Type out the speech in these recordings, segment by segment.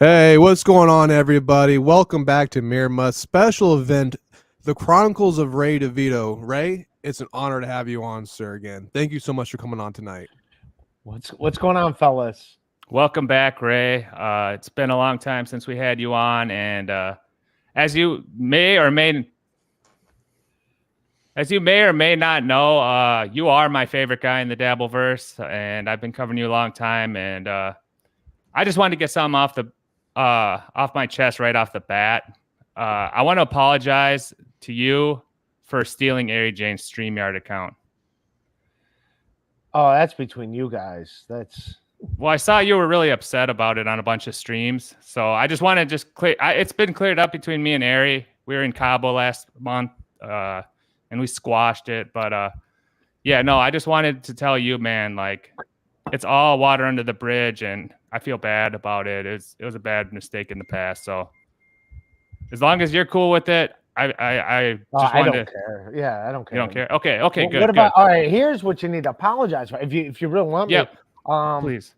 Hey, what's going on, everybody? Welcome back to Mir Musk special event, the Chronicles of Ray Devito. Ray, it's an honor to have you on, sir, again. Thank you so much for coming on tonight. What's going on, fellas? Welcome back, Ray. It's been a long time since we had you on, and as you may or may not know, you are my favorite guy in the Dabbleverse, and I've been covering you a long time. And I just wanted to get something off my chest right off the bat. I want to apologize to you for stealing Aria Jane's StreamYard account. Oh, that's between you guys. Well, I saw you were really upset about it on a bunch of streams, so I just want to clear. It's been cleared up between me and Ari. We were in Cabo last month, and we squashed it. But yeah, no, I just wanted to tell you, man, like it's all water under the bridge, and I feel bad about it. It was a bad mistake in the past. So as long as you're cool with it, I don't care. Yeah, I don't care. You don't care? Okay, good. What about? All right, here's what you need to apologize for. If you really want me, please.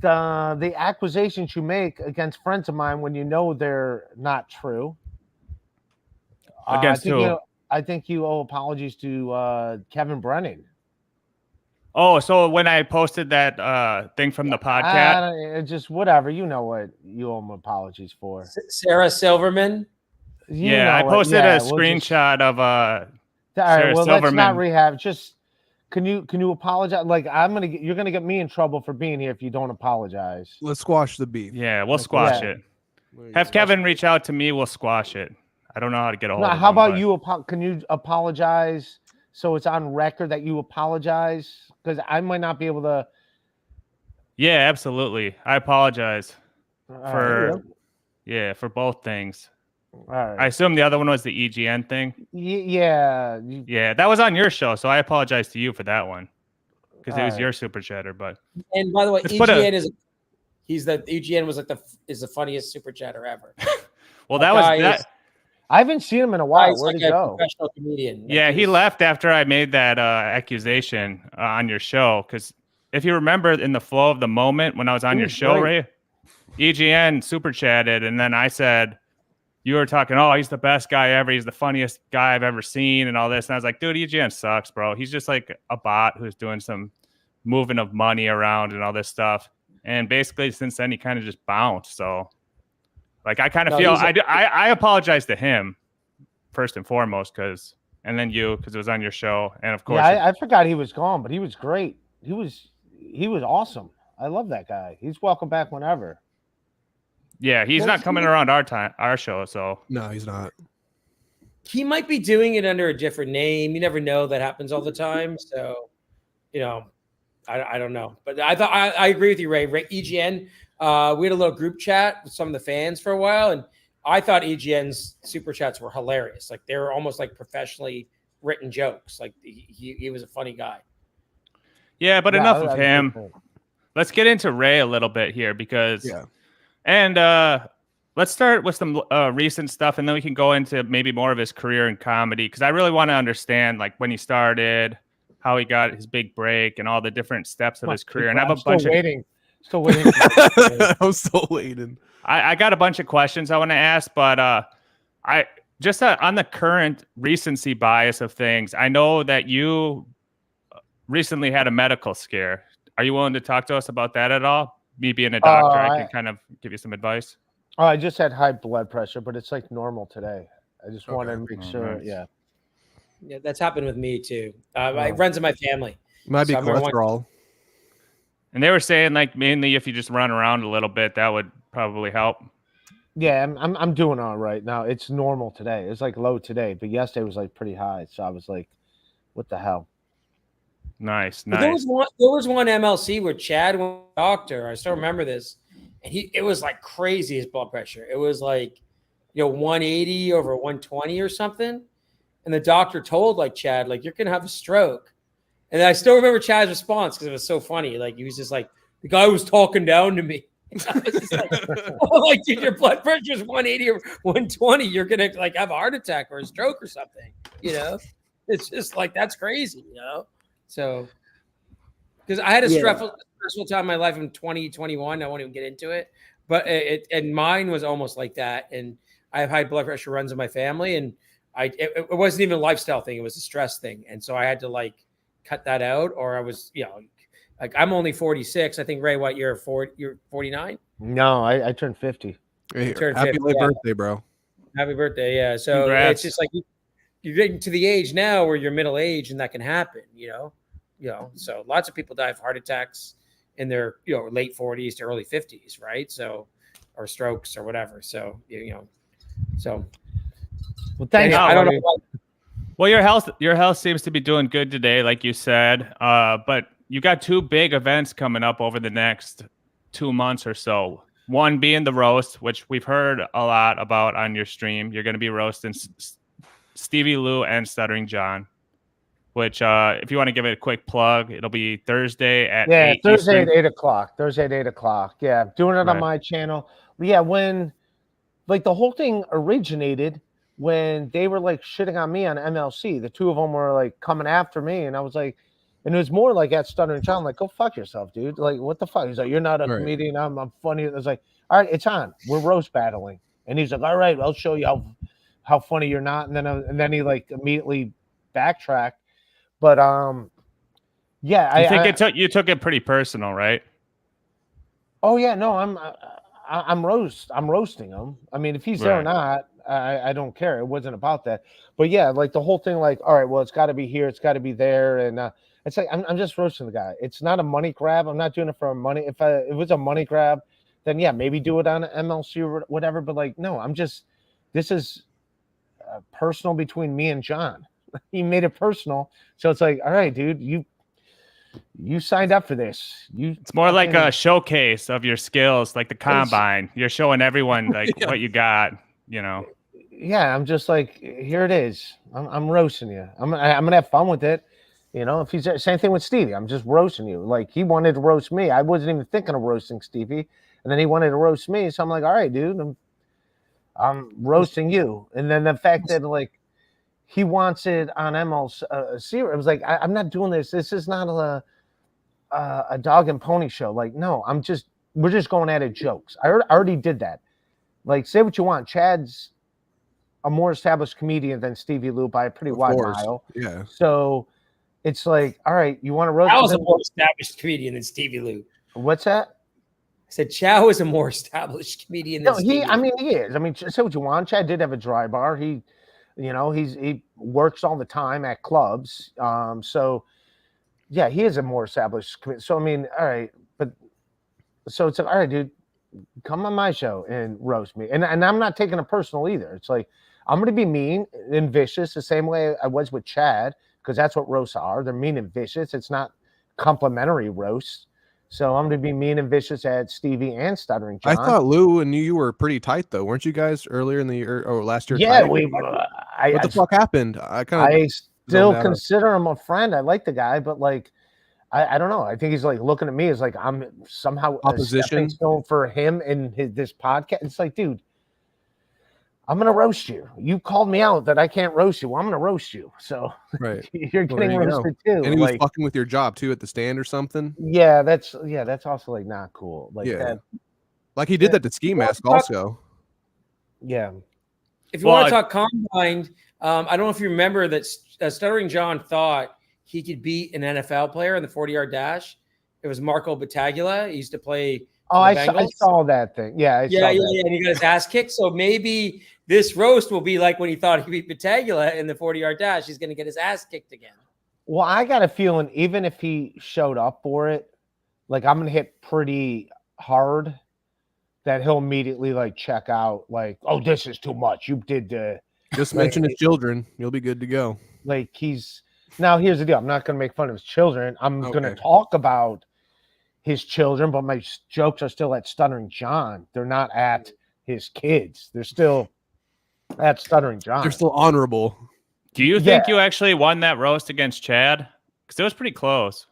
The accusations you make against friends of mine when you know they're not true. Against who? I think you owe apologies to Kevin Brennan. Oh, so when I posted that thing from the podcast, just whatever, you know what you owe them apologies for. Sarah Silverman. I posted a screenshot of Sarah Silverman. Let's not rehab. Just can you apologize? Like you're gonna get me in trouble for being here if you don't apologize. Let's squash the beef. Yeah, we'll squash it. Have Kevin reach out to me. We'll squash it. I don't know how to get a hold of him. How about you? Can you apologize so it's on record that you apologize? Because I might not be able to. Yeah, absolutely. I apologize for both things. All right. I assume the other one was the EGN thing. Yeah. Yeah, that was on your show, so I apologize to you for that one because it was your super chatter. But by the way, EGN EGN was is the funniest super chatter ever. Well, that. I haven't seen him in a while. Where'd he go? Professional comedian. Yeah, he left after I made that accusation on your show. Because if you remember, in the flow of the moment when I was on your show, Ray, EGN super chatted, and then I said, you were talking, oh, he's the best guy ever. He's the funniest guy I've ever seen and all this. And I was like, dude, EGN sucks, bro. He's just like a bot who's doing some moving of money around and all this stuff. And basically, since then, he kind of just bounced. So, like, I kind of feel I apologize to him first and foremost and then you because it was on your show. And of course, I forgot he was gone, but he was great. He was awesome. I love that guy. He's welcome back whenever. Yeah, he's not coming around our show, so no, he's not. He might be doing it under a different name. You never know. That happens all the time. So, I don't know. But I agree with you, Ray. EGN. We had a little group chat with some of the fans for a while, and I thought EGN's super chats were hilarious. Like they were almost like professionally written jokes. Like he was a funny guy. Yeah, but enough of him. Let's get into Ray a little bit here because. Yeah. And let's start with some recent stuff, and then we can go into maybe more of his career in comedy, because I really want to understand, like, when he started, how he got his big break, and all the different steps of his career. And I have a bunch of waiting. Still waiting. I'm still waiting. I got a bunch of questions I want to ask, but I just on the current recency bias of things, I know that you recently had a medical scare. Are you willing to talk to us about that at all? Me being a doctor, I can kind of give you some advice. Oh, I just had high blood pressure, but it's like normal today. I just wanted to make sure. Nice. Yeah, that's happened with me too. It runs in my family. Might be cholesterol. And they were saying, like, mainly if you just run around a little bit, that would probably help. Yeah, I'm doing all right now. It's normal today. It's like low today, but yesterday was like pretty high. So I was like, what the hell? Nice. There was one MLC where Chad went to the doctor. I still remember this. And it was like crazy, his blood pressure. It was like, 180 over 120 or something. And the doctor told like Chad, like, you're going to have a stroke. And I still remember Chad's response because it was so funny. Like, he was just like, the guy was talking down to me. I was just like, like, dude, your blood pressure is 180 or 120. You're going to like have a heart attack or a stroke or something, It's just like, that's crazy, So, because I had a stressful time in my life in 2021. I won't even get into it. But and mine was almost like that. And I have high blood pressure runs in my family, and it wasn't even a lifestyle thing; it was a stress thing. And so I had to like cut that out, or I was, like I'm only 46. I think Ray, what you're 49? No, I turned 50. Hey, Turned happy 50, late yeah. birthday, bro. Happy birthday, yeah. So Congrats. it's just like you're getting to the age now where you're middle age, and that can happen. So lots of people die of heart attacks in their late 40s to early 50s, right? So, or strokes or whatever. So so. Well, thanks. I don't know. Well, your health seems to be doing good today, like you said. But you got 2 big events coming up over the next 2 months or so. One being the roast, which we've heard a lot about on your stream. You're going to be roasting Stevie Lou and Stuttering John. Which, if you want to give it a quick plug, it'll be Thursday at 8 Thursday Eastern. at 8 o'clock. Thursday at 8 o'clock. Yeah, doing it on my channel. Yeah, when like the whole thing originated when they were like shitting on me on MLC. The two of them were like coming after me, and I was like, and it was more like at Stuttering John, like, go fuck yourself, dude. Like, what the fuck? He's like, you're not a comedian. I'm funny. I was like, all right, it's on. We're roast battling, and he's like, all right, I'll show you how funny you're not. And then he like immediately backtracked. But yeah, you took it pretty personal, right? Oh yeah, no, I'm roasting him. I mean, if he's there or not, I don't care. It wasn't about that. But yeah, like the whole thing, like, all right, well, it's got to be here, it's got to be there, and it's like I'm just roasting the guy. It's not a money grab. I'm not doing it for money. If it was a money grab, then yeah, maybe do it on MLC or whatever. But like, no, this is personal between me and John. He made it personal, so it's like, all right, dude, you signed up for this. It's more like a showcase of your skills, like the combine. You're showing everyone like what you got, Yeah, I'm just like, here it is. I'm roasting you. I'm gonna have fun with it. If he's same thing with Stevie, I'm just roasting you. Like he wanted to roast me. I wasn't even thinking of roasting Stevie, and then he wanted to roast me. So I'm like, all right, dude, I'm roasting you. And then the fact that like he wants it on MLC, it was like, I'm not doing this. This is not a dog and pony show. Like, no, we're just going at it jokes. I already did that. Like, say what you want. Chad's a more established comedian than Stevie Lou by a pretty wide mile. Yeah. So it's like, all right, you want to roast? Chow is a more established comedian than Stevie Lou. What's that? I said Chow is a more established comedian than Stevie Lou. He is. I mean, say what you want. Chad did have a dry bar. He works all the time at clubs. So yeah, he is a more established. So I mean, all right, but so it's like, all right, dude, come on my show and roast me. And I'm not taking it personal either. It's like I'm gonna be mean and vicious the same way I was with Chad, because that's what roasts are. They're mean and vicious. It's not complimentary roast. So I'm gonna be mean and vicious at Stevie and Stuttering John. I thought Lou and you were pretty tight though, weren't you guys earlier in the year or last year? Yeah, what the fuck happened? I still consider him a friend. I like the guy, but like, I don't know. I think he's like looking at me as like I'm somehow opposition for him in this podcast. It's like, dude, I'm gonna roast you. You called me out that I can't roast you. Well, I'm gonna roast you. So right, you're getting roasted too. And he was fucking with your job too at the stand or something. Yeah, that's also like not cool. Like like he did that to Ski Mask also. Yeah. If you want to talk combined, I don't know if you remember that Stuttering John thought he could beat an NFL player in the 40-yard dash. It was Marco Battaglia. He used to play. Oh, I saw that thing. Yeah, I saw that. And he got his ass kicked. So maybe this roast will be like when he thought he beat Battaglia in the 40-yard dash. He's going to get his ass kicked again. Well, I got a feeling even if he showed up for it, like I'm going to hit pretty hard, that he'll immediately like check out. Like, oh, this is too much. You did just mention his children. You'll be good to go. Like now here's the deal. I'm not going to make fun of his children. I'm going to talk about his children, but my jokes are still at Stuttering John. They're not at his kids. They're still at Stuttering John. They're still honorable. Do you think you actually won that roast against Chad? Because it was pretty close.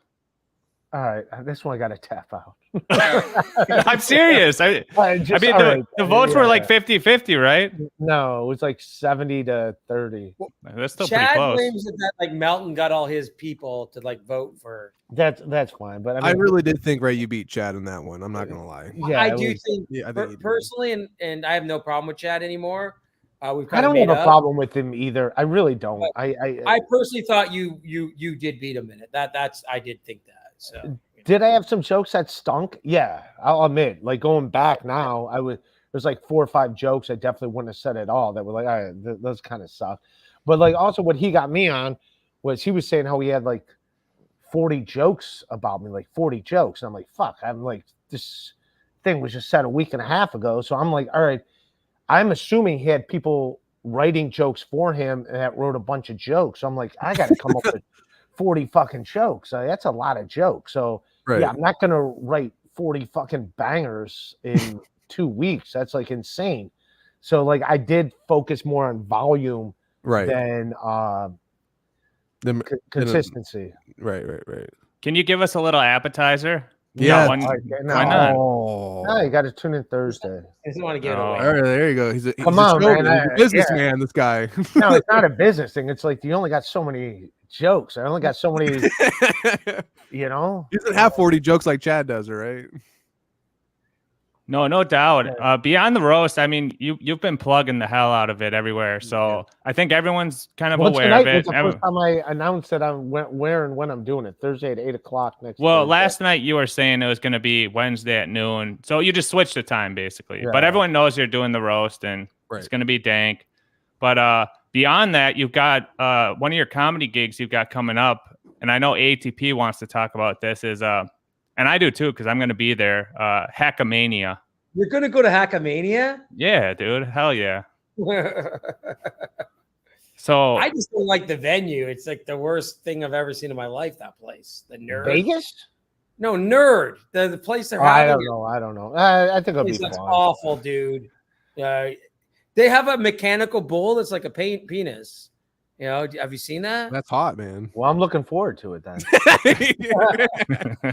All right, this one I got to tap out. I'm serious. I mean, the votes were like 50-50, right? No, it was like 70-30. That's still pretty Chad close. claims that like Melton got all his people to like vote for. That's fine, but I really did think, Ray, you beat Chad in that one. I'm not gonna lie. Yeah, I do think, I think you did. personally, and I have no problem with Chad anymore. We've I kind of don't have made a up. problem with him either. I really don't. But I personally thought you did beat him in it. I did think that. So did I have some jokes that stunk? Yeah, I'll admit. Like going back now, there's like 4 or 5 jokes I definitely wouldn't have said at all that were like, all right, those kind of suck. But like also what he got me on was he was saying how he had like 40 jokes about me, like 40 jokes. And I'm like, fuck, I'm like, this thing was just said a week and a half ago. So I'm like, all right, I'm assuming he had people writing jokes for him and that wrote a bunch of jokes. So I'm like, I got to come up with 40 fucking jokes. That's a lot of jokes. So yeah, I'm not going to write 40 fucking bangers in 2 weeks. That's like insane. So like I did focus more on volume than consistency. Right. Can you give us a little appetizer? Yeah. Why not? No, you got to tune in Thursday. I just want to get it away. All right, there you go. He's a man. He's a businessman, this guy. No, it's not a business thing. It's like you only got so many jokes. I only got so many, He doesn't have 40 jokes like Chad does, right? No doubt. Beyond the roast, I mean, you've been plugging the hell out of it everywhere. So I think everyone's kind of aware of it. Was the first time I announced that I'm where and when I'm doing it. Thursday at 8 o'clock next. Well, Thursday. last night you were saying it was going to be Wednesday at noon. So you just switched the time basically. But everyone knows you're doing the roast and it's going to be dank. But beyond that, you've got one of your comedy gigs you've got coming up. And I know ATP wants to talk about this and I do too, because I'm going to be there. Hackamania. You're going to go to Hackamania? Yeah, dude. Hell yeah. So I just don't like the venue. It's like the worst thing I've ever seen in my life, that place. The Nerd. Vegas? No, Nerd. The place they're having. I don't know. I think it'll be fun. That's awful, dude. They have a mechanical bull that's like a penis. Have you seen that? That's hot, man. Well, I'm looking forward to it then.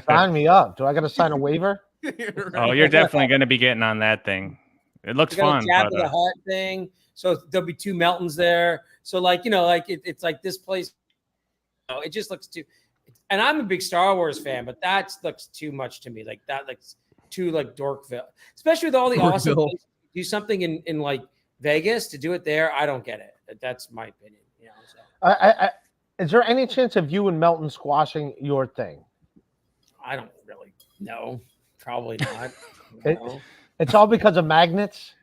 Sign me up. Do I got to sign a waiver? Oh, you're definitely going to be getting on that thing. It looks fun. Jab the Hut thing. So there'll be 2 Meltons there. So it's like this place. It just looks too. And I'm a big Star Wars fan, but that looks too much to me. Like that looks too like Dorkville, especially with all the awesome places. Do something in like Vegas to do it there. I don't get it. That's my opinion. Is there any chance of you and Melton squashing your thing? I don't really know. Probably not. It's all because of magnets.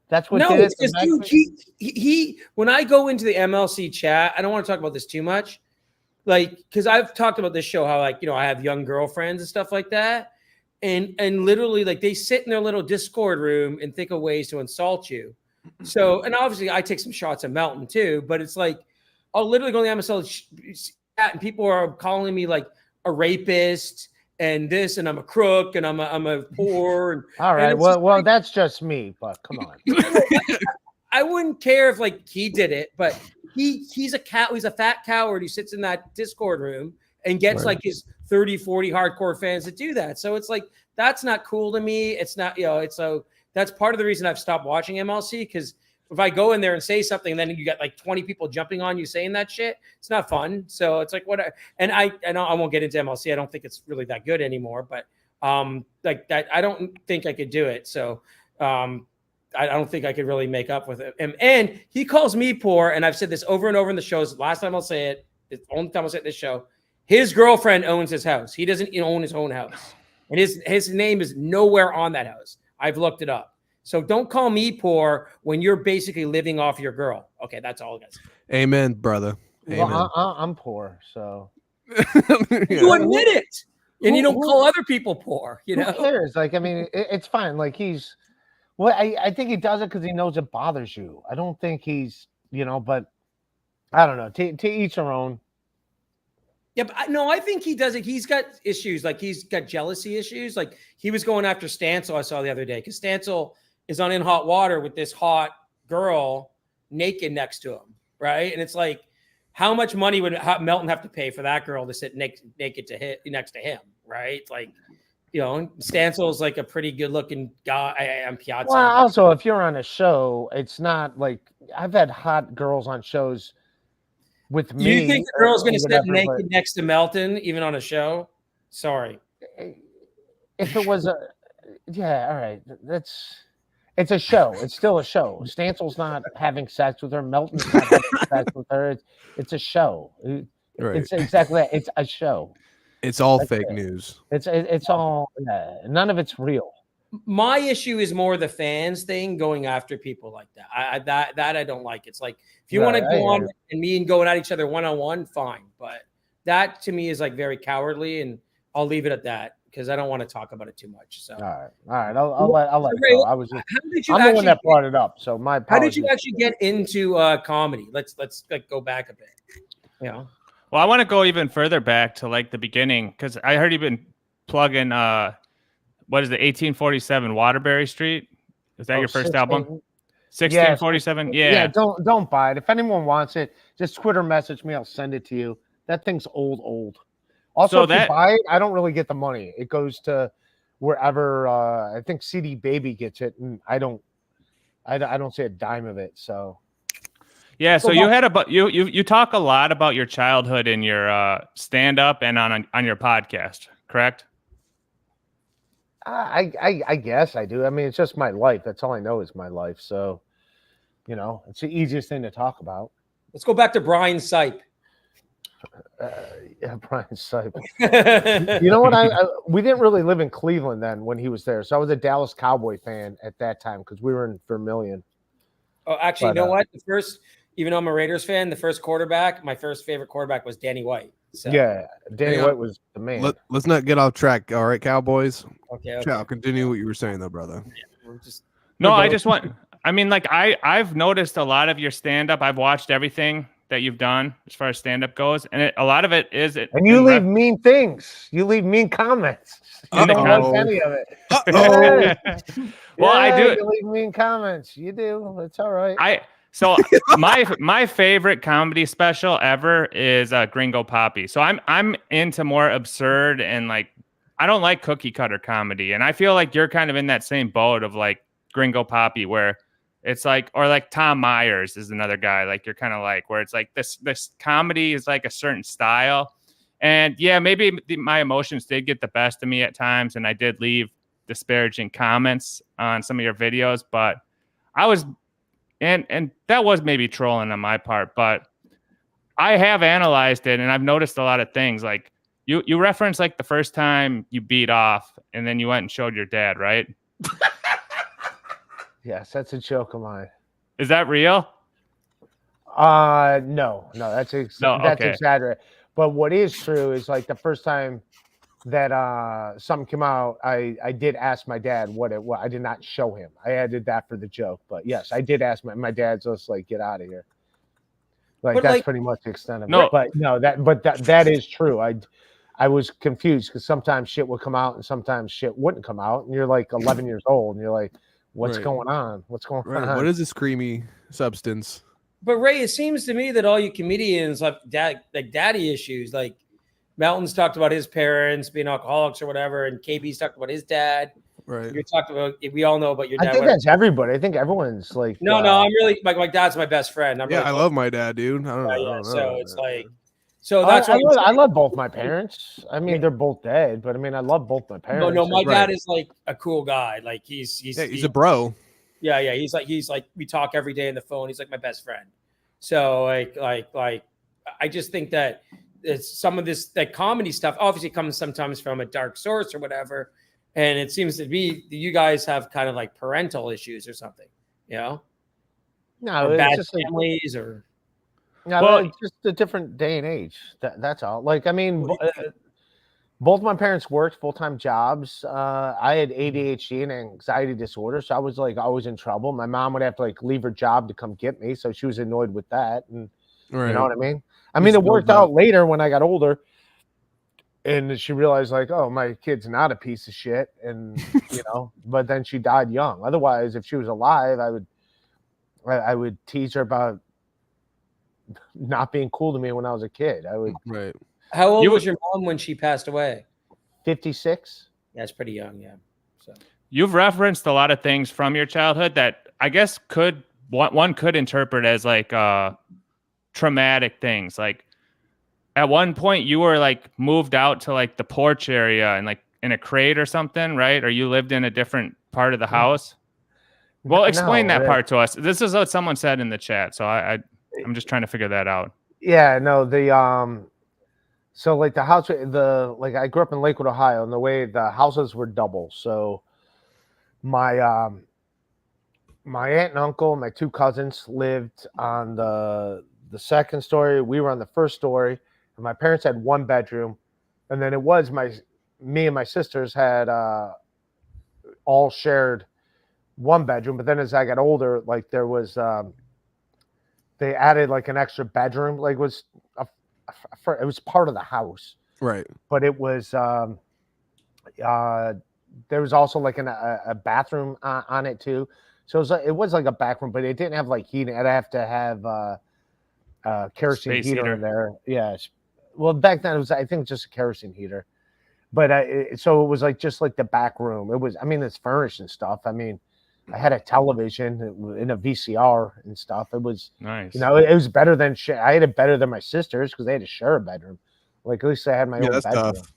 That's what. No, it's just he. When I go into the MLC chat, I don't want to talk about this too much, like because I've talked about this show how I have young girlfriends and stuff like that, and literally like they sit in their little Discord room and think of ways to insult you. So and obviously I take some shots at Melton too, but it's like I'll literally go on the MLC chat and people are calling me like a rapist. And this, and I'm a crook, and I'm a poor. And, all right, well, that's just me. But come on, I wouldn't care if like he did it, but he's a fat coward who sits in that Discord room and gets like his 30, 40 hardcore fans to do that. So it's like that's not cool to me. It's not, it's so that's part of the reason I've stopped watching MLC because if I go in there and say something, and then you got like 20 people jumping on you saying that shit, it's not fun. So it's like what, and I won't get into MLC. I don't think it's really that good anymore, but like that, I don't think I could do it. So I don't think I could really make up with it. And he calls me poor. And I've said this over and over in the shows. Last time I'll say it, the only time I'll say it in this show, his girlfriend owns his house. He doesn't own his own house. And his name is nowhere on that house. I've looked it up. So don't call me poor when you're basically living off your girl. Okay, that's all, guys. Amen, brother. Amen. Well, I'm poor, so you admit it, and you don't call other people poor. Who cares? Like, I mean, it's fine. Like I think he does it because he knows it bothers you. I don't think he's, but I don't know. To each their own. Yeah, but I think he does it. He's got issues. Like he's got jealousy issues. Like he was going after Stancil. I saw the other day because Stancil is on In Hot Water with this hot girl naked next to him, right? And it's like, how much money would Melton have to pay for that girl to sit naked next to him? right? Like, Stansel's like a pretty good looking guy on Piazza. Well, also, if you're on a show, it's not like I've had hot girls on shows with Do me. you think the girl's going to sit whatever, naked next to Melton, even on a show? Sorry. If it was yeah, all right. It's a show. It's still a show. Stansel's not having sex with her. Melton's not having sex with her. It's a show. Right. It's exactly that. It's a show. It's all That's fake it. news. It's all none of it's real. My issue is more the fans thing, going after people like that. That I don't like. It's like, if you want to go on and me and going at each other one-on-one, fine. But that to me is like very cowardly, and I'll leave it at that because I don't want to talk about it too much. So all right. I'll let it Ray, go. I was just, I'm the one that brought it up. So my how apologies. did you actually get into comedy? Let's like go back a bit. Well, I want to go even further back to like the beginning, because I heard you've been plugging what is it, 1847 Waterbury Street? Is that your first album? 1647? Yeah. Don't buy it. If anyone wants it, just Twitter message me. I'll send it to you. That thing's old. Also, if you buy it, I don't really get the money. It goes to wherever I think CD Baby gets it, and I don't see a dime of it. So yeah, so you talk a lot about your childhood in your stand up and on your podcast, correct? I guess I do. I mean, it's just my life. That's all I know is my life. So, it's the easiest thing to talk about. Let's go back to Brian Sipe. Yeah, Brian Sipe. You know what? We didn't really live in Cleveland then when he was there. So I was a Dallas Cowboy fan at that time because we were in Vermillion. Oh, actually, you know what? Even though I'm a Raiders fan, the first quarterback, my first favorite quarterback was Danny White. So. Yeah, Danny White was the man. Let's not get off track. All right, Cowboys. Okay. Chow, continue what you were saying, though, brother. I mean, like I've noticed a lot of your stand up. I've watched everything that you've done as far as stand up goes, and a lot of it is it. And you leave mean things. You leave mean comments. You don't like any of it. Well, I do. You leave mean comments. You do. It's all right. So my favorite comedy special ever is Gringo Poppy. So I'm into more absurd and like I don't like cookie cutter comedy, and I feel like you're kind of in that same boat of like Gringo Poppy, where it's like, or like Tom Myers is another guy like you're kind of like, where it's like this comedy is like a certain style, and yeah, maybe my emotions did get the best of me at times, and I did leave disparaging comments on some of your videos, but I was. And that was maybe trolling on my part, but I have analyzed it and I've noticed a lot of things. Like you referenced like the first time you beat off and then you went and showed your dad, right? Yes, that's a joke of mine. Is that real? No, that's okay. exaggerated. But what is true is like the first time that something came out, I did ask my dad what I did not show him. I added that for the joke, but yes, I did ask my dad's just like, get out of here. Like, that's pretty much the extent of it. But no, that is true. I was confused because sometimes shit would come out and sometimes shit wouldn't come out, and you're like 11 years old and you're like, what's going on? What's going on? What is this creamy substance? But Ray, it seems to me that all you comedians have daddy issues. Like Melton's talked about his parents being alcoholics or whatever, and KB's talked about his dad. Right. You talked about. We all know about your dad. I think that's everybody. I think everyone's like. No. I'm really my dad's my best friend. I love my dad, dude. I don't know. So it's like. So that's why I love both my parents. I mean, they're both dead, but I mean, I love both my parents. No, my dad is like a cool guy. Like he's a bro. Yeah. He's like we talk every day on the phone. He's like my best friend. So like I just think that it's some of this that comedy stuff obviously comes sometimes from a dark source or whatever, and it seems to be you guys have kind of like parental issues or something, you know? No, or it's bad just families or. No, well, it's just a different day and age. That's all. Like, I mean, both my parents worked full-time jobs. I had ADHD and anxiety disorder, so I was like always in trouble. My mom would have to like leave her job to come get me, so she was annoyed with that. And you know what I mean? I mean, it worked out later when I got older, and she realized like, oh, my kid's not a piece of shit, and But then she died young. Otherwise, if she was alive, I would tease her about not being cool to me when I was a kid. I would. Right. How old was your mom when she passed away? 56. That's pretty young, yeah. So You've referenced a lot of things from your childhood that I guess one could interpret as like traumatic things. Like at one point you were like moved out to like the porch area and like in a crate or something, right? Or you lived in a different part of the house. Well, explain that part to us. This is what someone said in the chat, so I'm just trying to figure that out. Yeah, no, so like the house, like I grew up in Lakewood, Ohio, and the way the houses were double. So my my aunt and uncle, my two cousins lived on the second story. We were on the first story, and my parents had one bedroom, and then it was me and my sisters had all shared one bedroom. But then as I got older, like there was they added like an extra bedroom, like it was part of the house, Right? but it was there was also like a bathroom on it too. So it was like a back room, but it didn't have like heating. I'd have to have kerosene Space heater heater in there. Yes. Well, back then it was, I think, just a kerosene heater. But so it was like just like the back room. It was, I mean, it's furnished and stuff. I mean, I had a television in a VCR and stuff. It was nice. You know, it was better than I had it better than my sisters because they had to share a bedroom. Like at least I had my own that's bedroom. tough.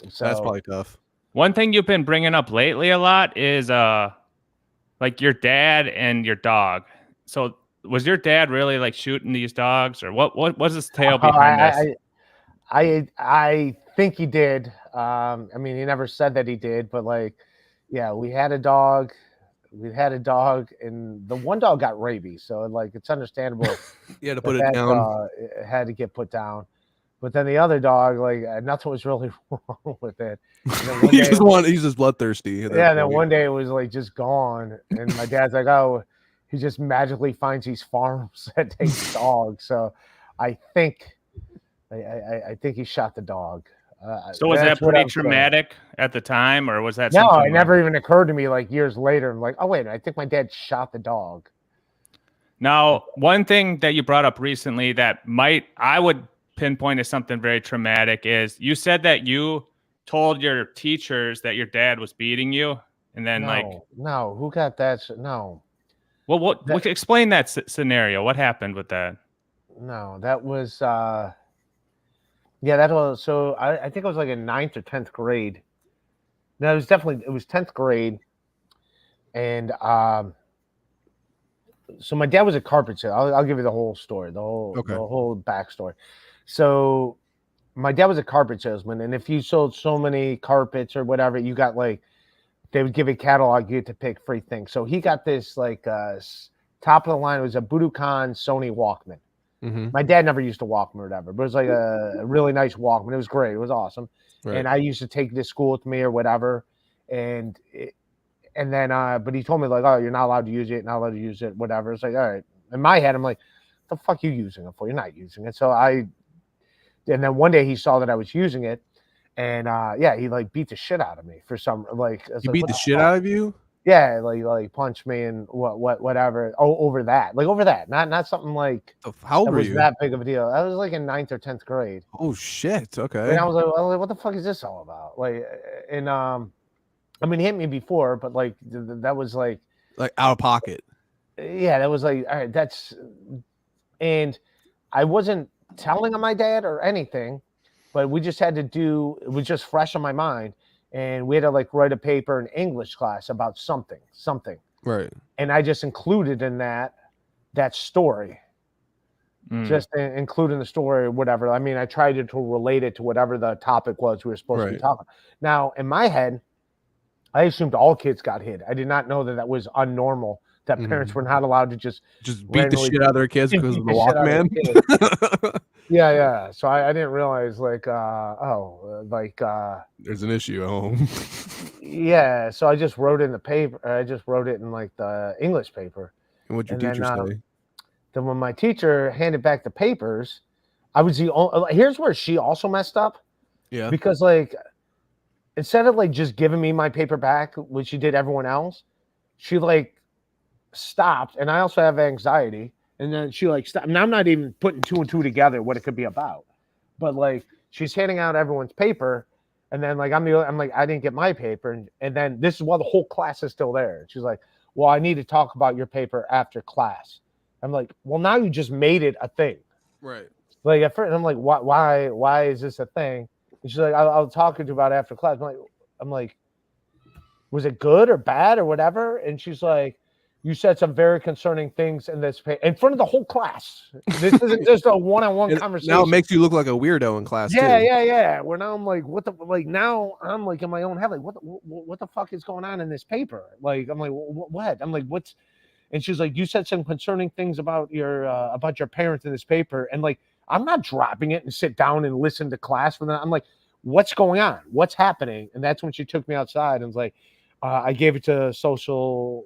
So That's probably tough. One thing you've been bringing up lately a lot is like your dad and your dog. So was your dad really like shooting these dogs, or what was his tale behind this? I think he did. I mean, he never said that he did, but like, yeah, we had a dog, and the one dog got rabies, so like it's understandable. You had to put it down. It had to get put down. But then the other dog, like nothing was really wrong with it. He's just bloodthirsty. Yeah, then one day it was like just gone, and my dad's like, "Oh, he just magically finds these farms that take dogs." So, I think he shot the dog. So was that pretty traumatic at the time, or was that? No, it never even occurred to me. Like years later, I'm like, "Oh wait, I think my dad shot the dog." Now, one thing that you brought up recently that I would pinpoint as something very traumatic is you said that you told your teachers that your dad was beating you, and then no, who got that? No. Well, explain that scenario. What happened with that? No, that was that was so. I think it was like in 9th or 10th grade. No, it was 10th grade, and so my dad was a carpenter. I'll give you the whole story, the whole backstory. So my dad was a carpet salesman, and if you sold so many carpets or whatever, you got like, they would give a catalog, you get to pick free things. So he got this like top of the line. It was a Budokan Sony Walkman. Mm-hmm. My dad never used a Walkman or whatever, but it was like a really nice Walkman. It was great. It was awesome. Right. And I used to take it to school with me or whatever. And then, but he told me like, "Oh, you're not allowed to use it, whatever." It's like, all right. In my head, I'm like, "The fuck you using it for? You're not using it." So and then one day he saw that I was using it, and he like beat the shit out of me for some like. He beat the shit out of you? Yeah, like punched me and whatever. Over that, not something like. How old were you? That big of a deal. I was like in 9th or 10th grade. Oh shit! Okay. And I was like, what the fuck is this all about? Like, and I mean, he hit me before, but like that was like out of pocket. Yeah, that was like, all right, and I wasn't telling on my dad or anything, but we just had to it was just fresh on my mind, and we had to like write a paper in English class about something, right? And I just included in that story, just including the story or whatever. I mean, I tried to relate it to whatever the topic was we were supposed to be talking. Now, in my head, I assumed all kids got hit. I did not know that was unnormal. That parents were not allowed to just beat the shit out of their kids because of the Walkman. Yeah. So I didn't realize like, there's an issue at home. Yeah. So I just wrote it in the paper. I just wrote it in like the English paper. And what'd your teacher say? Then when my teacher handed back the papers, I was here's where she also messed up. Yeah. Because like, instead of like just giving me my paper back, which she did everyone else, she like stopped, and I also have anxiety, and then she like stopped. Now I'm not even putting two and two together what it could be about, but like she's handing out everyone's paper, And then like I'm like, I didn't get my paper. And then this is while the whole class is still there. And she's like, well, I need to talk about your paper after class. I'm like, well, now you just made it a thing. Right. Like at first, I'm like, why is this a thing? And she's like, I'll talk to you about it after class. I'm like, was it good or bad or whatever? And she's like, you said some very concerning things in this in front of the whole class. This isn't just a one-on-one conversation. Now it makes you look like a weirdo in class. Yeah. Where now I'm like, what the like? Now I'm like in my own head, like, what the fuck is going on in this paper? Like, I'm like, what? I'm like, what's? And she's like, you said some concerning things about your parents in this paper, and like, I'm not dropping it and sit down and listen to class for that. I'm like, what's going on? What's happening? And that's when she took me outside and was like, I gave it to social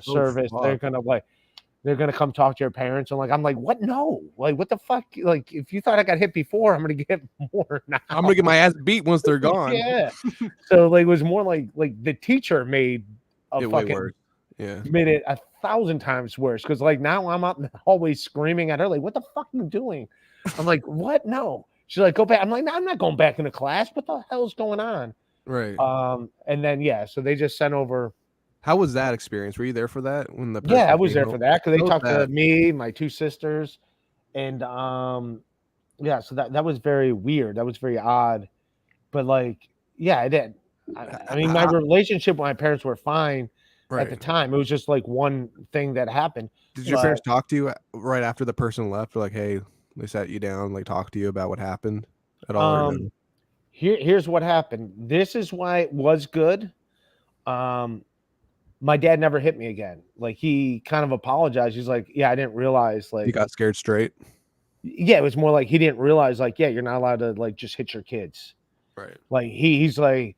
service. They're gonna come talk to your parents. And like, I'm like, what? No, like, what the fuck? Like, if you thought I got hit before, I'm gonna get more now. I'm gonna get my ass beat once they're gone. Yeah. So like, it was more like the teacher made way worse. Yeah, made it 1,000 times worse. Because like now I'm out in the hallway screaming at her, like, what the fuck are you doing? I'm like, what? No. She's like, go back. I'm like, no, I'm not going back into class. What the hell's going on? Right. And then so they just sent over. How was that experience? Were you there for that when the I was there for that because they talked to me, my two sisters, and so that was very weird. That was very odd, but like I did. I mean, my relationship with my parents were fine at the time. It was just like one thing that happened. Did your parents talk to you right after the person left? Or like, hey, they sat you down, like talk to you about what happened at all? Here's what happened. This is why it was good. My dad never hit me again. Like he kind of apologized. He's like, yeah, I didn't realize. Like you got scared straight. Yeah, it was more like he didn't realize. Like, yeah, you're not allowed to like just hit your kids. Right. Like he's like,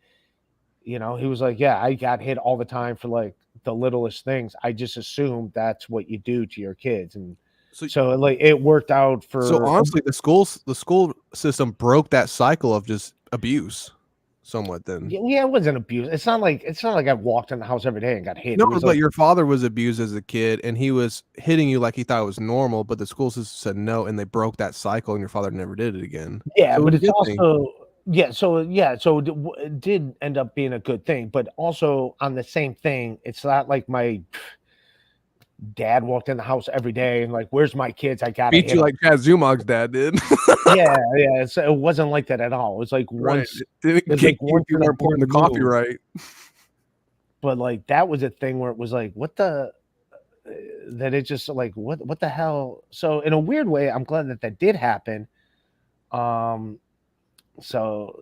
he was like, yeah, I got hit all the time for like the littlest things. I just assumed that's what you do to your kids, and so like it worked out for. So honestly, the school system broke that cycle of just abuse somewhat. Then it wasn't abuse. It's not like I walked in the house every day and got hit. No, but your father was abused as a kid and he was hitting you like he thought it was normal, but the school system said no and they broke that cycle and your father never did it again. Yeah, so but it's also so it did end up being a good thing, but also on the same thing, it's not like my dad walked in the house every day and like, where's my kids? I got beat you like Chad Zumog's dad did. yeah. So it wasn't like that at all. It was like once you weren't pouring the coffee right. But like that was a thing where it was like, what the that it just like what the hell? So in a weird way, I'm glad that did happen. So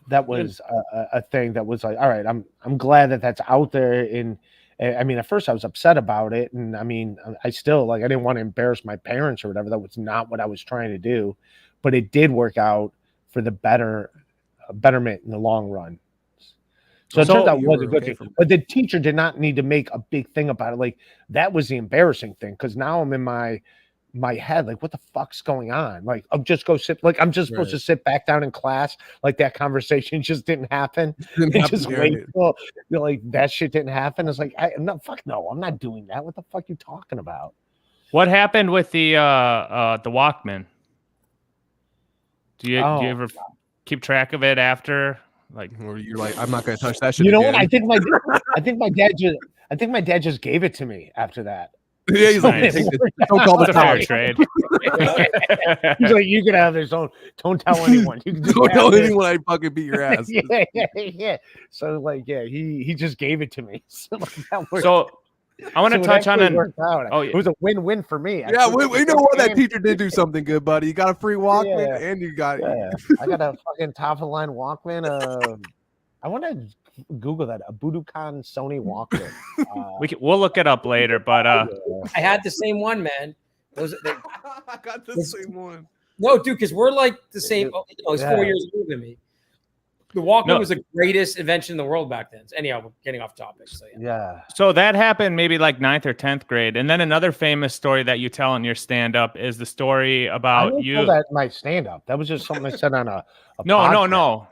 that was a thing that was like, all right, I'm glad that that's out there. I mean, at first I was upset about it. And I mean, I still I didn't want to embarrass my parents or whatever. That was not what I was trying to do, but it did work out for the betterment in the long run. So it turned out it was a good thing. But the teacher did not need to make a big thing about it. Like that was the embarrassing thing. Cause now I'm in my head, like, what the fuck's going on? Like, I'll just go sit, like, I'm just supposed to sit back down in class. Like that conversation just didn't happen. Just wait till like that shit didn't happen. It's like, fuck no, I'm not doing that. What the fuck you talking about? What happened with the Walkman? Do you ever keep track of it after? Like, or you're like, I'm not gonna touch that shit. You know again. what? I think my dad just gave it to me after that. Yeah, he's like, don't call the fair trade. He's like, you can have this. Don't tell anyone. You can don't tell anyone I fucking beat your ass. yeah. So like, he just gave it to me. So, I want to touch on it was a win-win for me. Yeah, we know what that teacher did do something good, buddy. You got a free Walkman and you got I got a fucking top of the line Walkman. I want to Google that, a Budokan Sony Walkman. We'll look it up later, but I had the same one, man. I got the same one. No, dude, because we're like the same. He's 4 years older than me. The Walkman was the greatest invention in the world back then. Anyhow, we're getting off topic. So yeah. So that happened maybe like 9th or 10th grade, and then another famous story that you tell in your stand-up is the story about you. That my stand-up. That was just something I said on a No.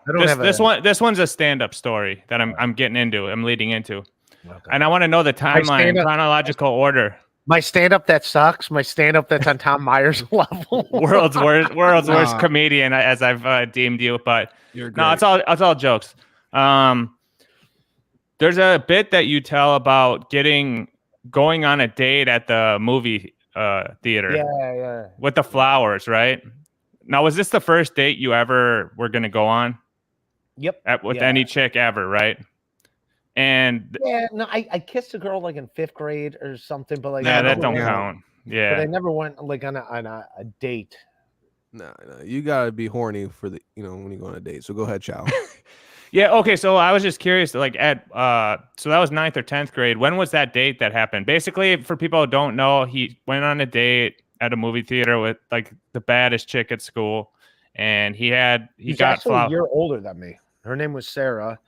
podcast. This one's a stand-up story that I'm getting into. I'm leading into, and I want to know the timeline, chronological order. My stand-up that sucks. My stand-up that's on Tom Myers level. world's worst comedian, as I've deemed you. But You're great. no, it's all jokes. There's a bit that you tell about going on a date at the movie theater. Yeah. With the flowers, right? Now, was this the first date you ever were going to go on? Yep. With any chick ever, right? And no, I kissed a girl like in 5th grade or something, but like that don't count. Yeah, but I never went like on a date. No, you gotta be horny for the when you go on a date. So go ahead, Chow. Yeah. Okay. So I was just curious, like so that was 9th or 10th grade. When was that date that happened? Basically, for people who don't know, he went on a date at a movie theater with like the baddest chick at school, and he got actually a year older than me. Her name was Sarah.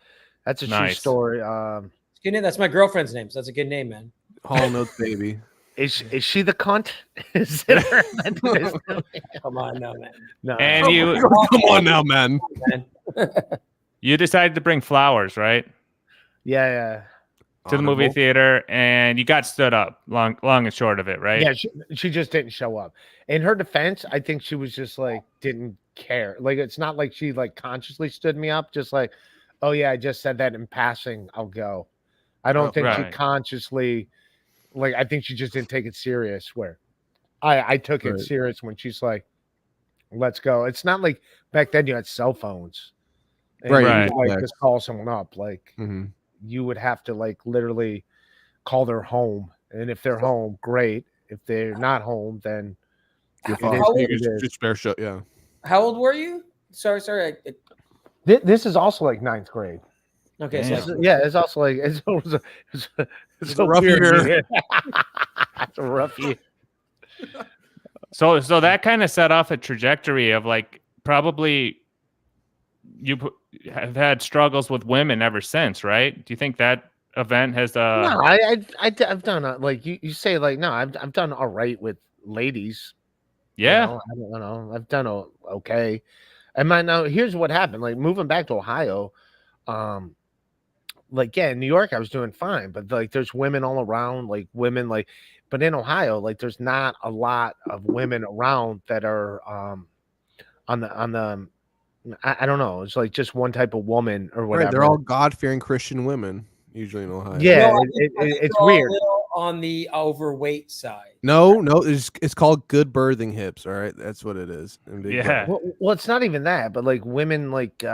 That's a true story. It's good name. That's my girlfriend's name. So that's a good name, man. Hall Notes baby. Is she the cunt? Is it her? Come on, no, man. No. And you come on now, man. You decided to bring flowers, right? Yeah. To the movie theater, and you got stood up. Long and short of it, right? Yeah, she just didn't show up. In her defense, I think she was just like didn't care. Like it's not like she like consciously stood me up. Just like, oh yeah, I just said that in passing. I'll go. I don't think she consciously. Like I think she just didn't take it serious. Where I took it serious when she's like, "Let's go." It's not like back then you had cell phones, and right? You like just call someone up. Like you would have to like literally call their home, and if they're home, great. If they're not home, then just spare shut. Yeah. How old were you? Sorry. This is also like 9th grade. Okay, so it's also like it's a rough year. It's a rough year. So that kind of set off a trajectory of like probably you have had struggles with women ever since, right? Do you think that event has No, I've done like you say like no, I've done all right with ladies. Yeah, I don't know. I've done okay. And now here's what happened. Like moving back to Ohio, like in New York I was doing fine, but like there's women all around, like women like, but in Ohio like there's not a lot of women around that are on the I don't know, it's like just one type of woman or whatever. Right, they're all God-fearing Christian women usually in Ohio. Yeah, it's weird. On the overweight side. No, it's called good birthing hips. All right, that's what it is. Yeah. Well, it's not even that, but like women like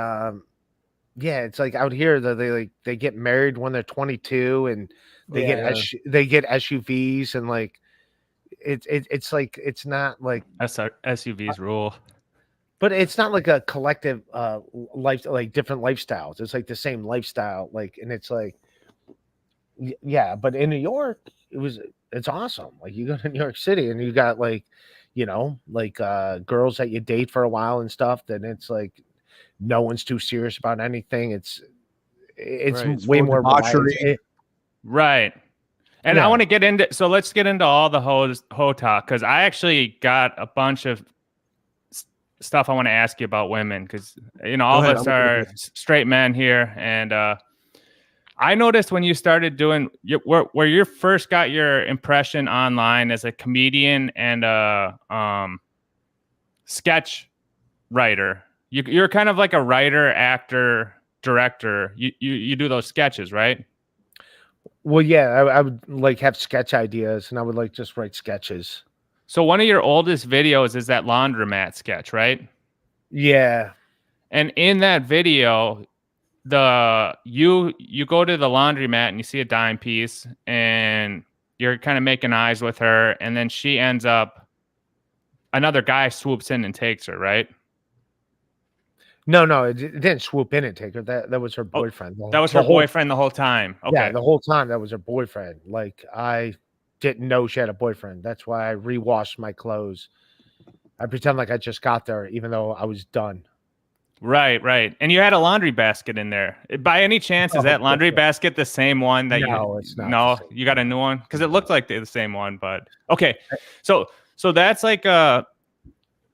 it's like out here that they get married when they're 22 and they get SUVs and like it's like it's not like SUVs rule, but it's not like a collective life, like different lifestyles. It's like the same lifestyle, like, and it's like but in New York it's awesome. Like you go to New York City and you got like girls that you date for a while and stuff, then it's like no one's too serious about anything. It's way more debauchery. Right. And I want to get into, so let's get into all the ho talk, because I actually got a bunch of stuff I want to ask you about women, because all of us are straight men here, and I noticed when you started doing where you first got your impression online as a comedian and a sketch writer. You're kind of like a writer, actor, director. You do those sketches, right? Well, yeah, I would like have sketch ideas, and I would like just write sketches. So one of your oldest videos is that laundromat sketch, right? Yeah. And in that video, you go to the laundromat and you see a dime piece, and you're kind of making eyes with her, and then she ends up, another guy swoops in and takes her, right? No, it didn't swoop in and take her. That was her boyfriend. That was her boyfriend the whole time. Okay. Yeah, the whole time that was her boyfriend. Like I didn't know she had a boyfriend. That's why I rewashed my clothes. I pretend like I just got there, even though I was done. Right. And you had a laundry basket in there. By any chance, is that laundry basket the same one that it's not. No, you got a new one? Because it looked like the same one, but okay. So that's like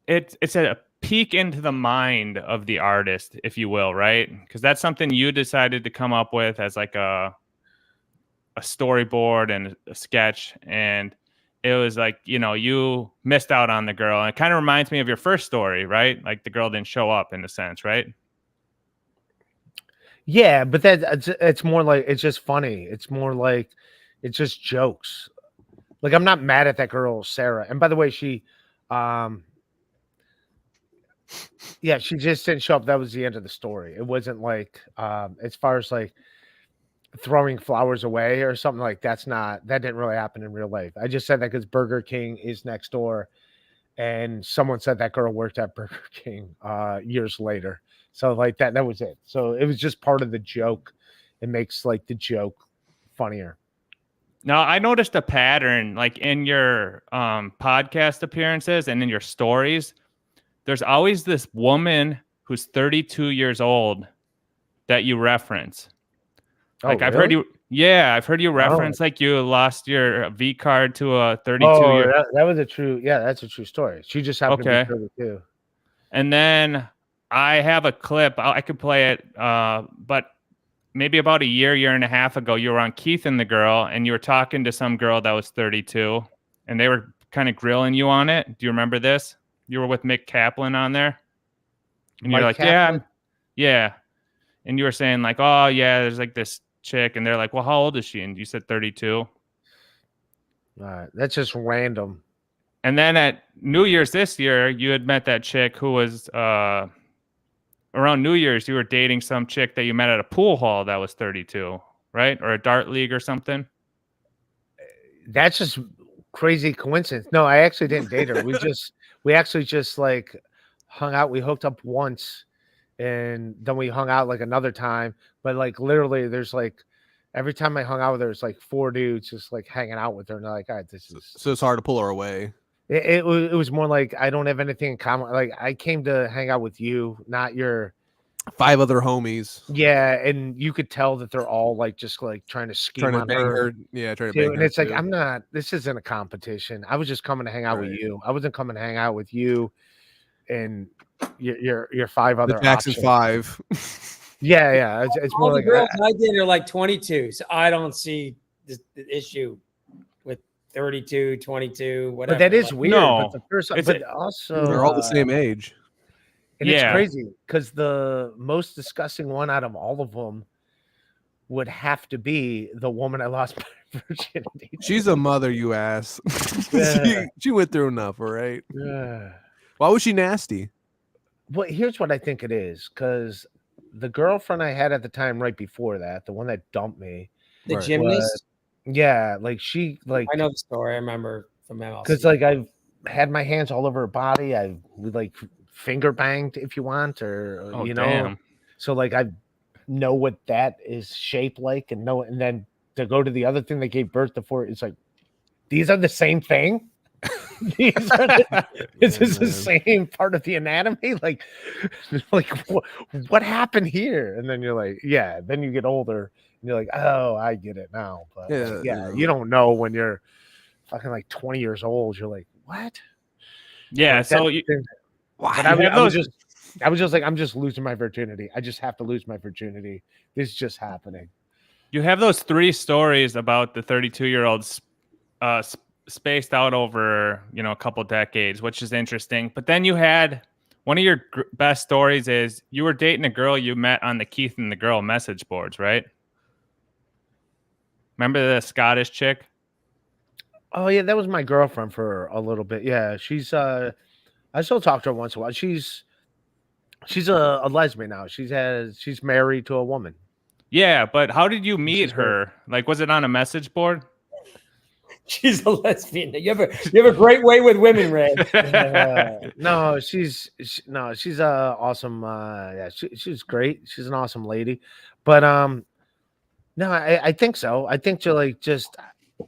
it's a peek into the mind of the artist, if you will, right? Because that's something you decided to come up with as like a storyboard and a sketch, and it was like, you know, you missed out on the girl. And it kind of reminds me of your first story, right? Like the girl didn't show up in a sense, right? Yeah, but it's more like it's just funny. It's more like it's just jokes. Like I'm not mad at that girl, Sarah. And by the way, she yeah, she just didn't show up. That was the end of the story. It wasn't like as far as like throwing flowers away or something like that didn't really happen in real life. I just said that because Burger King is next door, and someone said that girl worked at Burger King years later. So like that was it. So it was just part of the joke. It makes like the joke funnier. Now, I noticed a pattern like in your podcast appearances and in your stories. There's always this woman who's 32 years old that you reference. Like I've heard you reference like you lost your V card to a 32 year. That was a true, that's a true story. She just happened to be 32. And then I have a clip. I could play it, but maybe about a year and a half ago, you were on Keith and the Girl, and you were talking to some girl that was 32, and they were kind of grilling you on it. Do you remember this? You were with Mick Kaplan on there, and you're like, Kaplan? yeah. And you were saying like, oh yeah, there's like this chick, and they're like, well, how old is she? And you said 32. All right, that's just random. And then at New Year's this year, you had met that chick who was around New Year's. You were dating some chick that you met at a pool hall that was 32, right? Or a dart league or something. That's just crazy coincidence. No, I actually didn't date her. We actually just like hung out. We hooked up once, and then we hung out like another time. But like literally, there's like every time I hung out with her, it's like 4 dudes just like hanging out with her, and they're like, all right, this is so it's hard to pull her away. It was more like I don't have anything in common. Like I came to hang out with you, not your 5 other homies. Yeah, and you could tell that they're all like just like trying to scheme on her. Yeah, trying to bang her. And it's like I'm not. This isn't a competition. I was just coming to hang out with you. I wasn't coming to hang out with you and your 5 other. The Jackson options. 5. Yeah. It's all more the like girls I did are like 22, so I don't see the issue. 32, 22, whatever. But that is weird. No, but the first, but also they're all the same age. And it's crazy because the most disgusting one out of all of them would have to be the woman I lost my virginity to. She's a mother, you ass. She went through enough, all right? Yeah. Why was she nasty? Well, here's what I think it is, because the girlfriend I had at the time right before that, the one that dumped me. The gymnast? Yeah, like she like I know the story. I remember from MLC. Because like I've had my hands all over her body. I've like finger banged if you want, or you know. Damn. So like I know what that is shaped like, and then to go to the other thing that gave birth to 4, it's like these are the same thing. This is the same part of the anatomy. Like what happened here? And then you're like, yeah. Then you get older. And you're like, oh, I get it now. But yeah, you don't know when you're fucking like 20 years old. You're like, what? Yeah. Like, So I was just like, I'm just losing my virginity. I just have to lose my virginity. This is just happening. You have those 3 stories about the 32-year-olds spaced out over, a couple decades, which is interesting. But then you had one of your best stories is you were dating a girl you met on the Keith and the Girl message boards, right? Remember the Scottish chick? Oh yeah, that was my girlfriend for a little bit. Yeah, she's I still talk to her once in a while. She's a lesbian now. She's married to a woman. Yeah, but how did you meet her? Like, was it on a message board? She's a lesbian. You have a great way with women, Ray. No, she's awesome. She's great. She's an awesome lady. But no, I think so. I think to like just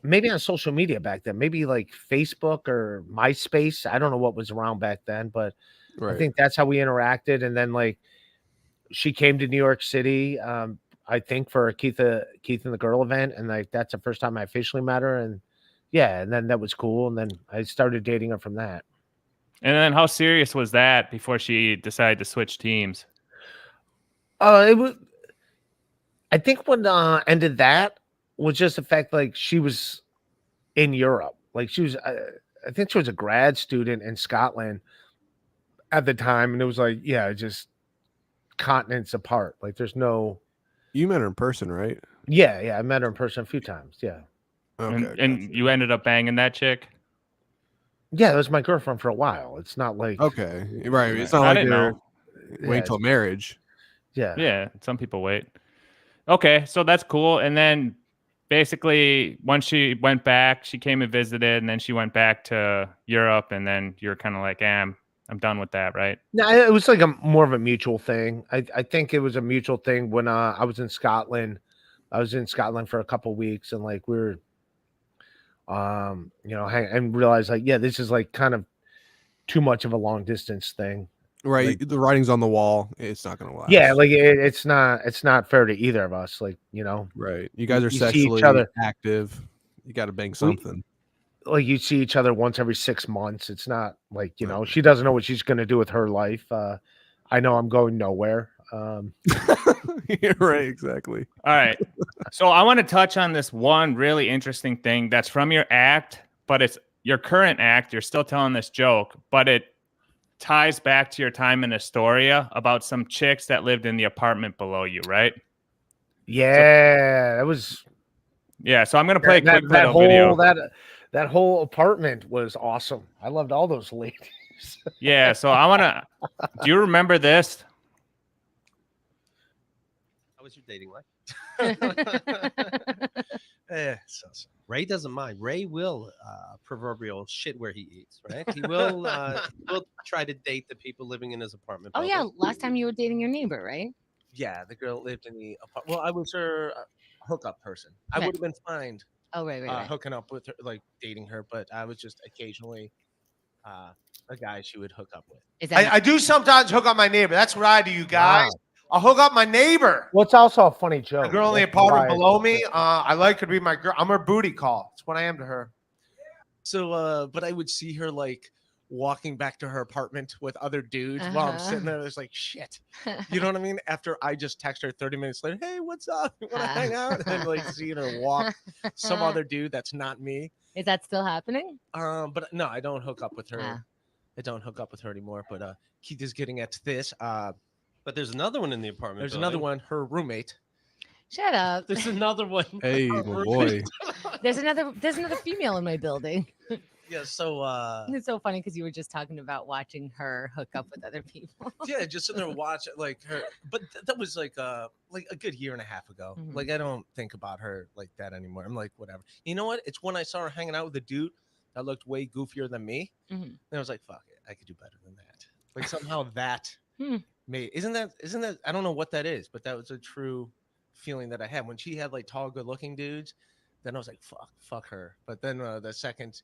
maybe on social media back then, maybe like Facebook or MySpace. I don't know what was around back then, but I think that's how we interacted. And then like she came to New York City, I think for a Keith and the Girl event, and like that's the first time I officially met her. And yeah, and then that was cool. And then I started dating her from that. And then how serious was that before she decided to switch teams? It was. I think what ended that was just the fact like she was in Europe, Like she was, I think she was a grad student in Scotland at the time, and it was like, yeah, just continents apart. Like there's no. You met her in person, right? Yeah, I met her in person a few times. Yeah, Okay. And you ended up banging that chick. yeah, that was my girlfriend for a while. It's not like Okay. Right. It's not I like didn't you're know. waiting till marriage. Yeah. Yeah, some people wait. Okay, so that's cool. And then basically, once she went back, she came and visited, and then she went back to Europe, and then you're kind of like, I'm done with that, right? No, it was like a more of a mutual thing. I think it was a mutual thing when I was in Scotland. I was in Scotland for a couple weeks, and like we were, and realized like, yeah, this is like kind of too much of a long distance thing. Right. Like, the writing's on the wall. It's not gonna last. yeah, like it's not fair to either of us. Like, right. You guys are you see each sexually other. active. You got to bang something. Like you see each other once every 6 months. It's not like, Right. she doesn't know what she's going to do with her life. I know I'm going nowhere. Yeah, right. Exactly. All right. So I want to touch on this one really interesting thing that's from your act, but it's your current act. You're still telling this joke, but it ties back to your time in Astoria about some chicks that lived in the apartment below you, right? Yeah, that was. Yeah. So I'm going to play a quick that little whole video. that whole apartment was awesome. I loved all those ladies. Yeah. So I want to. Do you remember this? How was your dating life? So Ray doesn't mind. Ray will proverbial shit where he eats, right? He will try to date the people living in his apartment. Oh yeah, building. last time you were dating your neighbor, right? Yeah, the girl lived in the apartment. Well, I was her hookup person. I Okay. would have been fine Oh right. hooking up with her, like dating her, but I was just occasionally a guy she would hook up with. Is that I do sometimes hook up my neighbor. That's what I do, you guys. Wow. I'll hook up my neighbor. Well, it's also a funny joke. The girl in the That's apartment why- below me. I like her to be my girl. I'm her booty call. That's what I am to her. So, but I would see her like walking back to her apartment with other dudes while I'm sitting there. It's like, shit. You know what I mean? After I just text her 30 minutes later, hey, what's up? You want to hang out? And then like seeing her walk some other dude that's not me. Is that still happening? But no, I don't hook up with her. Ah. I don't hook up with her anymore. But Keith is getting at this. But there's another one in the apartment. There's another one, her roommate. Shut up. There's another one. Hey, Her my roommate. boy. There's another female in my building. Yeah, so It's so funny because you were just talking about watching her hook up with other people. yeah, just sitting there watching like her. But that was like a good year and a half ago. Mhm. Like I don't think about her like that anymore. I'm like, whatever. You know what? It's when I saw her hanging out with a dude that looked way goofier than me. Mhm. And I was like, fuck it, I could do better than that. Like somehow that Hmm. made isn't that I don't know what that is, but that was a true feeling that I had when she had like tall, good looking dudes. Then I was like, fuck her. But then the second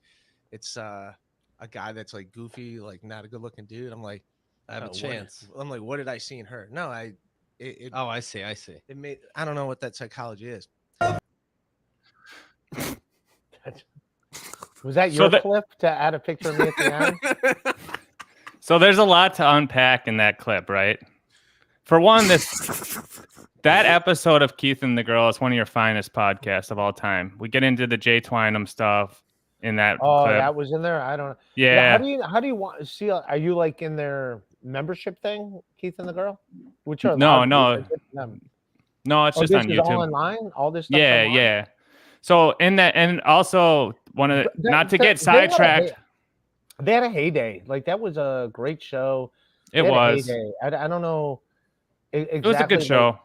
it's a guy that's like goofy, like not a good looking dude, I'm like, I have a what- chance. I'm like, what did I see in her? No, Oh, I see. it made I don't know what that psychology is. Was that So your that- clip to add a picture of me at the end? So there's a lot to unpack in that clip, right? For one, that episode of Keith and the Girl is one of your finest podcasts of all time. We get into the Jay Twynham stuff in that Oh, clip. that was in there. I don't know. Yeah. How do you want see? Are you like in their membership thing, Keith and the Girl? Which are No, allowed no. to use them. No, it's Oh, just this on is all YouTube. online. All this stuff. Yeah, yeah. So in that, and also one of the, not to get sidetracked. They had a heyday. Like that was a great show. It They had a was. heyday. I don't know. Exactly, It was a good show.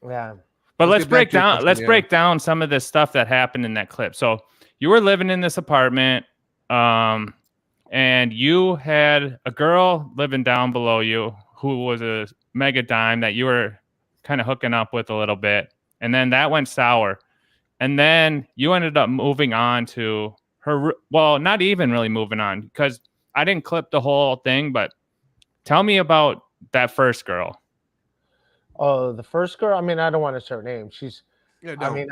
Yeah. But Let's let's get back break to your down. question, Let's yeah. break down some of this stuff that happened in that clip. So you were living in this apartment, and you had a girl living down below you who was a mega dime that you were kind of hooking up with a little bit, and then that went sour, and then you ended up moving on to her. Well, not even really moving on because I didn't clip the whole thing, but tell me about that first girl. Oh, the first girl. I mean, I don't want to say her name. She's. Yeah, I mean,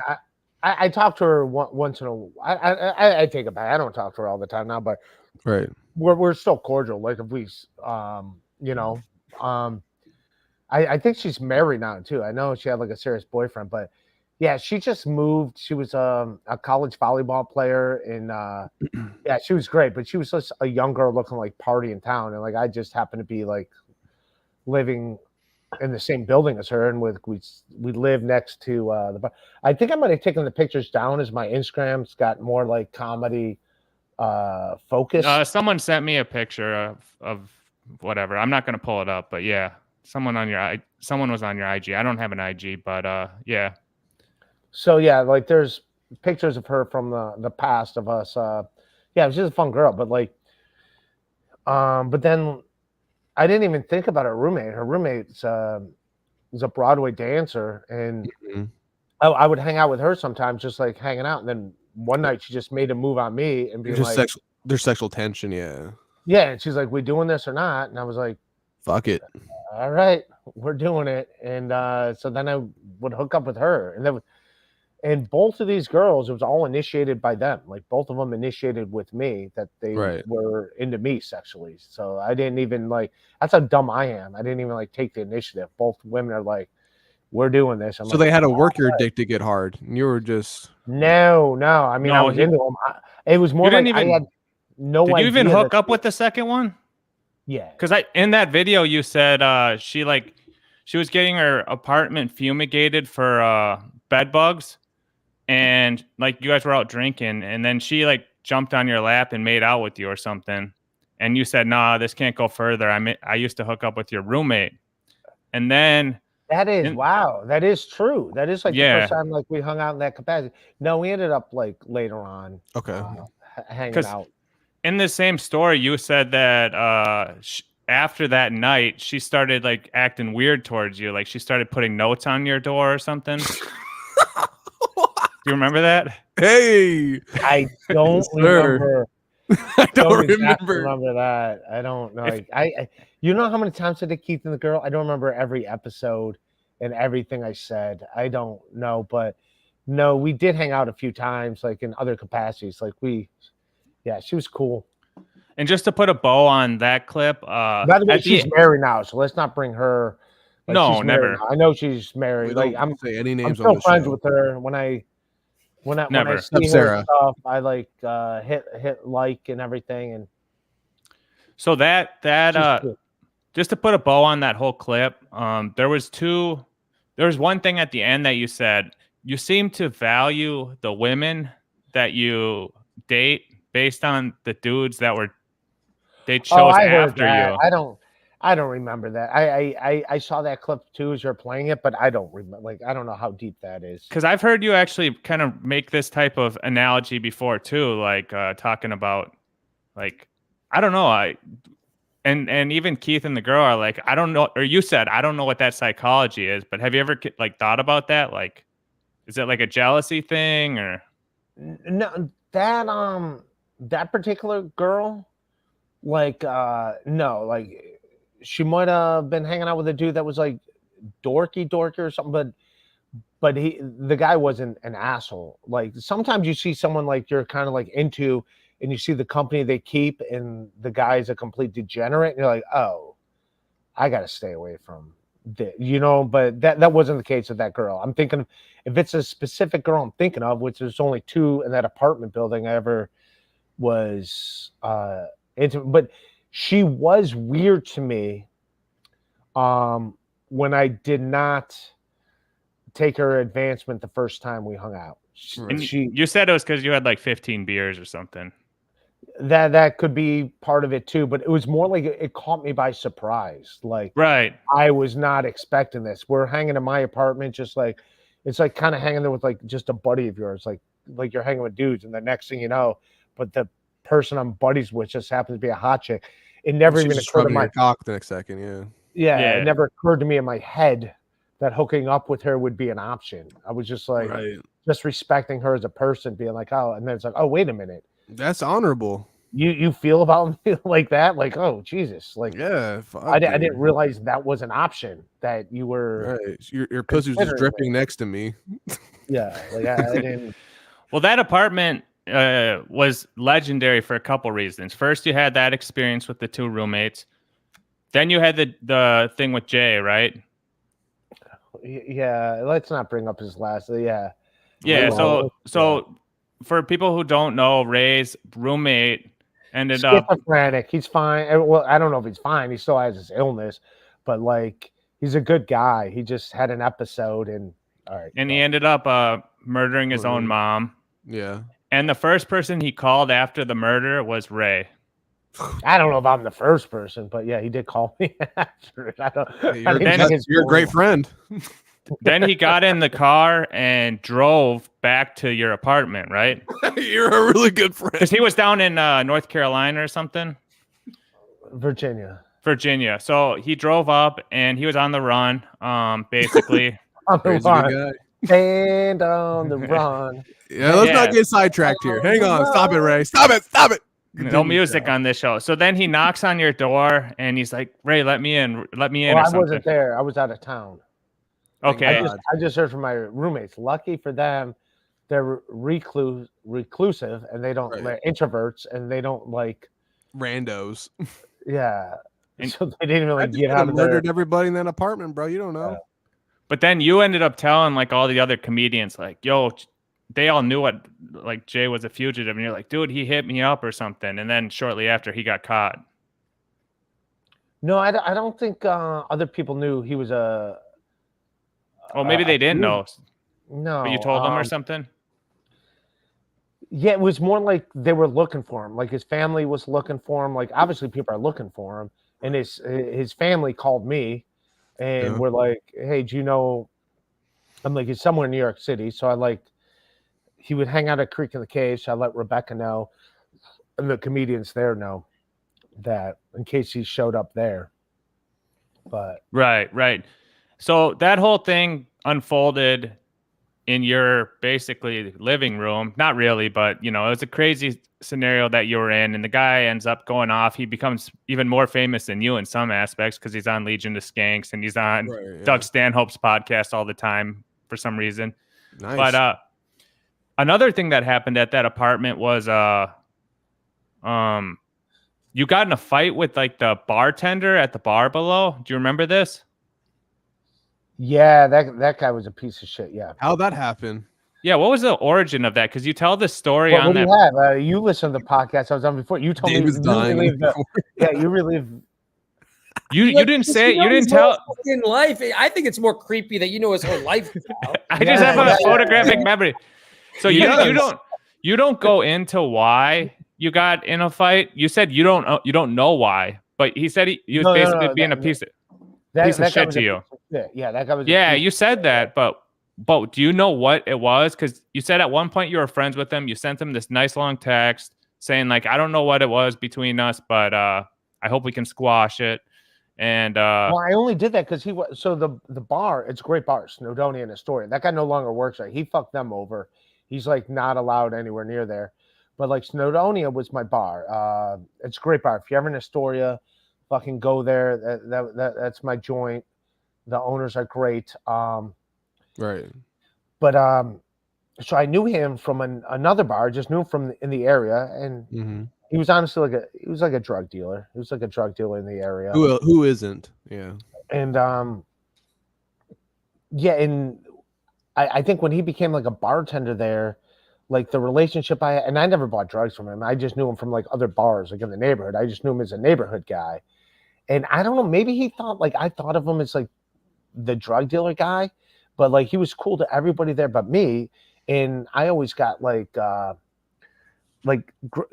I talk to her once in a. I take it back. I don't talk to her all the time now, but right. we're still cordial. Like if we, I think she's married now too. I know she had like a serious boyfriend, but Yeah, she just moved. She was a college volleyball player, and yeah, she was great. But she was just a young girl looking like party in town, and like I just happened to be like living in the same building as her, and we live next to the bar. I think I might have taken the pictures down as my Instagram's got more like comedy focus. Someone sent me a picture of whatever. I'm not gonna pull it up, but yeah, someone was on your IG. I don't have an IG, but yeah. So yeah, like there's pictures of her from the past of us. Yeah, she's a fun girl, but like, but then I didn't even think about her roommate. Her roommate's was a Broadway dancer, and I would hang out with her sometimes, just like hanging out. And then one night she just made a move on me and be like, there's sexual tension, yeah. Yeah, and she's like, "We doing this or not?" And I was like, "Fuck it, all right, we're doing it." And so then I would hook up with her, and both of these girls, it was all initiated by them. Like both of them initiated with me that they were into me sexually. So I didn't even like. That's how dumb I am. I didn't even like take the initiative. Both women are like, "We're doing this." I'm so like, they had to work your dick to get hard, and you were just no. I mean, I was into them. It was more like I had no idea. Did you even hook up with the second one? Yeah, because in that video you said she was getting her apartment fumigated for bed bugs. And like you guys were out drinking, and then she like jumped on your lap and made out with you or something, and you said, "Nah, this can't go further. I used to hook up with your roommate," and then wow, that is true. That is like the first time like we hung out in that capacity. No, we ended up like later on, hanging out. In the same story, you said that after that night, she started like acting weird towards you, like she started putting notes on your door or something. Do you remember that? Hey, I don't remember. I don't remember that. I don't know. I you know how many times I did Keith and the Girl? I don't remember every episode and everything I said. I don't know, but no, we did hang out a few times, like in other capacities. Like she was cool. And just to put a bow on that clip, by the way, she's married now, so let's not bring her. Like, no, never. I know she's married. Like I'm say any names. I'm still friends with her. When I see her stuff, I like hit like and everything. And so that just to put a bow on that whole clip, there was one thing at the end that you said. You seem to value the women that you date based on the dudes that they chose after you. I don't remember that. I saw that clip too as you're playing it, but I don't remember. Like I don't know how deep that is. Because I've heard you actually kind of make this type of analogy before too, like talking about, like I don't know, and even Keith and the Girl are like, I don't know, or you said I don't know what that psychology is, but have you ever like thought about that? Like, is it like a jealousy thing or? No, that particular girl, like no, like. She might have been hanging out with a dude that was like dorky or something, but the guy wasn't an asshole. Like sometimes you see someone like you're kind of like into, and you see the company they keep, and the guy's a complete degenerate, and you're like, oh, I gotta stay away from this, But that wasn't the case with that girl. I'm thinking if it's a specific girl I'm thinking of, which there's only two in that apartment building I ever was into, but. She was weird to me when I did not take her advancement the first time we hung out. You said it was because you had like 15 beers or something. That could be part of it too, but it was more like it caught me by surprise. Like I was not expecting this. We're hanging in my apartment, just like it's like kind of hanging there with like just a buddy of yours, like you're hanging with dudes, and the next thing you know, but the person I'm buddies with just happens to be a hot chick. It never even occurred to my cock the next second. Yeah, it never occurred to me in my head that hooking up with her would be an option. I was just like just respecting her as a person, being like, oh, and then it's like, oh, wait a minute, that's honorable. You feel about me like that? Like, oh Jesus, like I didn't realize that was an option, that you were your pussy was just dripping next to me. Yeah, like I didn't. Well, that apartment was legendary for a couple reasons. First, you had that experience with the two roommates. Then you had the thing with Jay, right? Yeah, let's not bring up his last. Yeah. Yeah. Well, So for people who don't know, Ray's roommate ended up. schizophrenic. He's fine. Well, I don't know if he's fine. He still has his illness, but like he's a good guy. He just had an episode, and all right. And he ended up murdering his own mom. Yeah. And the first person he called after the murder was Ray. I don't know if I'm the first person, but yeah, he did call me after it. You're a great friend. Then he got in the car and drove back to your apartment, right? You're a really good friend. Because he was down in North Carolina or something. Virginia. So he drove up and he was on the run, basically. On the run. Stand on the run. Yeah, let's not get sidetracked here. Hang on. Stop it, Ray. Stop it. No music on this show. So then he knocks on your door and he's like, Ray, let me in. Let me in. Well, I wasn't there. I was out of town. Okay. I just heard from my roommates. Lucky for them, they're reclusive and they don't they're introverts and they don't like randos. Yeah. And so they didn't really get out of murdered everybody in that apartment, bro. You don't know. But then you ended up telling like all the other comedians, like, yo, they all knew what like Jay was a fugitive, and you're like, dude, he hit me up or something. And then shortly after he got caught. No, I don't think other people knew he was a. Well, maybe they didn't know. No, but you told them or something. Yeah, it was more like they were looking for him. Like his family was looking for him. Like obviously people are looking for him, and his family called me, and we're like, "Hey, do you know?" I'm like, "He's somewhere in New York City." So he would hang out at Creek in the Cave. So I let Rebecca know, and the comedians there know that in case he showed up there. But right. So that whole thing unfolded in your basically living room. Not really, but it was a crazy scenario that you were in, and the guy ends up going off. He becomes even more famous than you in some aspects because he's on Legion of Skanks and he's on Doug Stanhope's podcast all the time for some reason. Nice. But another thing that happened at that apartment was you got in a fight with like the bartender at the bar below. Do you remember this? Yeah, that guy was a piece of shit. Yeah. How'd that happen? Yeah, what was the origin of that? Because you tell the story on that. What do you have? You listened to the podcast I was on before. You told me was dying. You relive. You didn't say you didn't tell in life. I think it's more creepy that you know his whole life. I just have a photographic memory. So you don't go into why you got in a fight. You said you don't know why, but he said he was basically being a piece of shit to you. Yeah, that guy was. Yeah, you said that, but do you know what it was? Because you said at one point you were friends with him. You sent him this nice long text saying like, I don't know what it was between us, but I hope we can squash it. And well, I only did that because he was the bar. It's a great bar, Snowdonia and Astoria. That guy no longer works there. He fucked them over. He's like not allowed anywhere near there. But like Snowdonia was my bar. It's a great bar. If you're ever in Astoria, fucking go there. That's my joint. The owners are great. Right. But so I knew him from another bar. Just knew him from in the area, and he was honestly like a drug dealer. He was like a drug dealer in the area. Who isn't? Yeah. And and I think when he became like a bartender there, like the relationship I never bought drugs from him. I just knew him from like other bars, like in the neighborhood. I just knew him as a neighborhood guy. And I don't know, maybe he thought like I thought of him as like the drug dealer guy, but like he was cool to everybody there but me. And I always got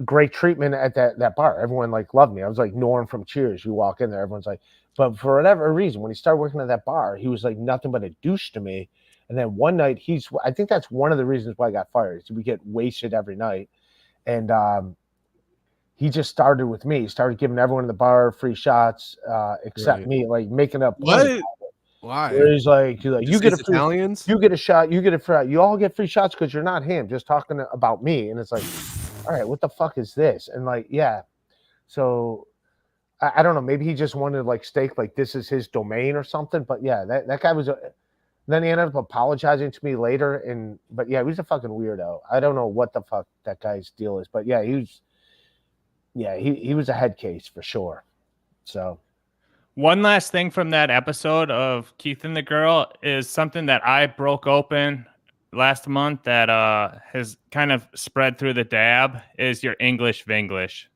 great treatment at that bar. Everyone like loved me. I was like Norm from Cheers. You walk in there, everyone's like, but for whatever reason, when he started working at that bar, he was like nothing but a douche to me. And then one night I think that's one of the reasons why I got fired. Is we get wasted every night. And he just started with me. He started giving everyone in the bar free shots, except me, like making up. What? Why? He's like you get a free, Italians? you get a shot, you get a free, you all get free shots because you're not him, just talking about me. And it's like, all right, what the fuck is this? And like, yeah. So I don't know. Maybe he just wanted like stake, like this is his domain or something. But yeah, that guy was then he ended up apologizing to me later. But yeah, he was a fucking weirdo. I don't know what the fuck that guy's deal is. But yeah, he was a head case for sure. So One last thing from that episode of Keith and the Girl is something that I broke open last month that has kind of spread through the dab is your English Vinglish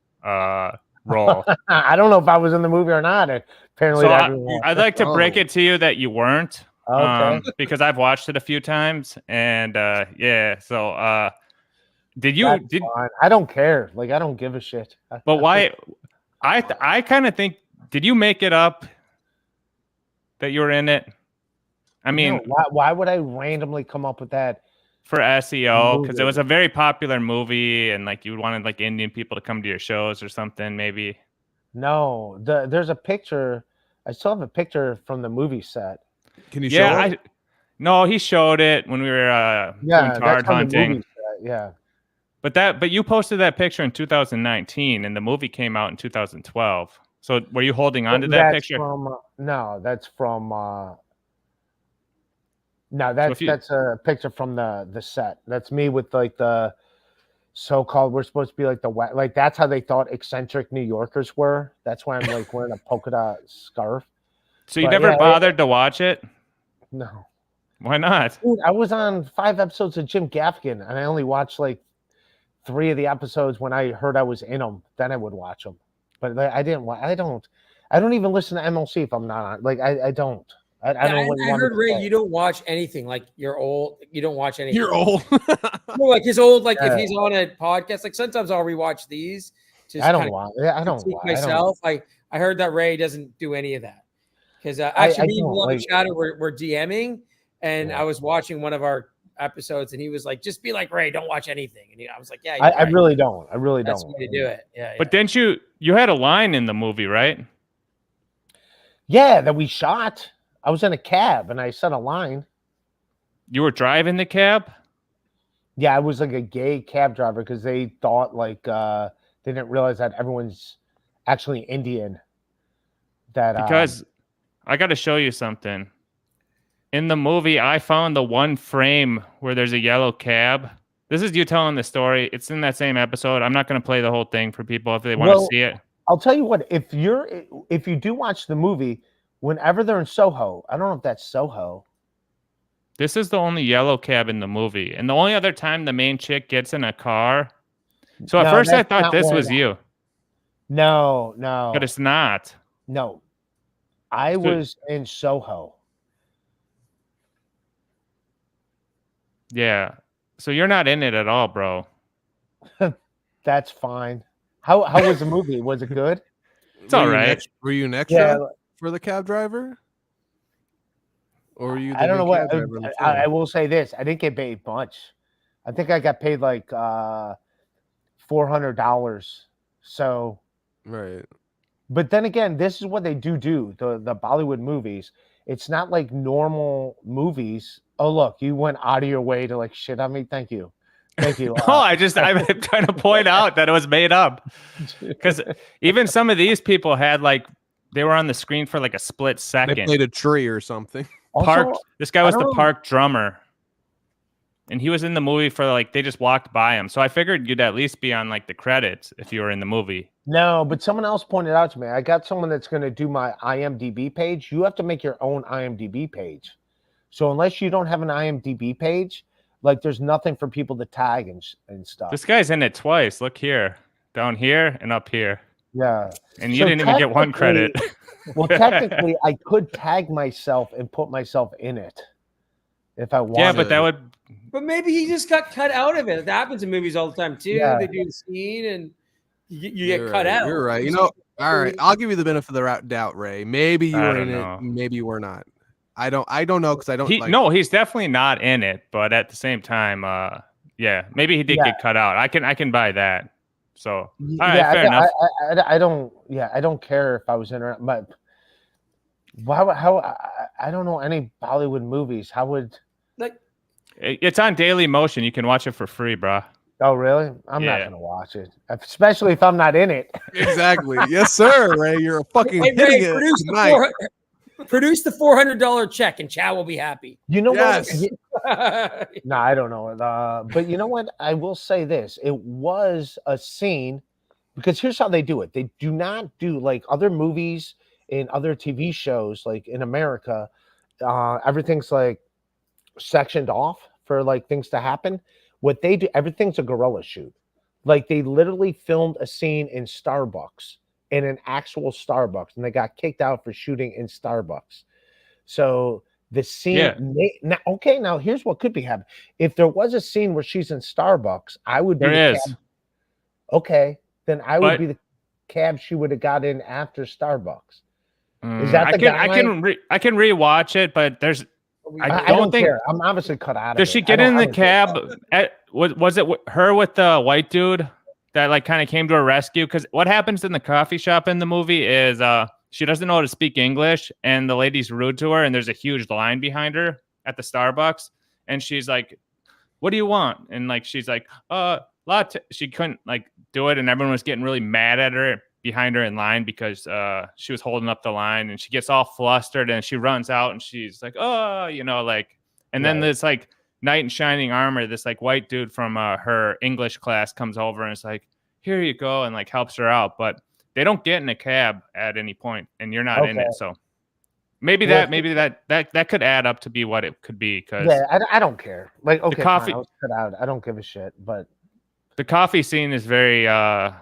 role. I don't know if I was in the movie or not. Apparently, So I'd like to break it to you that you weren't. Okay. Because I've watched it a few times, and yeah. So, did you? That's fine. I don't care. Like, I don't give a shit. But why? I kind of think. Did you make it up that you were in it? I mean, No, why would I randomly come up with that? For SEO, because it was a very popular movie, and like you wanted like Indian people to come to your shows or something, maybe. No, there's a picture. I still have a picture from the movie set. Can you show it? No, he showed it when we were doing card hunting. Yeah. But you posted that picture in 2019, and the movie came out in 2012. So were you holding on to that picture? No, that's from. No, that's a picture from the set. That's me with like the so-called. We're supposed to be like that's how they thought eccentric New Yorkers were. That's why I'm like wearing a polka dot scarf. So you never bothered to watch it? No. Why not? Dude, I was on 5 episodes of Jim Gaffigan, and I only watched like 3 of the episodes when I heard I was in them. Then I would watch them, but I didn't. I don't even listen to MLC if I'm not on. Like I don't. I don't know what you I want heard to Ray, say. you don't watch anything. Like you're old. You don't watch anything. You're old. No, like his old. Like if he's on a podcast, like sometimes I'll rewatch these. I don't want. I don't want myself. I heard that Ray doesn't do any of that because actually me and Beloved Shadow were DMing, and I was watching one of our episodes, and he was like, "Just be like Ray, don't watch anything." And I was like, "Yeah, I really don't. I really That's don't. That's the way to do it." Yeah. But didn't you had a line in the movie, right? Yeah, that we shot. I was in a cab and I said a line. You were driving the cab? Yeah, I was like a gay cab driver because they thought like they didn't realize that everyone's actually Indian. Because I got to show you something. In the movie, I found the one frame where there's a yellow cab. This is you telling the story. It's in that same episode. I'm not going to play the whole thing for people if they want to see it. I'll tell you what. If you do watch the movie, whenever they're in Soho, I don't know if that's Soho. This is the only yellow cab in the movie. And the only other time the main chick gets in a car. So at first I thought this was you. No. But it's not. No. I was in Soho. Yeah. So you're not in it at all, bro. That's fine. How was the movie? Was it good? It's all right. Were you an extra for the cab driver? Or were you? I don't know what. I will say this: I didn't get paid much. I think I got paid like $400. So right. But then again, this is what they do. The Bollywood movies. It's not like normal movies. Oh look, you went out of your way to like shit on me. Thank you. Thank you. No, I'm trying to point out that it was made up. Because even some of these people had like they were on the screen for like a split second. They played a tree or something. This guy was the park drummer. And he was in the movie for like they just walked by him. So I figured you'd at least be on like the credits if you were in the movie. No, but someone else pointed out to me. I got someone that's going to do my IMDb page. You have to make your own IMDb page. So unless you don't have an IMDb page, like there's nothing for people to tag and stuff. This guy's in it twice. Look here, down here and up here. Yeah. And you didn't even get one credit. Well, technically, I could tag myself and put myself in it if I wanted. Yeah, but that would. But maybe he just got cut out of it. That happens in movies all the time too. Yeah. They do the scene and you get cut out. You're right. You know, all right. I'll give you the benefit of the doubt, Ray. Maybe you were in it. Maybe you were not. I don't know because I don't. No, he's definitely not in it. But at the same time, yeah, maybe he did get cut out. I can buy that. So all right, fair enough. I don't. Yeah, I don't care if I was in it. But how? I don't know any Bollywood movies. How would like? It's on Daily Motion. You can watch it for free, bro. Oh, really? I'm not gonna watch it, especially if I'm not in it. Exactly. Yes, sir, Ray. You're a fucking hitting it tonight. Produce the $400 check and Chow will be happy. You know what? No, I don't know. But you know what? I will say this. It was a scene because here's how they do it. They do not do like other movies. in other TV shows, like in America, everything's like sectioned off for like things to happen. What they do, everything's a guerrilla shoot. Like they literally filmed a scene in Starbucks, in an actual Starbucks, and they got kicked out for shooting in Starbucks. So the scene, now here's what could be happening. If there was a scene where she's in Starbucks, I would be There the is. cab. Okay, then I would But- be the cab she would have got in after Starbucks. Is Mm, that I the guy? I can rewatch it, but there's I don't don't think- care. I'm obviously cut out of it. does she I get don't- in I the don't care. cab? Was it her with the white dude that like kind of came to her rescue? Because what happens in the coffee shop in the movie is she doesn't know how to speak English, and the lady's rude to her, and there's a huge line behind her at the Starbucks, and she's like, "What do you want?" And like she's like, latte. She couldn't like do it, and everyone was getting really mad at her behind her in line because she was holding up the line, and she gets all flustered, and she runs out, and she's like, "Oh, you know, like." And then this like knight in shining armor, this like white dude from her English class comes over and is like, "Here you go," and like helps her out, but they don't get in a cab at any point, and you're not in it. So maybe that could add up to be what it could be. Because I don't care. Like, okay, coffee- fine, I was cut out. I don't give a shit. But the coffee scene is very a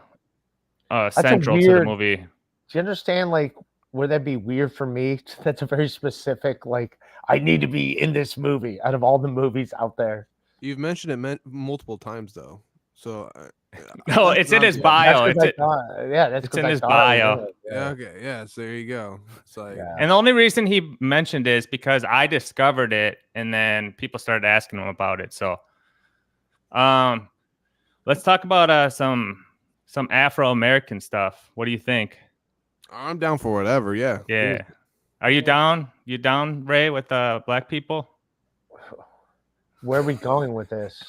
central to the weird- movie. do you understand? Like, would that be weird for me? That's a very specific. Like, I need to be in this movie out of all the movies out there. You've mentioned it multiple times though, so No, it's in his bio. That's 'cause It's I thought- yeah, that's it's 'cause in I his thought it was bio. in it, Yeah, okay, yeah. So there you go. It's like, Yeah. And the only reason he mentioned it is because I discovered it, and then people started asking him about it. So, let's talk about some Afro-American stuff. What do you think? I'm down for whatever. Yeah. Yeah, are you down? You down, Ray, with black people? Where are we going with this?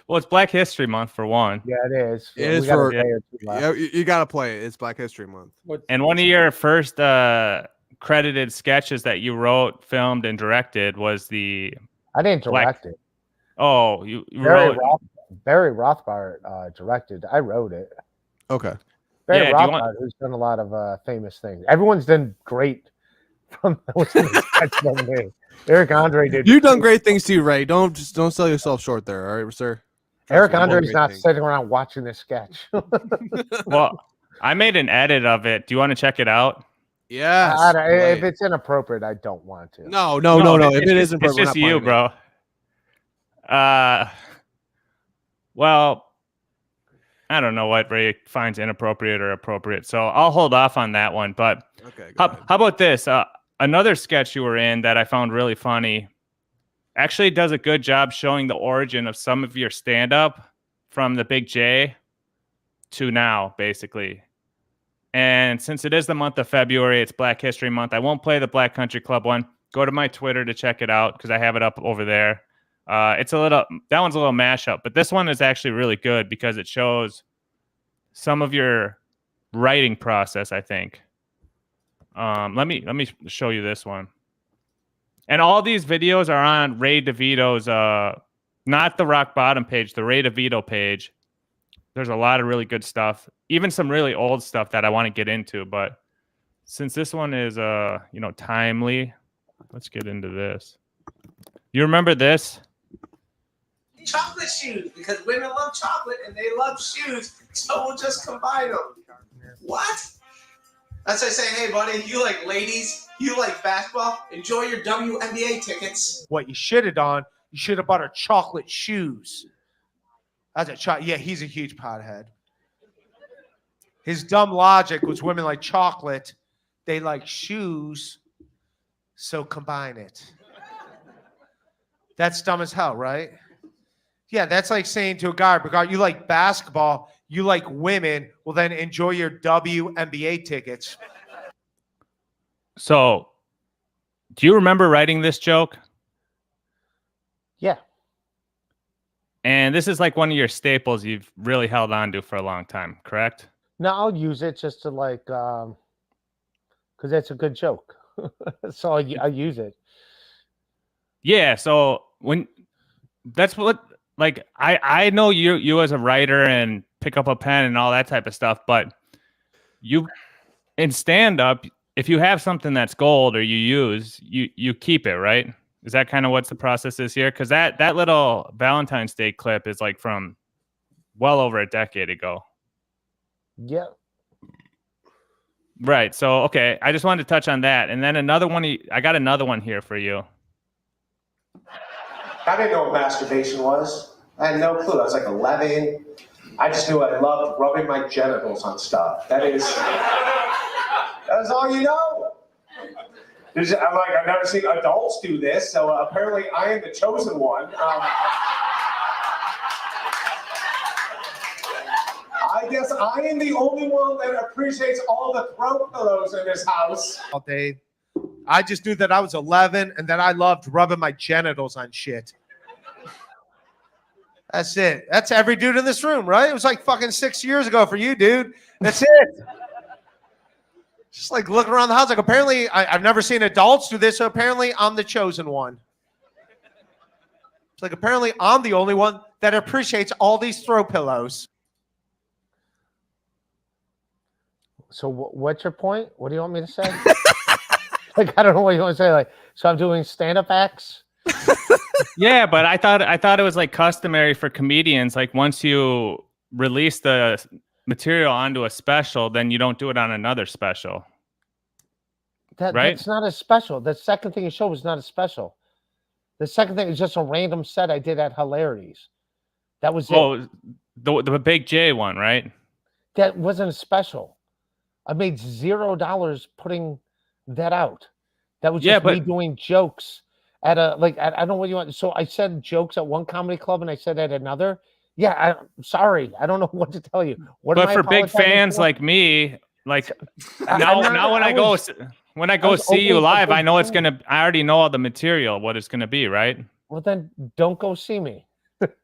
Well, it's Black History Month for one, Yeah, it is. It is We got a for- day or two left. Yeah, you got to play it. It's Black History Month. and one of your first credited sketches that you wrote, filmed, and directed was the I didn't Black- direct it. you Barry wrote. Rothbard directed. I wrote it. Okay. Barry Yeah, do you want- Rothbard, who's done a lot of famous things. Everyone's done great from those sketches from me. Eric Andre did. You've done great things too, Ray. Don't sell yourself short there, all right, sir. Eric Trust me, Andre's great not things. sitting around watching this sketch. Well, I made an edit of it. Do you want to check it out? Yes. If play. it's inappropriate, I don't want to. No. If it's it just- isn't, it's we're just not you, playing it. bro. Well, I don't know what Ray finds inappropriate or appropriate, so I'll hold off on that one. But Okay. Go how ahead. about this? Another sketch you were in that I found really funny actually does a good job showing the origin of some of your stand-up from the Big J to now, basically. And since it is the month of February, it's Black History Month. I won't play the Black Country Club one. Go to my Twitter to check it out because I have it up over there. That one's a little mashup, but this one is actually really good because it shows some of your writing process, I think. Let me show you this one. And all these videos are on Ray DeVito's not the Rock Bottom page, the Ray DeVito page. There's a lot of really good stuff, even some really old stuff that I want to get into, but since this one is timely, let's get into this. You remember this? Chocolate shoes, because women love chocolate and they love shoes, so we'll just combine them. What? That's like saying, hey buddy, you like ladies, you like basketball, enjoy your WNBA tickets. What you should have done, you should have bought her chocolate shoes. That's a yeah, he's a huge pothead. His dumb logic was women like chocolate, they like shoes, so combine it. That's dumb as hell, right? Yeah, that's like saying to a guy, regard you like basketball, you like women, well then enjoy your WNBA tickets. So, do you remember writing this joke? Yeah. And this is like one of your staples you've really held on to for a long time, correct? No, I'll use it just to like, because that's a good joke. So I use it. Yeah. So that's what, like, I know you as a writer and pick up a pen and all that type of stuff, but you in stand up, if you have something that's gold or you use, you keep it, right? Is that kind of what's the process is here? Because that little Valentine's Day clip is like from well over a decade ago. Yeah. Right. So, okay. I just wanted to touch on that. And then another one. I got another one here for you. I didn't know what masturbation was. I had no clue. I was like 11. I just knew I loved rubbing my genitals on stuff. That was all you know. I'm like, I've never seen adults do this, so apparently I am the chosen one. I guess I am the only one that appreciates all the throw pillows in this house. All day. I just knew that I was 11 and that I loved rubbing my genitals on shit. That's it. That's every dude in this room, right? It was like fucking 6 years ago for you, dude. That's it. Just like looking around the house, like apparently I've never seen adults do this, so apparently I'm the chosen one. It's like apparently I'm the only one that appreciates all these throw pillows. So what's your point? What do you want me to say? Like, I don't know what you want to say. Like, so I'm doing stand-up acts? Yeah, but I thought it was like customary for comedians. Like once you release the material onto a special, then you don't do it on another special. Right? That's not a special. The second thing you showed was not a special. The second thing is just a random set I did at Hilarities. That was it. Oh, the Big J one, right? That wasn't a special. I made $0 putting that out. That was just me doing jokes at a I don't know what you want. So I said jokes at one comedy club and I said at another. Yeah, I'm sorry. I don't know what to tell you. But for big fans like me, like now when I go see you live, I know I already know all the material, what it's gonna be, right? Well, then don't go see me.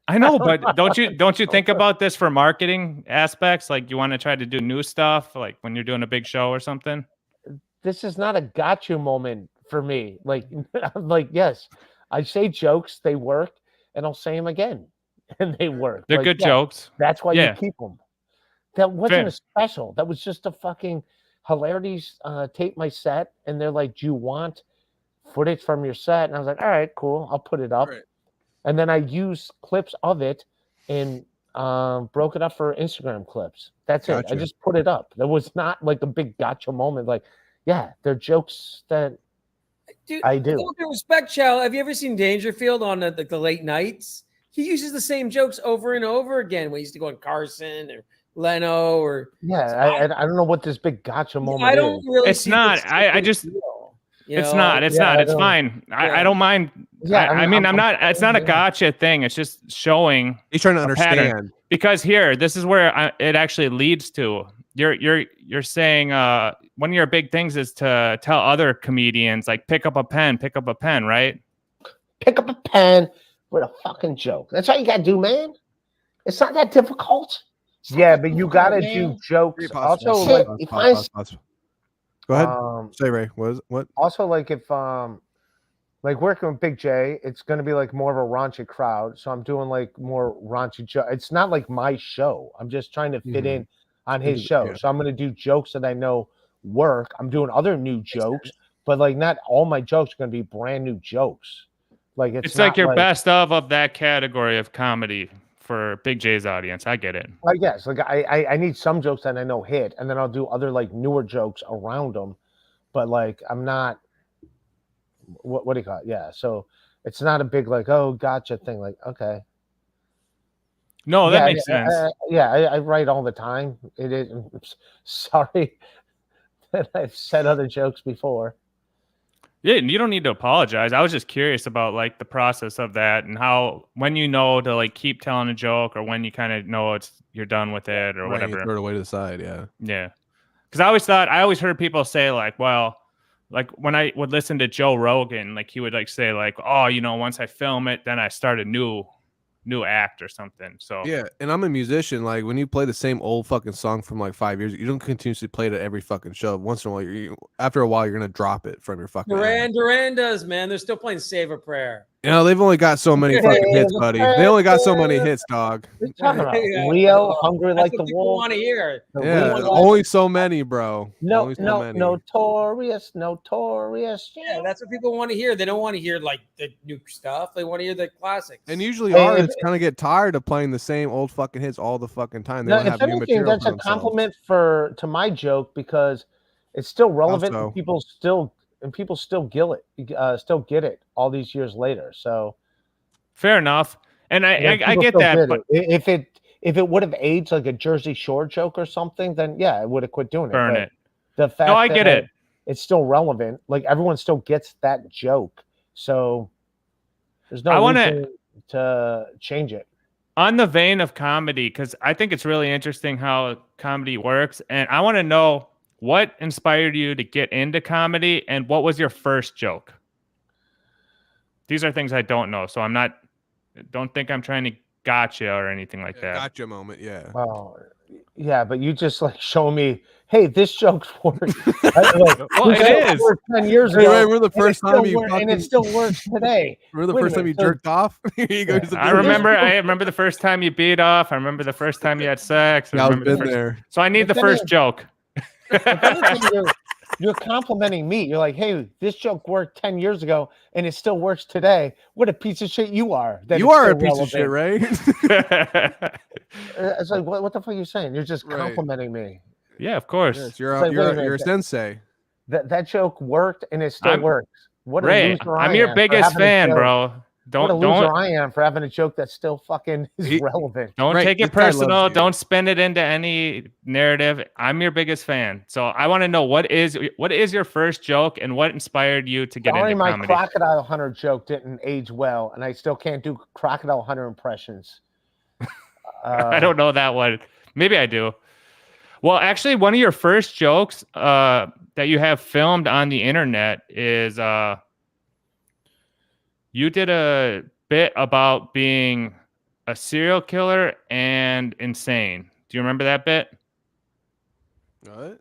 I know, but don't you think about this for marketing aspects? Like you want to try to do new stuff, like when you're doing a big show or something? This is not a gotcha moment for me. Like yes, I say jokes, they work, and I'll say them again, and they work. They're good jokes. That's why you keep them. That wasn't a special. That was just a fucking Hilarities tape my set, and they're like, "Do you want footage from your set?" And I was like, "All right, cool, I'll put it up." Right. And then I used clips of it and broke it up for Instagram clips. That's it. I just put it up. There was not like a big gotcha moment. Like, yeah, they're jokes that I do. With all due respect, Chow, have you ever seen Dangerfield on the late nights? He uses the same jokes over and over again. When he used to go on Carson or Leno or I don't know what this big gotcha moment is. I don't really. It's not. I just. It's not. It's not. It's fine. I don't mind. Yeah, I mean, I'm not. It's not a gotcha thing. It's just showing. He's trying to understand. Pattern. Because this is where it actually leads to. You're saying one of your big things is to tell other comedians like pick up a pen, right? Pick up a pen with a fucking joke. That's all you gotta do, man. It's not that difficult. But you gotta do jokes. Also, like if Go ahead. Say, Ray. What? Also, like if like working with Big J, it's gonna be like more of a raunchy crowd. So I'm doing like more raunchy jokes. It's not like my show. I'm just trying to fit in on his show. Yeah. So I'm gonna do jokes that I know work. I'm doing other new jokes, but like not all my jokes are gonna be brand new jokes. Like it's like your best of that category of comedy for Big J's audience. I get it. I guess like I need some jokes that I know hit, and then I'll do other like newer jokes around them. But like I'm not what do you call it? Yeah. So it's not a big like, oh, gotcha thing. Like, okay. No, that makes sense. I write all the time. It is sorry that I've said other jokes before. Yeah, you don't need to apologize. I was just curious about like the process of that and how when you know to like keep telling a joke or when you kind of know you're done with it or whatever. You throw it away to the side, yeah. Yeah. Because I always heard people say like, well, like when I would listen to Joe Rogan, like he would like say like, oh, once I film it, then I start a new act or something. So yeah, and I'm a musician. Like when you play the same old fucking song from like 5 years, you don't continuously play it at every fucking show. Once in a while, after a while, you're gonna drop it from your fucking. Duran does, man. They're still playing "Save a Prayer." You know, they've only got so many fucking hits, buddy. They only got so many hits, dog. What are you talking about? Yeah, Rio, well, Hungry that's Like what the people Wolf. want to hear. The Yeah, Rio- only so many, bro. No, Only so no, many. notorious. Yeah, that's what people want to hear. They don't want to hear like the new stuff. They want to hear the classics. And usually Hey, artists kind of get tired of playing the same old fucking hits all the fucking time. They No, want to if have new anything, material that's for a themselves. compliment to my joke because it's still relevant so? and people still still get it all these years later. So Fair enough. And I people get still that, but if it would have aged like a Jersey Shore joke or something, then yeah, I would have quit doing it. burn But it. the fact No, I that get it. it's still relevant, like everyone still gets that joke. So there's no I wanna- reason to change it. On the vein of comedy, because I think it's really interesting how comedy works, and I want to know what inspired you to get into comedy, and what was your first joke? These are things I don't know, so don't think I'm trying to gotcha or anything like that. Gotcha moment, yeah. Well, yeah, but you just like show me, hey, this joke's worked. Well, it is. 10 years Hey, ago. Ray, we're the first time you and it still works today. We're the Wait a first time you minute, so- jerked off. Here you go. here's the I video. remember the first time you beat off. I remember the first time you had sex. I Yeah, I've remember the been first- there. So I need the But then first it- joke. If anything, you're complimenting me. You're like, hey, this joke worked 10 years ago and it still works today. What a piece of shit you are. that You it's are a still piece of shit, relevant. Ray. It's like, what the fuck are you saying? You're just Right. complimenting me. Yeah, of course. Yes, you're It's like, wait a you're minute, a sensei. That joke worked and it still I'm- works. What a Ray, loser I'm I your am for biggest having a fan, joke. bro. What a Don't loser I am for having a joke that still fucking is He- relevant. Don't Right, take this it guy loves personal. you. Don't spin it into any narrative. I'm your biggest fan. So I want to know what is your first joke and what inspired you to get Sorry, into my comedy? Crocodile Hunter joke didn't age well, and I still can't do Crocodile Hunter impressions. I don't know that one. Maybe I do. Well, actually, one of your first jokes that you have filmed on the internet is you did a bit about being a serial killer and insane. Do you remember that bit? What?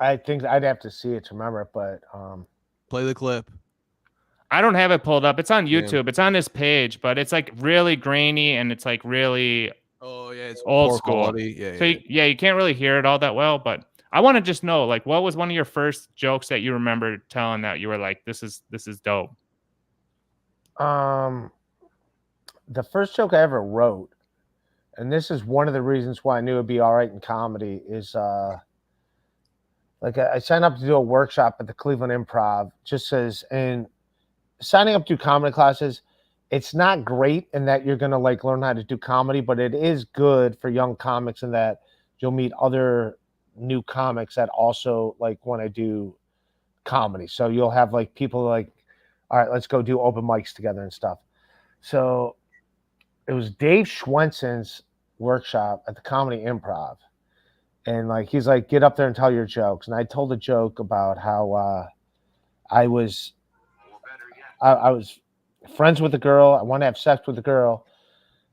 I think I'd have to see it to remember it, but Play the clip. I don't have it pulled up. It's on Yeah. YouTube. It's on his page, but it's like really grainy and it's like really Oh yeah, it's old poor school. quality. Yeah, So yeah. you can't really hear it all that well, but I want to just know, like, what was one of your first jokes that you remember telling that you were like, this is dope? the first joke I ever wrote, and this is one of the reasons why I knew it'd be all right in comedy, is like I signed up to do a workshop at the Cleveland Improv. Just says, and signing up to do comedy classes, it's not great in that you're gonna like learn how to do comedy, but it is good for young comics in that you'll meet other new comics that also like want to do comedy. So you'll have like people like, all right, let's go do open mics together and stuff. So it was Dave Schwenson's workshop at the Comedy Improv. And like, he's like, get up there and tell your jokes. And I told a joke about how I was friends with a girl. I want to have sex with a girl.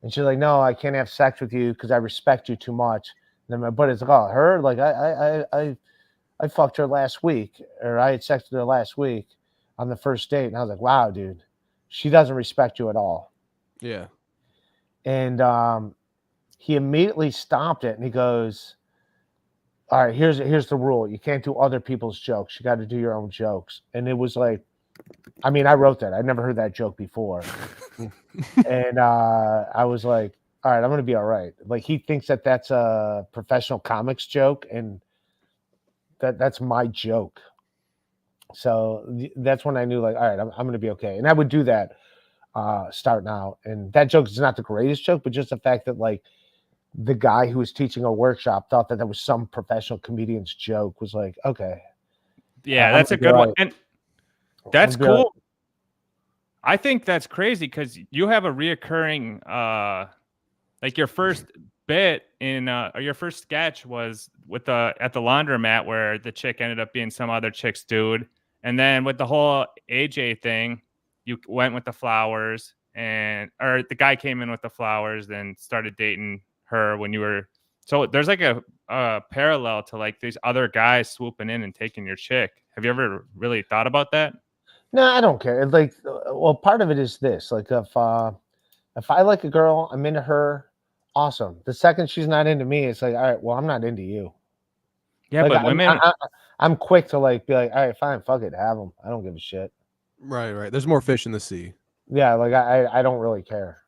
And she's like, no, I can't have sex with you because I respect you too much. And then my buddy's like, oh, her? Like, I fucked her last week, or I had sex with her last week on the first date. And I was like, wow, dude, she doesn't respect you at all. Yeah. And he immediately stopped it and he goes, all right, here's the rule. You can't do other people's jokes. You got to do your own jokes. And it was like, I mean, I wrote that. I'd never heard that joke before. And I was like, all right, I'm going to be all right. Like, he thinks that that's a professional comics joke, and that's my joke. So that's when I knew, like, all right, I'm going to be okay. And I would do that starting out. And that joke is not the greatest joke, but just the fact that, like, the guy who was teaching a workshop thought that was some professional comedian's joke was like, okay. Yeah, that's a good one. And that's cool. I think that's crazy because you have a reoccurring, like your first bit in, or your first sketch was with at the laundromat where the chick ended up being some other chick's dude. And then with the whole AJ thing, you went with the flowers or the guy came in with the flowers and started dating her when you were. So there's like a parallel to like these other guys swooping in and taking your chick. Have you ever really thought about that? No, I don't care. Like, well, part of it is this. Like, if I like a girl, I'm into her. Awesome. The second she's not into me, it's like, all right, well, I'm not into you. Yeah, Like, but women. I'm quick to like be like, all right, fine, fuck it, have them. I don't give a shit. Right. There's more fish in the sea. Yeah, like I don't really care.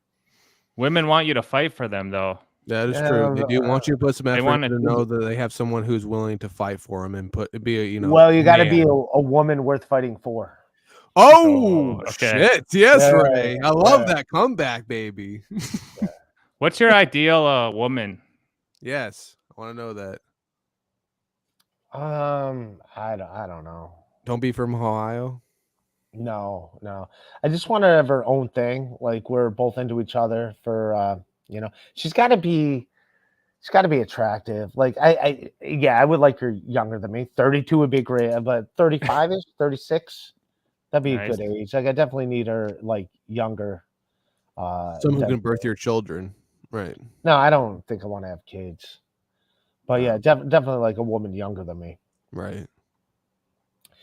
Women want you to fight for them, though. That is true. They do want you to put some effort want to to- know that they have someone who's willing to fight for them and be a, Well, you got to be man. a woman worth fighting for. Oh, okay. shit. Yes, Yeah, Ray. I love yeah. that comeback, baby. What's your ideal woman? Yes. I want to know that. I don't know. Don't be from Ohio. No. I just want to have her own thing. Like, we're both into each other for she's got to be attractive. Like, I would like her younger than me. 32 would be great, but 35-ish, 36, that'd be a Nice. good age. Like, I definitely need her like younger. Someone who can birth your children. Right. No, I don't think I want to have kids. But yeah, definitely like a woman younger than me. Right.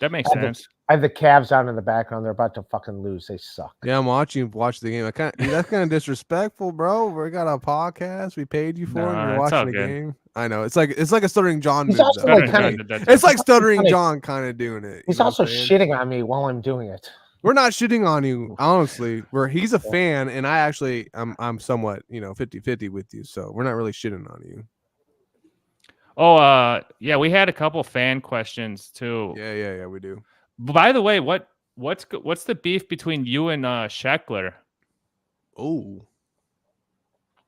That makes sense. I have the Cavs on in the background. They're about to fucking lose. They suck. Yeah, I'm watching you watch the game. That's kind of disrespectful, bro. We got a podcast. We paid you for it. And you're it's all watching the good. game. I know. It's like a stuttering John He's move. also though. like kinda- It's like stuttering kinda- John kind of doing it. He's you know what also I'm saying? shitting on me while I'm doing it. We're not shitting on you, honestly. He's a fan, and I actually I'm somewhat 50-50 with you. So we're not really shitting on you. Oh, yeah, we had a couple fan questions too. Yeah, we do. By the way, what's the beef between you and Sheckler? Oh,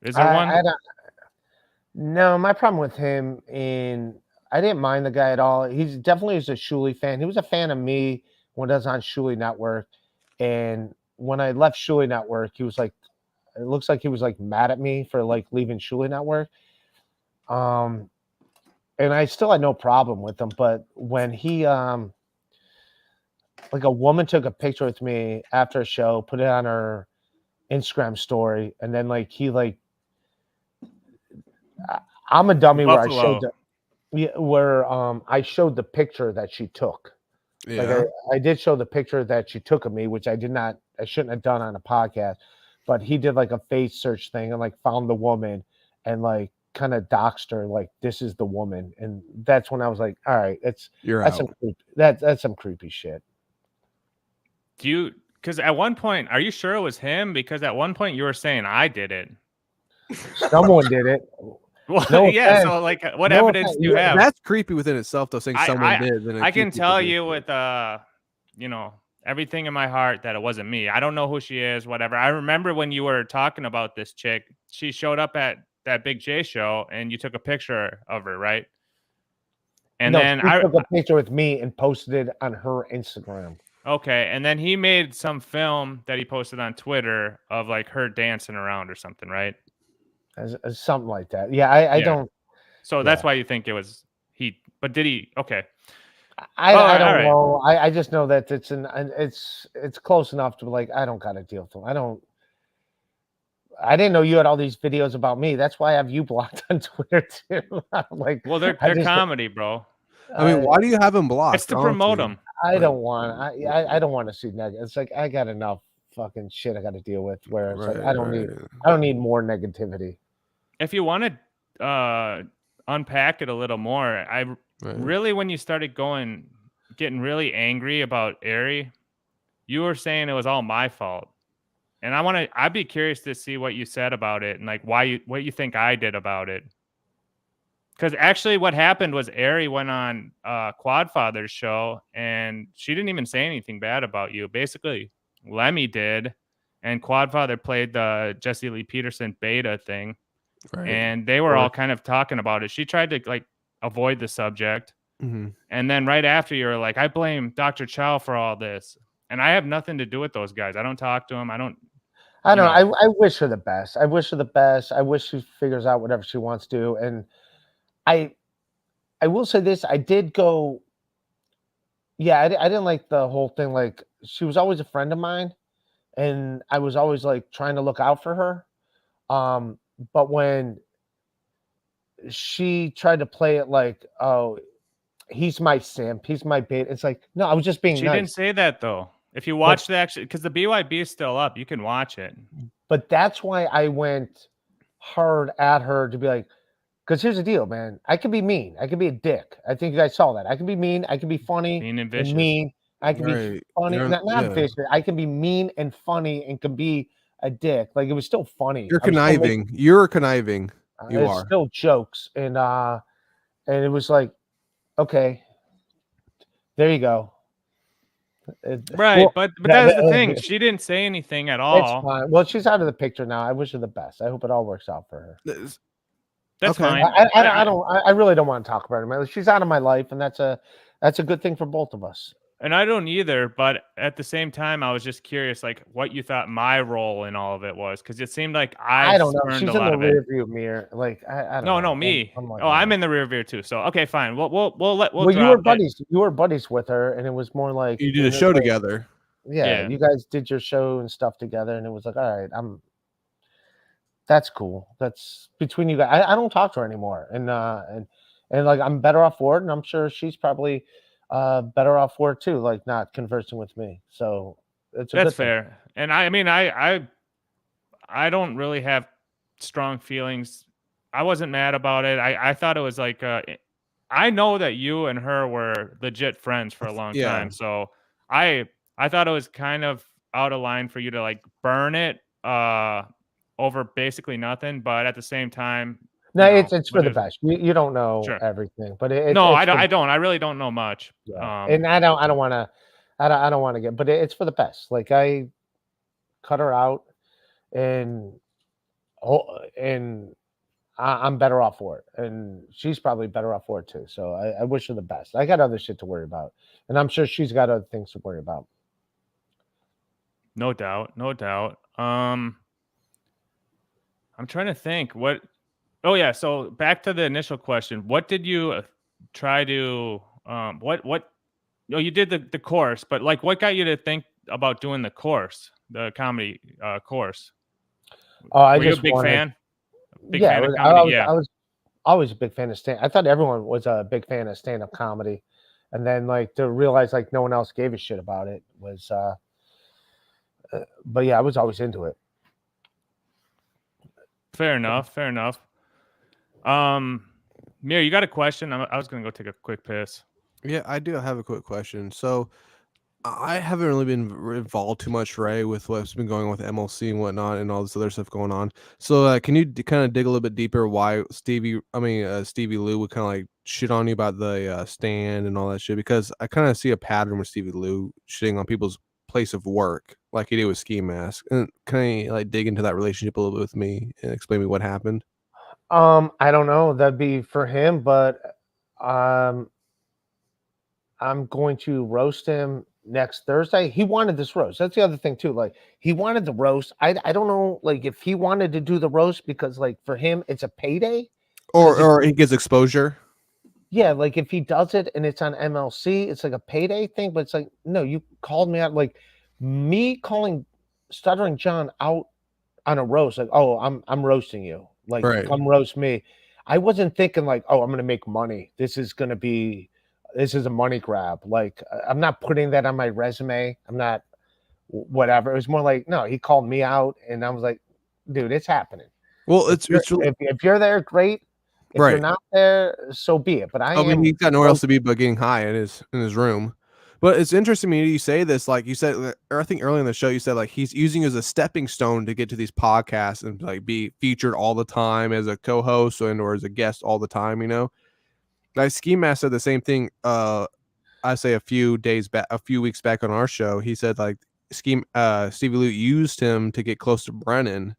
is there one? No, my problem with him I didn't mind the guy at all. He's definitely a Shuli fan. He was a fan of me when I was on Shuli Network, and when I left Shuli Network, he was like, it looks like he was like mad at me for like leaving Shuli Network. And I still had no problem with him, but when he like a woman took a picture with me after a show, put it on her Instagram story, and then like he like I'm a dummy Buffalo. where I showed the picture that she took. yeah. Like I did show the picture that she took of me, which I shouldn't have done on a podcast, but he did like a face search thing and like found the woman and like kind of doxed her, like, this is the woman. And that's when I was like, all right, that's out. That's some creepy shit. Because at one point, are you sure it was him? Because at one point you were saying I did it. Someone did it. Well, No yeah. offense. So, like, what No evidence offense. do you have? That's creepy within itself, though. Saying someone did. Then I can tell you with with everything in my heart that it wasn't me. I don't know who she is, whatever. I remember when you were talking about this chick, she showed up at that Big J show and you took a picture of her, right? And then she took a picture with me and posted it on her Instagram. Okay, and then he made some film that he posted on Twitter of like her dancing around or something, right? As something like that. Yeah, I don't. So that's why you think it was he. But did he? Okay. I don't know. I just know that it's close enough to like I don't gotta deal with them. I didn't know you had all these videos about me. That's why I have you blocked on Twitter too. Like, well, they're comedy, bro. I mean, why do you have him blocked? It's to promote him. I don't want. I don't want to see negative. It's like I got enough fucking shit I got to deal with. Where it's like I don't need more negativity. If you want to unpack it a little more, really, when you started getting really angry about Ari, you were saying it was all my fault. And I'd be curious to see what you said about it and like what you think I did about it. Because actually what happened was Ari went on Quadfather's show and she didn't even say anything bad about you. Basically, Lemmy did. And Quadfather played the Jesse Lee Peterson beta thing. Right. And they were all kind of talking about it. She tried to like avoid the subject. Mm-hmm. And then right after you were like, I blame Dr. Chow for all this. And I have nothing to do with those guys. I don't talk to them. I don't know. I wish her the best. I wish her the best. I wish she figures out whatever she wants to do. And I will say this. I did go. Yeah, I didn't like the whole thing. Like, she was always a friend of mine. And I was always like trying to look out for her. But when she tried to play it like, oh, he's my simp, he's my bait. It's like, no, I was just being nice. She didn't say that though. If you watch the actual, because the BYB is still up, you can watch it. But that's why I went hard at her to be like, because here's the deal, man. I can be mean. I can be a dick. I think you guys saw that. I can be mean. I can be funny Mean and and vicious. mean. I can be Right. funny. You're- Not yeah. vicious. I can be mean and funny and can be a dick. Like it was still funny. You're I was still making- conniving. You're conniving. You it's are. still jokes. And it was like, okay, there you go. Right, Well, but that's the thing. She didn't say anything at It's all. fine. Well, she's out of the picture now. I wish her the best. I hope it all works out for her. That's Okay. fine. I really don't want to talk about her. She's out of my life, and that's a good thing for both of us. And I don't either, but at the same time, I was just curious, like, what you thought my role in all of it was, because it seemed like I don't know. spurned She's a in lot the of it. rear view mirror. Like I don't know. No, me. I'm like, I'm in the rear view too. So okay, fine. We'll Well, you drop were it. buddies. You were buddies with her, and it was more like You did it a was show like- together. Yeah, you guys did your show and stuff together, and it was like, all right, that's cool. That's between you guys. I don't talk to her anymore, and like I'm better off for it, and I'm sure she's probably better off for it too, like not conversing with me. So it's That's good thing. fair. And I mean, I don't really have strong feelings. I wasn't mad about it. I thought it was like I know that you and her were legit friends for a long Yeah. time. So I thought it was kind of out of line for you to like burn it over basically nothing, but at the same time, No, you know, it's for the best. You don't know Sure. everything, but no, it's I don't. I really don't know much. Yeah. And I don't want to get, but it's for the best. Like I cut her out, and I'm better off for it, and she's probably better off for it too. So I wish her the best. I got other shit to worry about, and I'm sure she's got other things to worry about. No doubt, no doubt. I'm trying to think what. Oh yeah, so back to the initial question. What did you try to? What? Oh, you did the course, but like, what got you to think about doing the course, the comedy course? Oh, I Were you just a big wanted, fan? Big yeah, fan of I comedy. was, I was always a big fan of stand. I thought everyone was a big fan of stand-up comedy, and then like to realize like no one else gave a shit about it was. But yeah, I was always into it. Fair enough. Fair enough. Mir, you got a question? I was gonna go take a quick piss. Yeah, I do have a quick question. So I haven't really been involved too much, Ray, with what's been going on with MLC and whatnot and all this other stuff going on. So can you kind of dig a little bit deeper why Stevie Lou would kind of like shit on you about the stand and all that shit? Because I kind of see a pattern with Stevie Lou shitting on people's place of work like he did with Ski Mask. And can you like dig into that relationship a little bit with me and explain me what happened? I don't know. That'd be for him, but I'm going to roast him next Thursday. He wanted this roast. That's the other thing too. Like he wanted the roast. I don't know like if he wanted to do the roast because like for him it's a payday. Or he gets exposure. Yeah, like if he does it and it's on MLC, it's like a payday thing, but it's like, no, you called me out. Like me calling Stuttering John out on a roast, like, oh, I'm roasting you. Like come roast me. I wasn't thinking like, oh, I'm gonna make money. This is a money grab. Like I'm not putting that on my resume. I'm not whatever. It was more like, no, he called me out and I was like, dude, it's happening. Well, if you're there, great. If you're not there, so be it. But I mean, he's got nowhere else to be but getting high in his room. But it's interesting to me you say this, like you said, or I think earlier in the show you said like he's using it as a stepping stone to get to these podcasts and like be featured all the time as a co-host or as a guest all the time, you know. Like Ski Mask said the same thing. I say a few weeks back on our show, he said like Stevie Lou used him to get close to Brennan,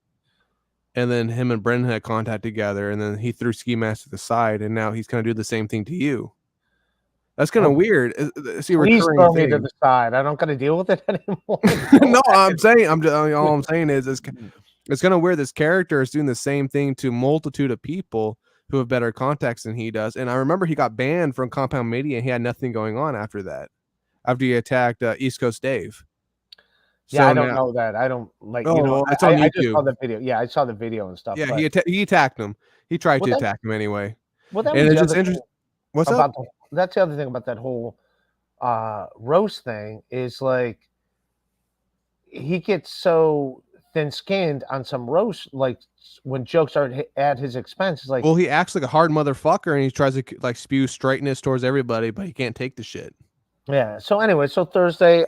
and then him and Brennan had contact together, and then he threw Ski Mask to the side, and now he's gonna do the same thing to you. That's kind of weird. Please throw me to the side. I don't got to deal with it anymore. No, all I'm saying is it's kind of weird. This character is doing the same thing to a multitude of people who have better contacts than he does. And I remember he got banned from Compound Media and he had nothing going on after that, after he attacked East Coast Dave. Yeah, so I don't know that. I don't like, it's on YouTube. I just saw the video. Yeah, I saw the video and stuff. Yeah, he attacked him. He tried to attack him anyway. Well, that and was it's just interesting. What's up? That's the other thing about that whole roast thing is like he gets so thin-skinned on some roast, like when jokes are at his expense. It's like, well, he acts like a hard motherfucker, and he tries to like spew straightness towards everybody, but he can't take the shit. yeah. So anyway, so Thursday,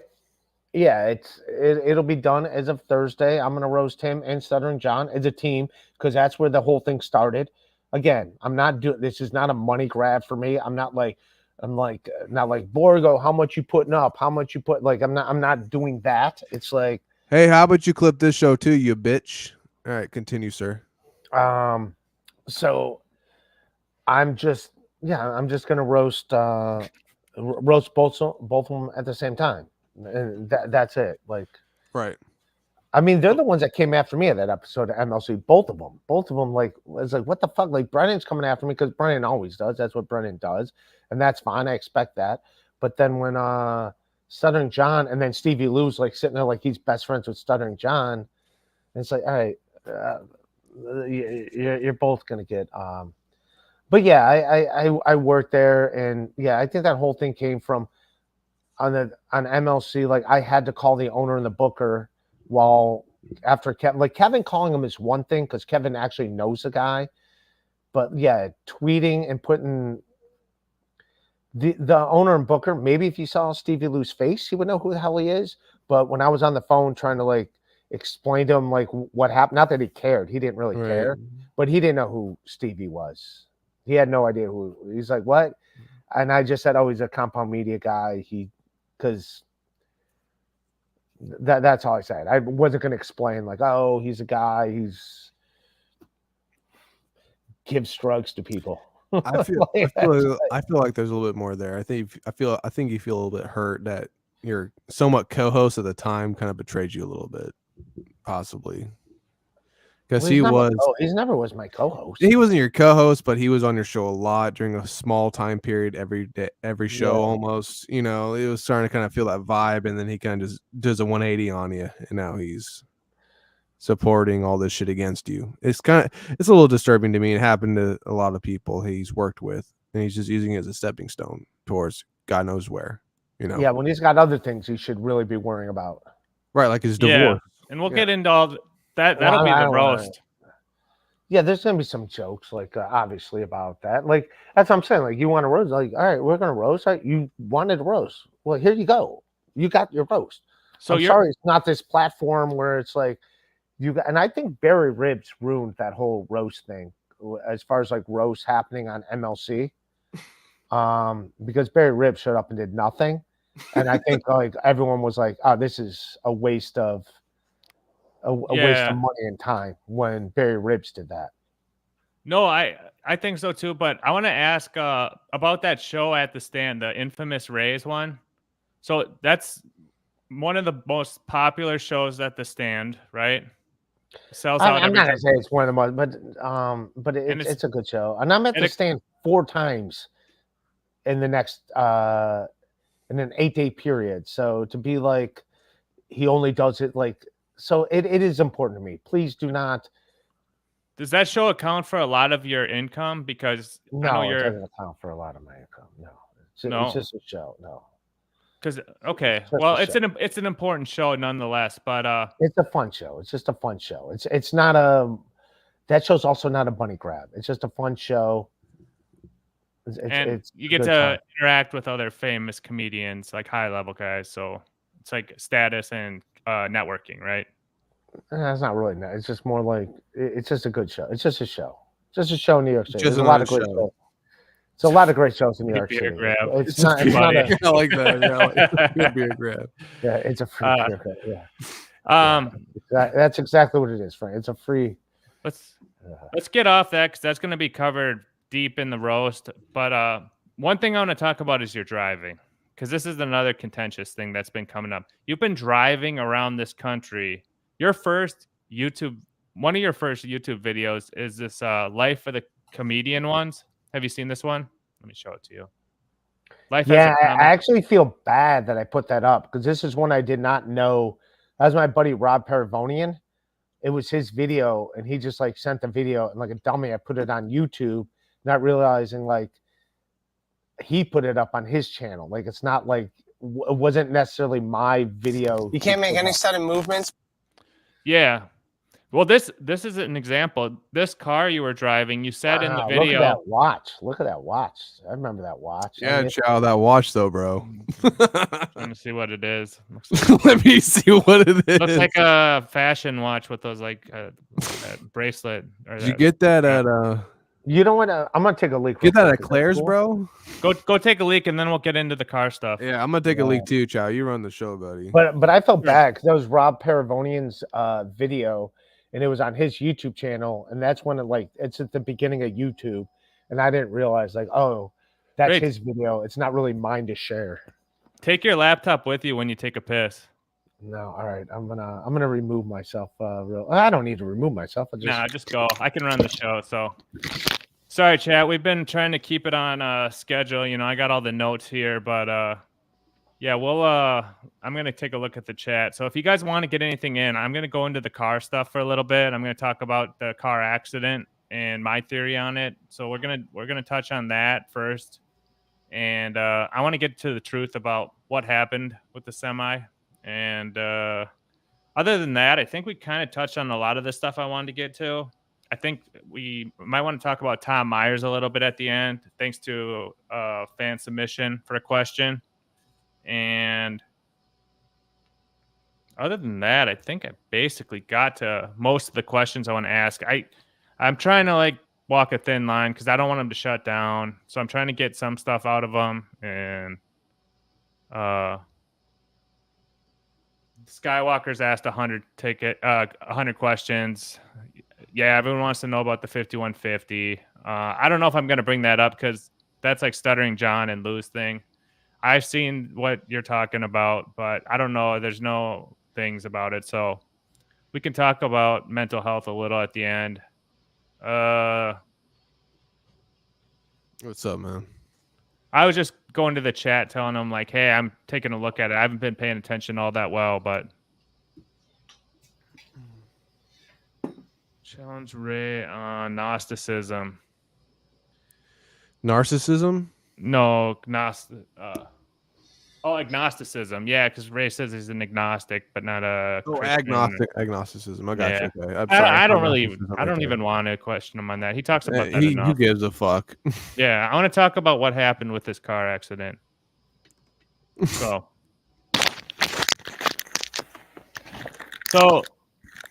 yeah, it'll be done as of Thursday. I'm gonna roast him and Stuttering John as a team because that's where the whole thing started. Again, I'm not doing this is not a money grab for me. I'm not like Borgo, how much you putting up? How much you put like I'm not doing that. It's like, Hey, how about you clip this show too, you bitch? All right, continue, sir. so I'm just gonna roast both of them at the same time. And that's it. Like, Right. I mean, they're the ones that came after me at that episode of MLC. Both of them, like, it's like, what the fuck? Like, Brennan's coming after me because Brennan always does. That's what Brennan does, and that's fine. I expect that. But then when Stuttering John and then Stevie Lou's like sitting there like he's best friends with Stuttering John, and it's like, all right, you're both gonna get. But yeah, I worked there, and yeah, I think that whole thing came from on MLC. Like, I had to call the owner and the booker. While after Kevin calling him is one thing because Kevin actually knows the guy, but yeah, tweeting and putting the owner and booker, maybe if you saw Stevie Lou's face, he would know who the hell he is. But when I was on the phone trying to like explain to him like what happened, not that he cared, he didn't really care, but he didn't know who Stevie was. He had no idea who. He's like, what? And I just said, oh, he's a Compound Media guy. Because that's all I said. I wasn't going to explain like, oh, he's a guy who's gives drugs to people. I feel like there's a little bit more there. I think you feel a little bit hurt that your somewhat co-host at the time kind of betrayed you a little bit, possibly. Because he never was my co-host. He wasn't your co-host, but he was on your show a lot during a small time period every day, every show almost. You know, it was starting to kind of feel that vibe, and then he kind of just does a 180 on you, and now he's supporting all this shit against you. It's a little disturbing to me. It happened to a lot of people he's worked with, and he's just using it as a stepping stone towards God knows where. You know. Yeah, when he's got other things he should really be worrying about. Right, like his divorce. And we'll get into all that. That'll be the roast. Yeah, there's gonna be some jokes, like obviously about that. Like that's what I'm saying. Like, you want to roast? Like, all right, we're gonna roast. Right? You wanted to roast. Well, here you go. You got your roast. So I'm sorry, it's not this platform where it's like you got. And I think Barry Ribs ruined that whole roast thing as far as like roast happening on MLC. Because Barry Ribs showed up and did nothing, and I think like everyone was like, "Oh, this is a waste of." A waste of money and time when Barry Ribs did that. No, I think so too. But I want to ask about that show at the stand, the infamous Rays one. So that's one of the most popular shows at the stand, right? Sells out. I'm not gonna say it's one of the most, but it's a good show. And I'm at the stand 4 times in the next in an 8-day period. So to be like he only does it like. So it is important to me. Please do not. Does that show account for a lot of your income? Because no, it doesn't account for a lot of my income. No, it's just a show. No, because well, it's an important show nonetheless. But it's a fun show. It's just a fun show. It's not that show's also not a money grab. It's just a fun show. It's you get to interact with other famous comedians, like high level guys. So it's like status and networking, right? That's not really. It's just more like it's just a good show. It's just a show. Just a show in New York City. There's a lot of great shows. It's a lot of great shows in New York City. It's not a, I like that. Yeah, it's a beer grab. Yeah, it's a free beer grab. Yeah. That's exactly what it is, Frank. It's a free. Let's get off that because that's going to be covered deep in the roast. But one thing I want to talk about is your driving. Because this is another contentious thing that's been coming up. You've been driving around this country. One of your first YouTube videos is this Life of the Comedian ones. Have you seen this one? Let me show it to you. I actually feel bad that I put that up because this is one I did not know. That was my buddy Rob Paravonian. It was his video, and he just like sent the video, and like a dummy, I put it on YouTube, not realizing like he put it up on his channel. Like, it's not like wasn't necessarily my video. You can't make any sudden movements. Yeah. Well, this is an example. This car you were driving, you said in the Wow, video. Look at that watch. Look at that watch. I remember that watch. Yeah, Chow, that watch though, bro. Let me see what it is. Let me see what it is. Looks like a fashion watch with those like that bracelet. Or Did you get that at You know what? I'm gonna take a leak. Get that real at quick. Claire's, Cool? bro? Go take a leak and then we'll get into the car stuff. Yeah, I'm gonna take a leak too, Chow. You run the show, buddy. But I felt bad because that was Rob Paravonian's video, and it was on his YouTube channel, and that's when it's at the beginning of YouTube, and I didn't realize oh, that's Great. his video. It's not really mine to share. Take your laptop with you when you take a piss. No, all right. I'm gonna remove myself. I don't need to remove myself. Just go. I can run the show. So sorry, chat. We've been trying to keep it on schedule. You know, I got all the notes here, but yeah, I'm gonna take a look at the chat. So if you guys want to get anything in, I'm gonna go into the car stuff for a little bit. I'm gonna talk about the car accident and my theory on it. So we're gonna touch on that first, and I want to get to the truth about what happened with the semi. And other than that, I think we kind of touched on a lot of the stuff I wanted to get to. I think we might want to talk about Tom Myers a little bit at the end, thanks to fan submission for a question. And other than that, I think I basically got to most of the questions I want to ask. I'm trying to walk a thin line because I don't want them to shut down. So I'm trying to get some stuff out of them. And Skywalker's asked 100 questions. Yeah, everyone wants to know about the 5150. I don't know if I'm going to bring that up because that's like Stuttering John and Lou's thing. I've seen what you're talking about, but I don't know. There's no things about it. So we can talk about mental health a little at the end. What's up, man? I was just going to the chat telling them hey, I'm taking a look at it. I haven't been paying attention all that well, but challenge Ray on Gnosticism. Narcissism? No, agnosticism. Yeah, because Ray says he's an agnostic, but not a Christian. Agnosticism. I got you. Okay. I'm I sorry. don't even want to question him on that. He talks about that Who enough. gives a fuck? Yeah, I want to talk about what happened with this car accident. So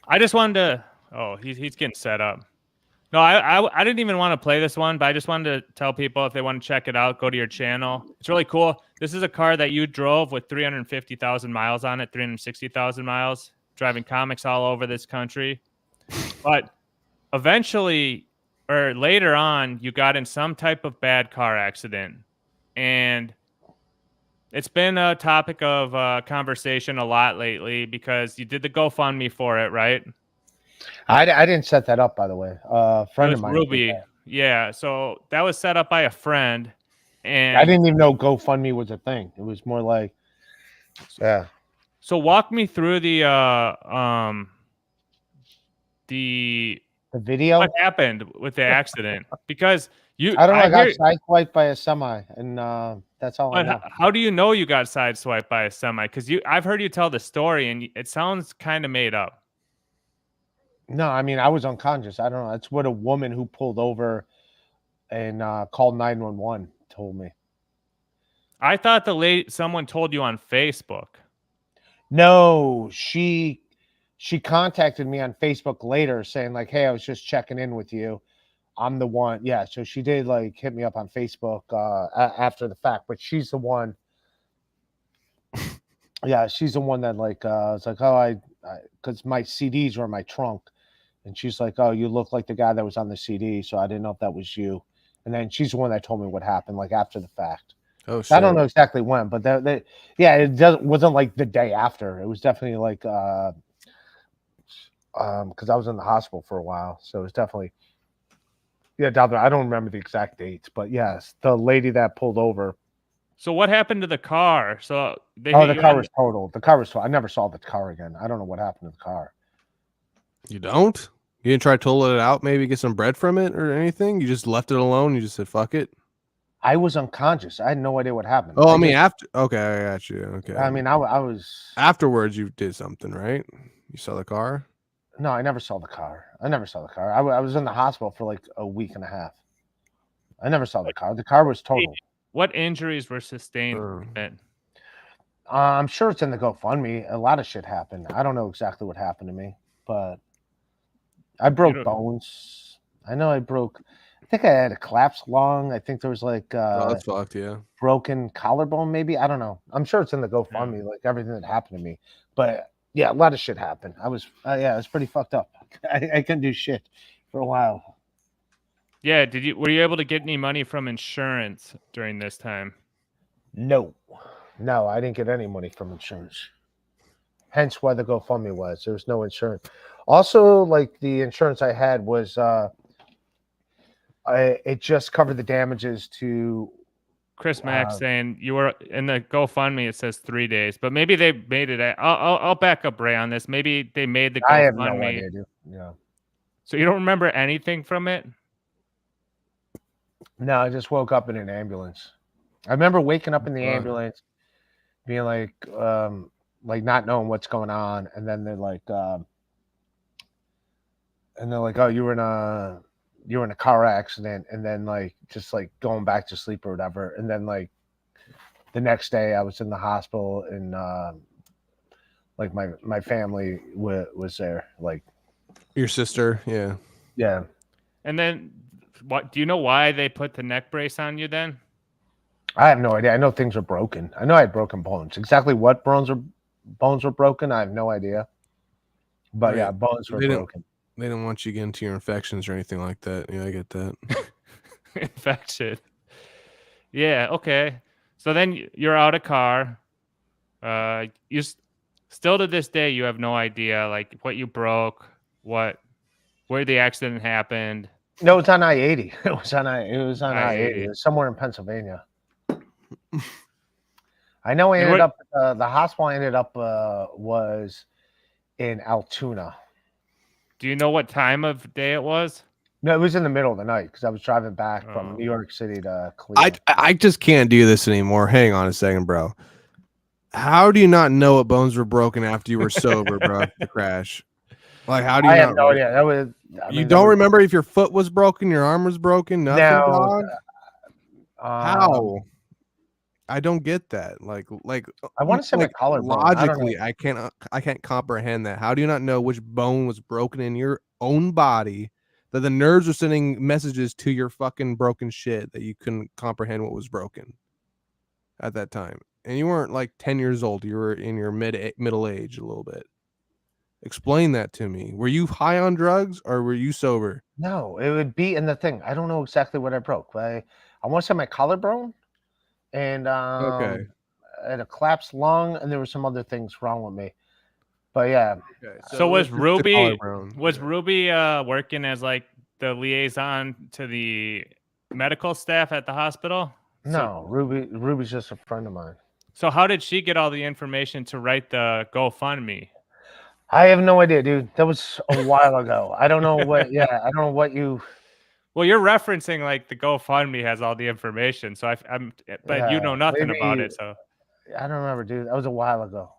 I just wanted to. Oh, he's getting set up. No, I didn't even want to play this one, but I just wanted to tell people if they want to check it out, go to your channel. It's really cool. This is a car that you drove with 350,000 miles on it, 360,000 miles, driving comics all over this country. But eventually, or later on, you got in some type of bad car accident. And it's been a topic of conversation a lot lately because you did the GoFundMe for it, right? I didn't set that up, by the way. A friend of mine. Ruby. Yeah. So that was set up by a friend. And I didn't even know GoFundMe was a thing. It was more like, yeah. So walk me through the video. What happened with the accident? Because I don't know. I got sideswiped by a semi, and that's all I know. How do you know you got sideswiped by a semi? Because I've heard you tell the story, and it sounds kind of made up. No, I mean, I was unconscious. I don't know. That's what a woman who pulled over and called 911 told me. I thought someone told you on Facebook. No, she contacted me on Facebook later saying hey, I was just checking in with you. I'm the one. Yeah, so she did hit me up on Facebook after the fact, but she's the one. Yeah, she's the one that was oh, because my CDs were in my trunk. And she's like, oh, you look like the guy that was on the CD. So I didn't know if that was you. And then she's the one that told me what happened, after the fact. Oh, shit. I don't know exactly when, but it wasn't the day after. It was definitely because I was in the hospital for a while. So it was definitely, I don't remember the exact dates, but yes, the lady that pulled over. So what happened to the car? So the car was totaled. The car was totaled. I never saw the car again. I don't know what happened to the car. You don't? You didn't try to total it out, maybe get some bread from it or anything? You just left it alone? You just said, fuck it? I was unconscious. I had no idea what happened. Oh, I mean, after. Okay, I got you. Okay. I mean, I was. Afterwards, you did something, right? You saw the car. No, I never saw the car. I was in the hospital for like a week and a half. I never saw the car. The car was total. What injuries were sustained? I'm sure it's in the GoFundMe. A lot of shit happened. I don't know exactly what happened to me, but I broke bones. I know I broke. I think I had a collapsed lung. I think there was like that's fucked, yeah. Broken collarbone, maybe. I don't know. I'm sure it's in the GoFundMe, like everything that happened to me. But yeah, a lot of shit happened. I was it was pretty fucked up. I couldn't do shit for a while. Yeah, were you able to get any money from insurance during this time? No, I didn't get any money from insurance. Hence why the GoFundMe was. There was no insurance. Also, like the insurance I had was it just covered the damages to Chris Mack saying you were in the GoFundMe. It says 3 days, but maybe they made it. I'll back up Ray on this. Maybe they made the GoFundMe. I have no idea, dude. Yeah. So you don't remember anything from it? No, I just woke up in an ambulance. I remember waking up in the ambulance, being like not knowing what's going on, and then they're like, oh, you were in a car accident, and then like just like going back to sleep or whatever, and then like the next day I was in the hospital, and like my family was there, like your sister, yeah. And then, what do you know why they put the neck brace on you then? I have no idea. I know things were broken. I know I had broken bones. Exactly what bones were broken, I have no idea. But yeah, bones were broken. They didn't want you to get into your infections or anything like that. Yeah, I get that. Infection. Yeah, okay. So then you're out of car. You still to this day, you have no idea like what you broke, where the accident happened. No, it's on I-80. It was on I-80. It was somewhere in Pennsylvania. I know I ended up the hospital I ended up was in Altoona. Do you know what time of day it was? No, it was in the middle of the night because I was driving back from New York City to Cleveland. I just can't do this anymore. Hang on a second, bro. How do you not know what bones were broken after you were sober, bro? After the crash, like how do you? I have no idea. That was. You don't remember if your foot was broken, your arm was broken, nothing. No. How? I don't get that. Like I want to say my collarbone. Logically, I can't comprehend that. How do you not know which bone was broken in your own body? That the nerves are sending messages to your fucking broken shit that you couldn't comprehend what was broken at that time. And you weren't like 10 years old. You were in your middle age a little bit. Explain that to me. Were you high on drugs or were you sober? No, it would be in the thing. I don't know exactly what I broke. I want to say my collarbone, and I had a collapsed lung, and there were some other things wrong with me. But yeah. Okay, so was Ruby working as like the liaison to the medical staff at the hospital? No, Ruby's just a friend of mine. So how did she get all the information to write the GoFundMe? I have no idea, dude. That was a while ago. I don't know what. Yeah, I don't know what you. Well, you're referencing like the GoFundMe has all the information, so but you know nothing about it. So I don't remember, dude. That was a while ago.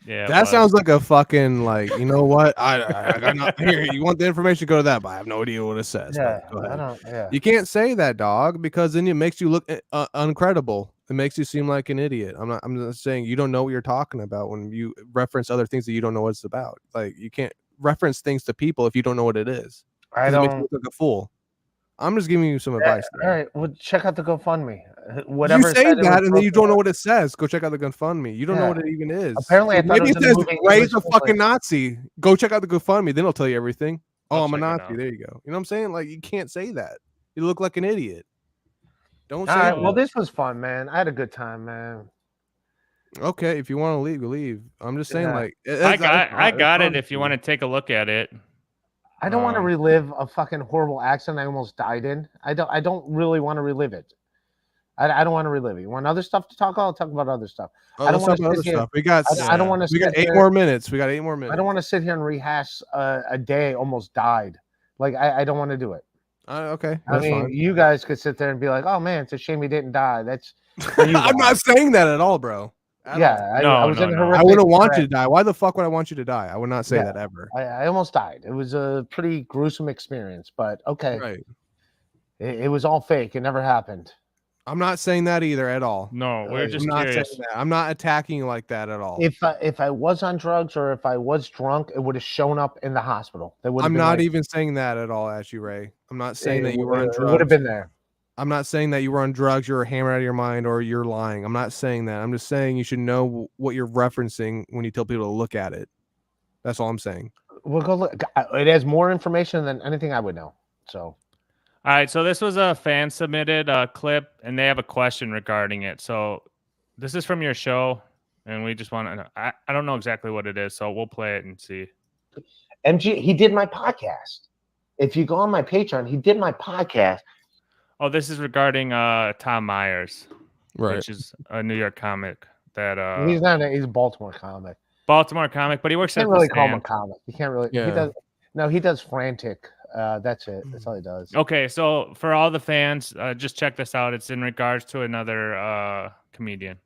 Yeah, that sounds like a fucking like. You know what? I got not here. You want the information? Go to that, but I have no idea what it says. Yeah, go ahead. I don't. Yeah. You can't say that, dog, because then it makes you look uncredible. It makes you seem like an idiot. I'm just saying you don't know what you're talking about when you reference other things that you don't know what it's about. Like you can't reference things to people if you don't know what it is. I don't. It makes you look like a fool. I'm just giving you some advice. All right, well, check out the GoFundMe. Whatever. You say that, and then you don't know what it says. Go check out the GoFundMe. You don't know what it even is. Apparently, I thought maybe it says raise a fucking Nazi. Go check out the GoFundMe. Then it'll tell you everything. Oh, I'm a Nazi. There you go. You know what I'm saying? Like you can't say that. You look like an idiot. Don't say that. Well, this was fun, man. I had a good time, man. Okay, if you want to leave, leave. I'm just saying, like, I got it. If you want to take a look at it, I don't want to relive a fucking horrible accident I almost died in. I don't really want to relive it. I don't want to relive it. You want other stuff to talk about? I'll talk about other stuff. I don't want to other stuff. We got. I don't want to. We got 8 more minutes. We got 8 more minutes. I don't want to sit here and rehash a day I almost died. Like I don't want to do it. Okay, I that's mean, fine. you guys could sit there and be like, "Oh man, it's a shame he didn't die." That's for you I'm not guys. saying that at all, bro. At Yeah, all. I was in a horrific I wouldn't want car you to die. Why the fuck would I want you to die? I would not say Yeah, that ever. I almost died. It was a pretty gruesome experience, but okay. Right. It was all fake. It never happened. I'm not saying that either at all. No, we're I'm just I'm not curious. saying that. I'm not attacking you like that at all. If I was on drugs or if I was drunk, it would have shown up in the hospital. They would have I'm been not like, even saying that at all, Ashley Ray. I'm not saying that you were on it would have drugs. been there. I'm not saying that you were on drugs, you're hammered out of your mind, or you're lying. I'm not saying that. I'm just saying you should know what you're referencing when you tell people to look at it. That's all I'm saying. We'll go look. It has more information than anything I would know. So, All right, so this was a fan submitted clip, and they have a question regarding it. So this is from your show, and we just want to know. I don't know exactly what it is, so we'll play it and see. MG, he did my podcast. If you go on my Patreon, he did my podcast. Oh, this is regarding Tom Myers, Right. which is a New York comic that He's not. He's a Baltimore comic. Baltimore comic, but he works You at can't the really call him a Stand. comic. You can't really. Yeah. He does. No, he does frantic. That's it. That's all he does. Okay, so for all the fans, just check this out. It's in regards to another comedian.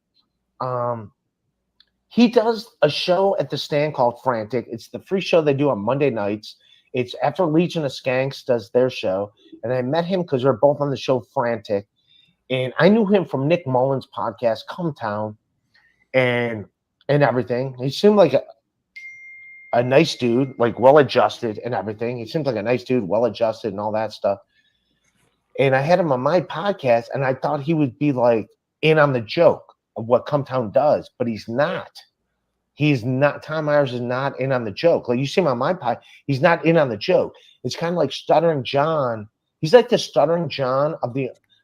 He does a show at the Stand called Frantic. It's the free show they do on Monday nights. It's after Legion of Skanks does their show, and I met him because they're both on the show Frantic, and I knew him from Nick Mullen's podcast, Come Town, and everything. He seemed like a nice dude, like well-adjusted and everything. He seems like a nice dude, well-adjusted and all that stuff. And I had him on my podcast, and I thought he would be like in on the joke of what Come Town does, but he's not. He's not. Tom Myers is not in on the joke. Like you see him on my pod, he's not in on the joke. It's kind of like Stuttering John. He's like the Stuttering John of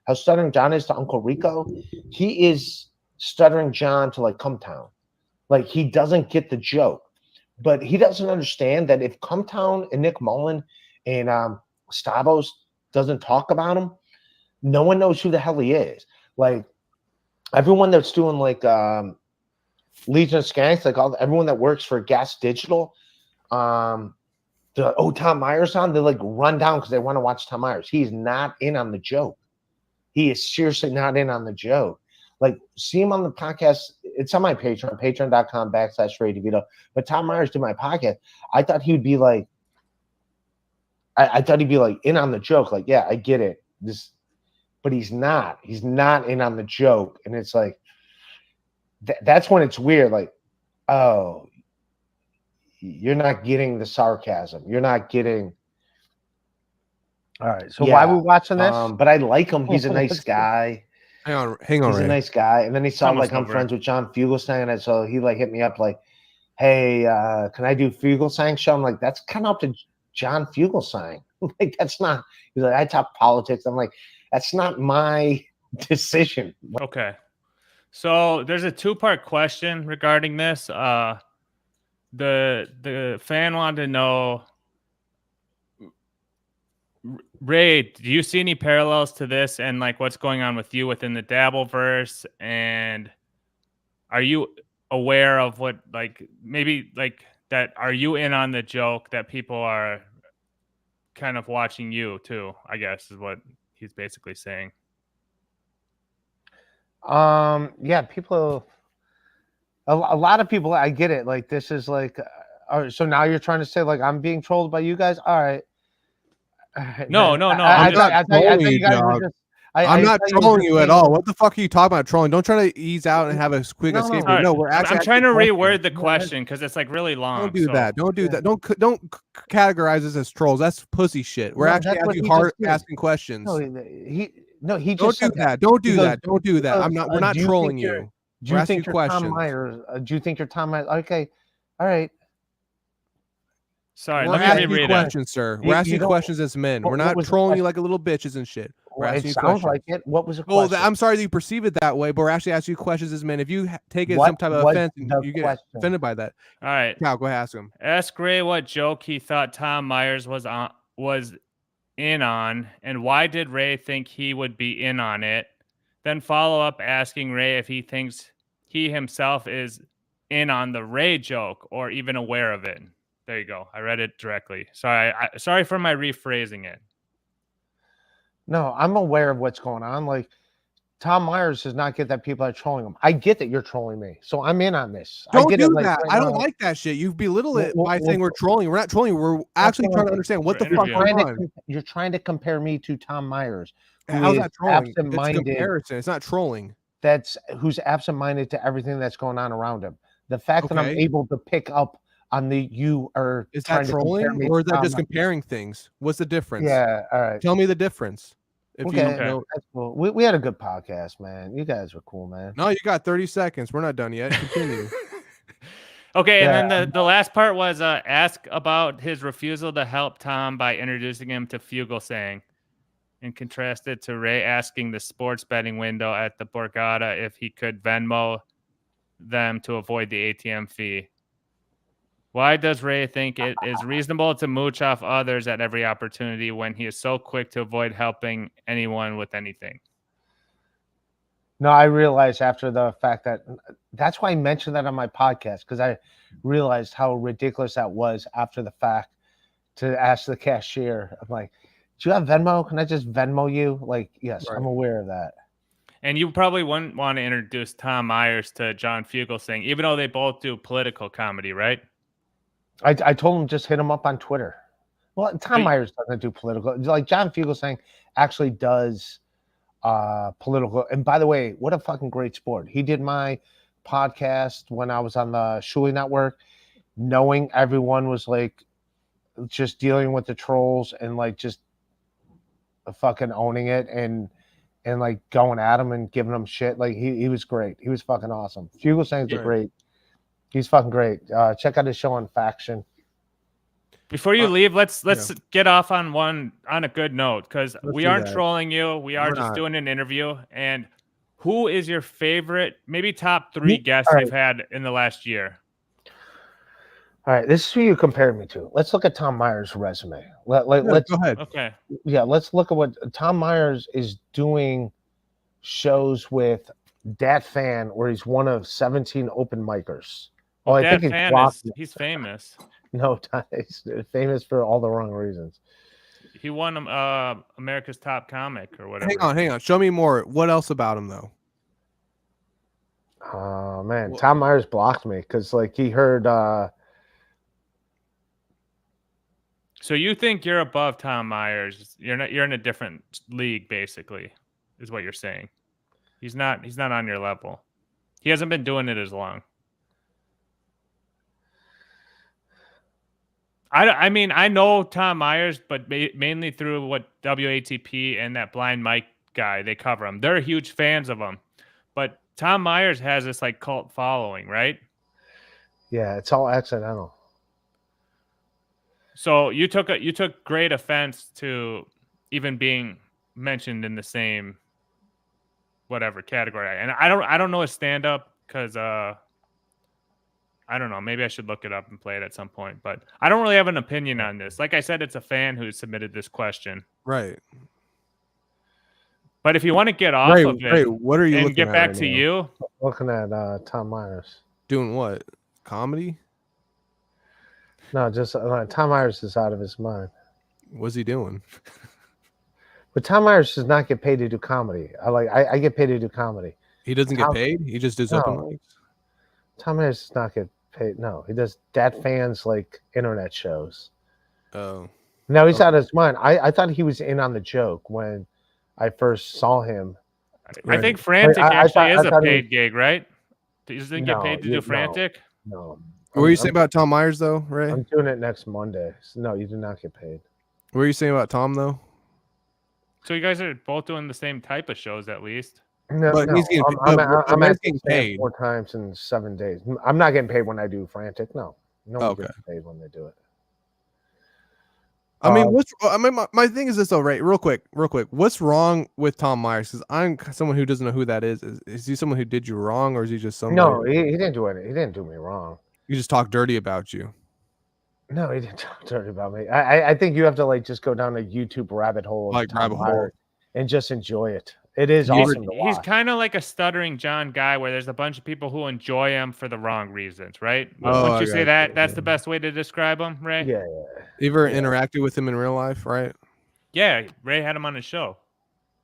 how Stuttering John is to Uncle Rico. He is Stuttering John to like Come Town. Like he doesn't get the joke, but he doesn't understand that if Come Town and Nick Mullen and Stavos doesn't talk about him, no one knows who the hell he is. Like everyone that's doing like Legion of Skanks, like everyone that works for Gas Digital, Tom Myers on, they like run down because they want to watch Tom Myers. He's not in on the joke. He is seriously not in on the joke. Like, see him on the podcast. It's on my Patreon, patreon.com/Ray Devito. But Tom Myers did my podcast. I thought he would be like, I thought he'd be like in on the joke. Like, yeah, I get it. But he's not. He's not in on the joke. And it's like, that's when it's weird. Like, oh, you're not getting the sarcasm. You're not getting. All right. So why are we watching this? But I like him. He's a nice guy. Hang on, He's Ray. a nice guy. And then he saw like I'm over. friends with John Fugelsang, and so he like hit me up like, "Hey, can I do Fugelsang show?" I'm like, "That's kind of up to John Fugelsang." Like, that's not. He's like, "I talk politics." I'm like, "That's not my decision." Okay. So there's a two-part question regarding this. The fan wanted to know, Ray, do you see any parallels to this and like what's going on with you within the Dabbleverse? And are you aware of what like maybe like that? Are you in on the joke that people are kind of watching you too? I guess is what he's basically saying. Yeah, people. A lot of people. I get it. Like this is like. So now you're trying to say like I'm being trolled by you guys? All right. No. I'm not trolling you, dog. I'm not trolling you at all. What the fuck are you talking about trolling? Don't try to ease out and have a quick escape. Sorry. No, we're actually. I'm trying to reword the question because it's like really long. Don't do that. Don't do that. Don't categorize us as trolls. That's pussy shit. We're actually asking questions. No, he Don't just do that. Don't do that. Don't do that. I'm not. We're not trolling you. you. Do you think you're Tom Myers? Do you think you're Tom Myers? Okay, all right. Sorry, we're asking you questions, sir. We're asking questions as men. We're not trolling you like a little bitches and shit. We're asking you questions. Like it. What was the question? Well, I'm sorry that you perceive it that way, but we're actually asking you questions as men. If you take it as some type of offense, you get offended by that. All right, Chow, go ahead, ask him. Ask Ray what joke he thought Tom Myers was in on, and why did Ray think he would be in on it? Then follow up asking Ray if he thinks he himself is in on the Ray joke or even aware of it. There you go. I read it directly. Sorry for my rephrasing it. No, I'm aware of what's going on. Like Tom Myers does not get that people are trolling him. I get that you're trolling me, so I'm in on this. I Don't get do it. Like that. right I don't now. like that shit. You belittle it Well, by well, saying we're trolling. We're not trolling. We're actually what trying to I'm understand what the We're fuck's going interviewing. on. You're trying to compare me to Tom Myers, who How's is that trolling? It's absent-minded. comparison. It's not trolling. Who's absent-minded to everything that's going on around him. The fact that I'm Okay. able to pick up on the you are Is trying that to compare trolling me or to is that Tom just Myers. comparing things? What's the difference? Yeah, all right. Tell me the difference. If Okay, you know, that's cool. We had a good podcast, man. You guys were cool, man. no, you got 30 seconds. We're not done yet. Continue. Okay, Yeah. and then the last part was ask about his refusal to help Tom by introducing him to Fugelsang, and contrasted to Ray asking the sports betting window at the Borgata if he could Venmo them to avoid the ATM fee. Why does Ray think it is reasonable to mooch off others at every opportunity when he is so quick to avoid helping anyone with anything? No, I realized after the fact that's why I mentioned that on my podcast, because I realized how ridiculous that was after the fact to ask the cashier. I'm like, do you have Venmo? Can I just Venmo you? Like, yes, Right. I'm aware of that. And you probably wouldn't want to introduce Tom Myers to John Fugelsang, even though they both do political comedy, right? I told him just hit him up on Twitter. Well, Tom But- Myers doesn't do political. Like John Fugelsang actually does political. And by the way, what a fucking great sport. He did my podcast when I was on the Shuli Network, knowing everyone was like just dealing with the trolls and like just fucking owning it and like going at him and giving him shit. Like he was great. He was fucking awesome. Fugelsang's Yeah. great. He's fucking great. Check out his show on Faction. Before you leave, let's yeah. get off on a good note, because we do aren't that. trolling you. We are We're just not. doing an interview. And who is your favorite, maybe top 3 guests all you've had in the last year? All right, this is who you compared me to. Let's look at Tom Myers' resume. Let's Go ahead. Okay. let's look at what Tom Myers is doing. Shows with Dat Fan, where he's one of 17 open micers. Oh, I think he's famous. No, he's famous for all the wrong reasons. He won America's Top Comic or whatever. Hang on. Show me more. What else about him though? Oh man, Tom Myers blocked me because like he heard. So you think you're above Tom Myers? You're in a different league, basically, is what you're saying. He's not on your level. He hasn't been doing it as long. I mean, I know Tom Myers, but mainly through what WATP and that Blind Mike guy, they cover him. They're huge fans of him. But Tom Myers has this like cult following, right? Yeah, it's all accidental. So you took great offense to even being mentioned in the same whatever category. And I don't know his stand up because I don't know. Maybe I should look it up and play it at some point. But I don't really have an opinion on this. Like I said, it's a fan who submitted this question. Right. But if you want to get off of it, what are you and looking get at back right to now? you, Looking at Tom Myers. Doing what? Comedy? No, just Tom Myers is out of his mind. What's he doing? But Tom Myers does not get paid to do comedy. I get paid to do comedy. He doesn't get paid? He just does open mics? Tom Myers does not get paid. No, he does Dat Fans like internet shows. Oh. No, he's out of his mind. I thought he was in on the joke when I first saw him. I think Frantic actually is a thought paid gig, right? Does he get paid to do Frantic? No. What were you saying about Tom Myers though, Ray? I'm doing it next Monday. So no, you do not get paid. What were you saying about Tom though? So you guys are both doing the same type of shows, at least. No, But no. he's getting- I'm but actually getting paid paid. 4 times in 7 days. I'm not getting paid when I do Frantic. No one Okay. gets paid when they do it. I mean, my thing is this though, right? Real quick. What's wrong with Tom Myers? Because I'm someone who doesn't know who that is. Is he someone who did you wrong, or is he just someone? No, he didn't do it. He didn't do me wrong. He just talked dirty about you. No, he didn't talk dirty about me. I think you have to like just go down a YouTube rabbit hole, of Like Tom rabbit hole. Myers and just enjoy it. It is awesome to He's watch. kind of like a stuttering John guy, where there's a bunch of people who enjoy him for the wrong reasons, right? Oh, Wouldn't I you say got that you. that's the best way to describe him, Ray? Yeah. You ever interacted with him in real life, right? Yeah, Ray had him on his show.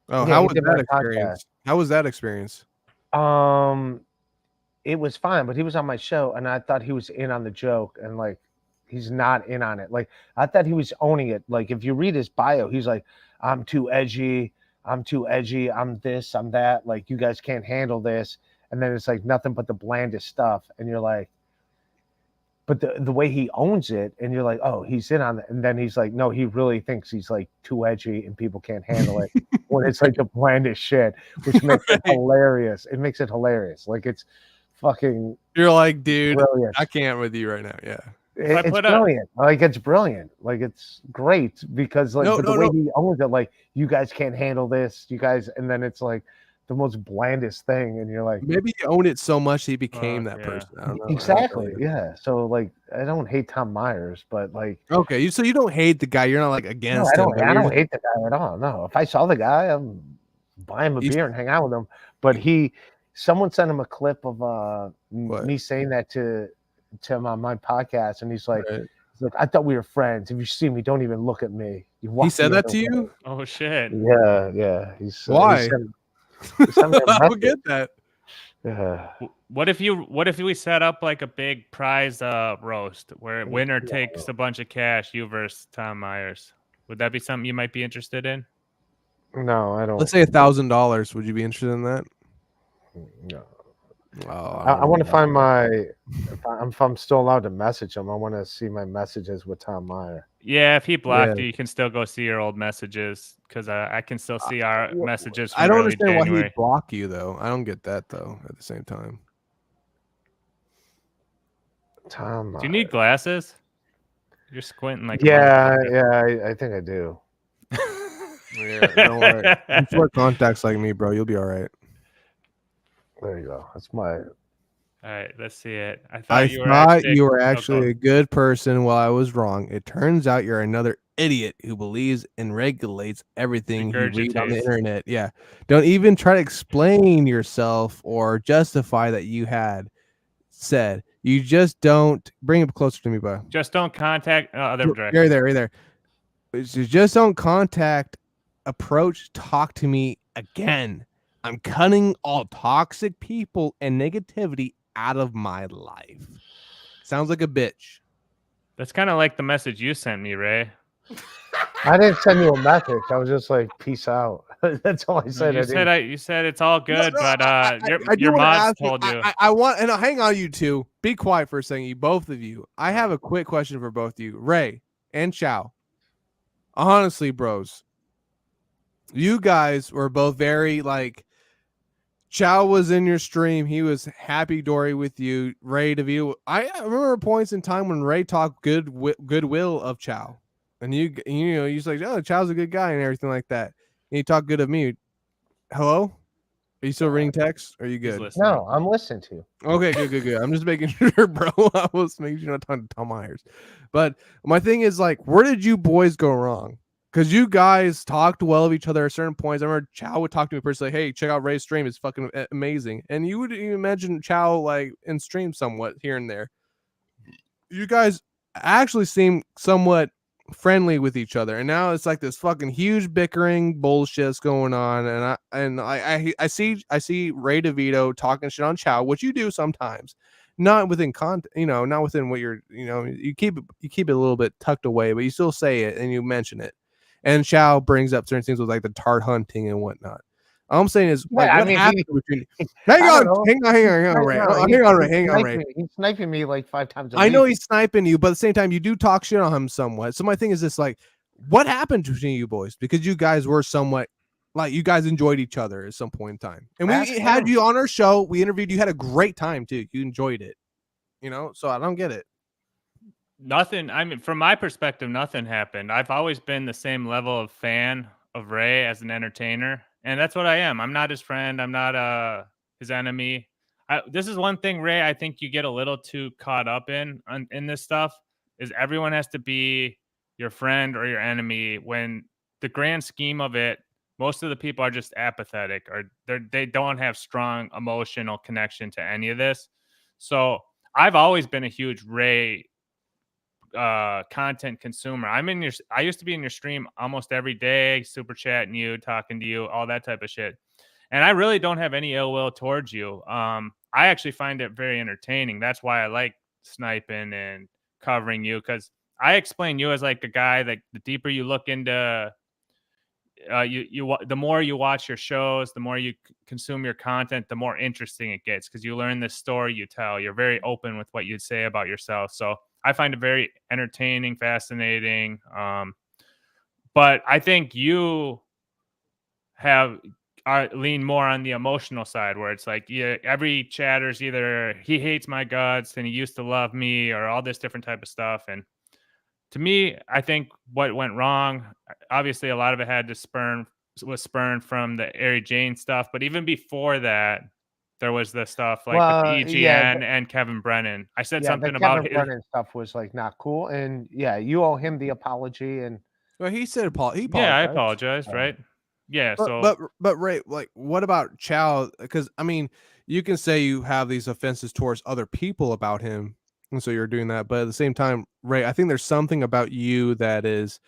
Oh, Yeah, how he was did that my podcast. experience? How was that experience? It was fine, but he was on my show, and I thought he was in on the joke, and like, he's not in on it. Like, I thought he was owning it. Like, if you read his bio, he's like, I'm too edgy, I'm this, I'm that. Like, you guys can't handle this. And then it's like nothing but the blandest stuff, and you're like, but the way he owns it, and you're like, oh, he's in on it. And then he's like, no, he really thinks he's like too edgy and people can't handle it. When it's like the blandest shit, which makes it hilarious. It makes it hilarious. Like, it's fucking. You're like, dude, brilliant. I can't with you right now. Yeah. It's brilliant. Like, it's brilliant. Like, it's great because like the way he owns it, like, you guys can't handle this, you guys, and then it's like the most blandest thing, and you're like, maybe he owned it so much he became that person. I don't know. Exactly. Yeah. So like, I don't hate Tom Myers, but like, okay, so you don't hate the guy. You're not like against him. I don't hate the guy at all. No, if I saw the guy, I'm buy him a beer and hang out with him. But someone sent him a clip of me saying that to him on my podcast, and he's like, I thought we were friends. If you see me, don't even look at me. He said that to you? Oh shit. Yeah. Why? I don't get that. Yeah. What if we set up like a big prize roast where winner takes a bunch of cash, you versus Tom Myers? Would that be something you might be interested in? No, I don't. Let's say $1,000. Would you be interested in that? No. Oh, I want to find if I'm still allowed to message him, I want to see my messages with Tom Meyer. Yeah, if he blocked you, you can still go see your old messages because I can still see our messages. From I don't early understand January. why he'd block you though. I don't get that though. At the same time, Tom Meyer. Do you need glasses? You're squinting like. I think I do. Yeah, don't worry. You wear contacts like me, bro. You'll be all right. There you go. That's my. All right, let's see it. I thought you were actually a good person while I was wrong. It turns out you're another idiot who believes and regulates everything you read on the internet. Yeah. Don't even try to explain yourself or justify that you had said. You just don't bring it closer to me, bro. Just don't contact other directions. Right there. You just don't talk to me again. I'm cutting all toxic people and negativity out of my life. Sounds like a bitch. That's kind of like the message you sent me, Ray. I didn't send you a message. I was just like, peace out. That's all I said. You said it's all good, but your mods told you. I want, and hang on, you two. Be quiet for a second, you both of you. I have a quick question for both of you, Ray and Chow. Honestly, bros, you guys were both very like. Chow was in your stream. He was happy dory with you. Ray Devito. I remember points in time when Ray talked goodwill of Chow, and you know he's like, oh, Chow's a good guy and everything like that. And he talked good of me. Hello, are you still reading text? Are you good? No, I'm listening to you. Okay, good. I'm just making sure, bro. I was making sure you're not talking to Tom Myers. But my thing is like, where did you boys go wrong? Because you guys talked well of each other at certain points. I remember Chow would talk to me personally, hey, check out Ray's stream. It's fucking amazing. And you would imagine Chow like in stream somewhat here and there. You guys actually seem somewhat friendly with each other. And now it's like this fucking huge bickering bullshit's going on. And I see Ray Devito talking shit on Chow, which you do sometimes. Not within not within what you're, you keep it a little bit tucked away, but you still say it and you mention it. And Chow brings up certain things with like the tart hunting and whatnot. All I'm saying is, like, what happened between? Hang on, Ray. He's sniping me like 5 times a week. I know he's sniping you, but at the same time, you do talk shit on him somewhat. So my thing is this: like, what happened between you boys? Because you guys were somewhat like you guys enjoyed each other at some point in time, and we had you on our show. We interviewed you. Had a great time too. You enjoyed it, So I don't get it. Nothing. I mean, from my perspective, nothing happened. I've always been the same level of fan of Ray as an entertainer, and that's what I am. I'm not his friend. I'm not his enemy. This is one thing, Ray, I think you get a little too caught up in this stuff, is everyone has to be your friend or your enemy when the grand scheme of it, most of the people are just apathetic or they don't have strong emotional connection to any of this. So I've always been a huge Ray content consumer. I used to be in your stream almost every day, super chatting you, talking to you, all that type of shit. And I really don't have any ill will towards you. I actually find it very entertaining. That's why I like sniping and covering you, because I explain you as like a guy that the deeper you look into the more you watch your shows, the more you consume your content, the more interesting it gets, because you learn the story you tell. You're very open with what you'd say about yourself. So I find it very entertaining, fascinating. But I think you lean more on the emotional side, where it's like, yeah, every chatter's either he hates my guts and he used to love me, or all this different type of stuff. And to me, I think what went wrong, obviously a lot of it was spurned from the Aria Jane stuff, but even before that, there was the stuff like with EGN and Kevin Brennan. I said something about Kevin Brennan stuff was like not cool, and yeah, you owe him the apology. And well, he said he apologized. Yeah, I apologized, right? Yeah. But Ray, like, what about Chow? Because I mean, you can say you have these offenses towards other people about him, and so you're doing that. But at the same time, Ray, I think there's something about you that is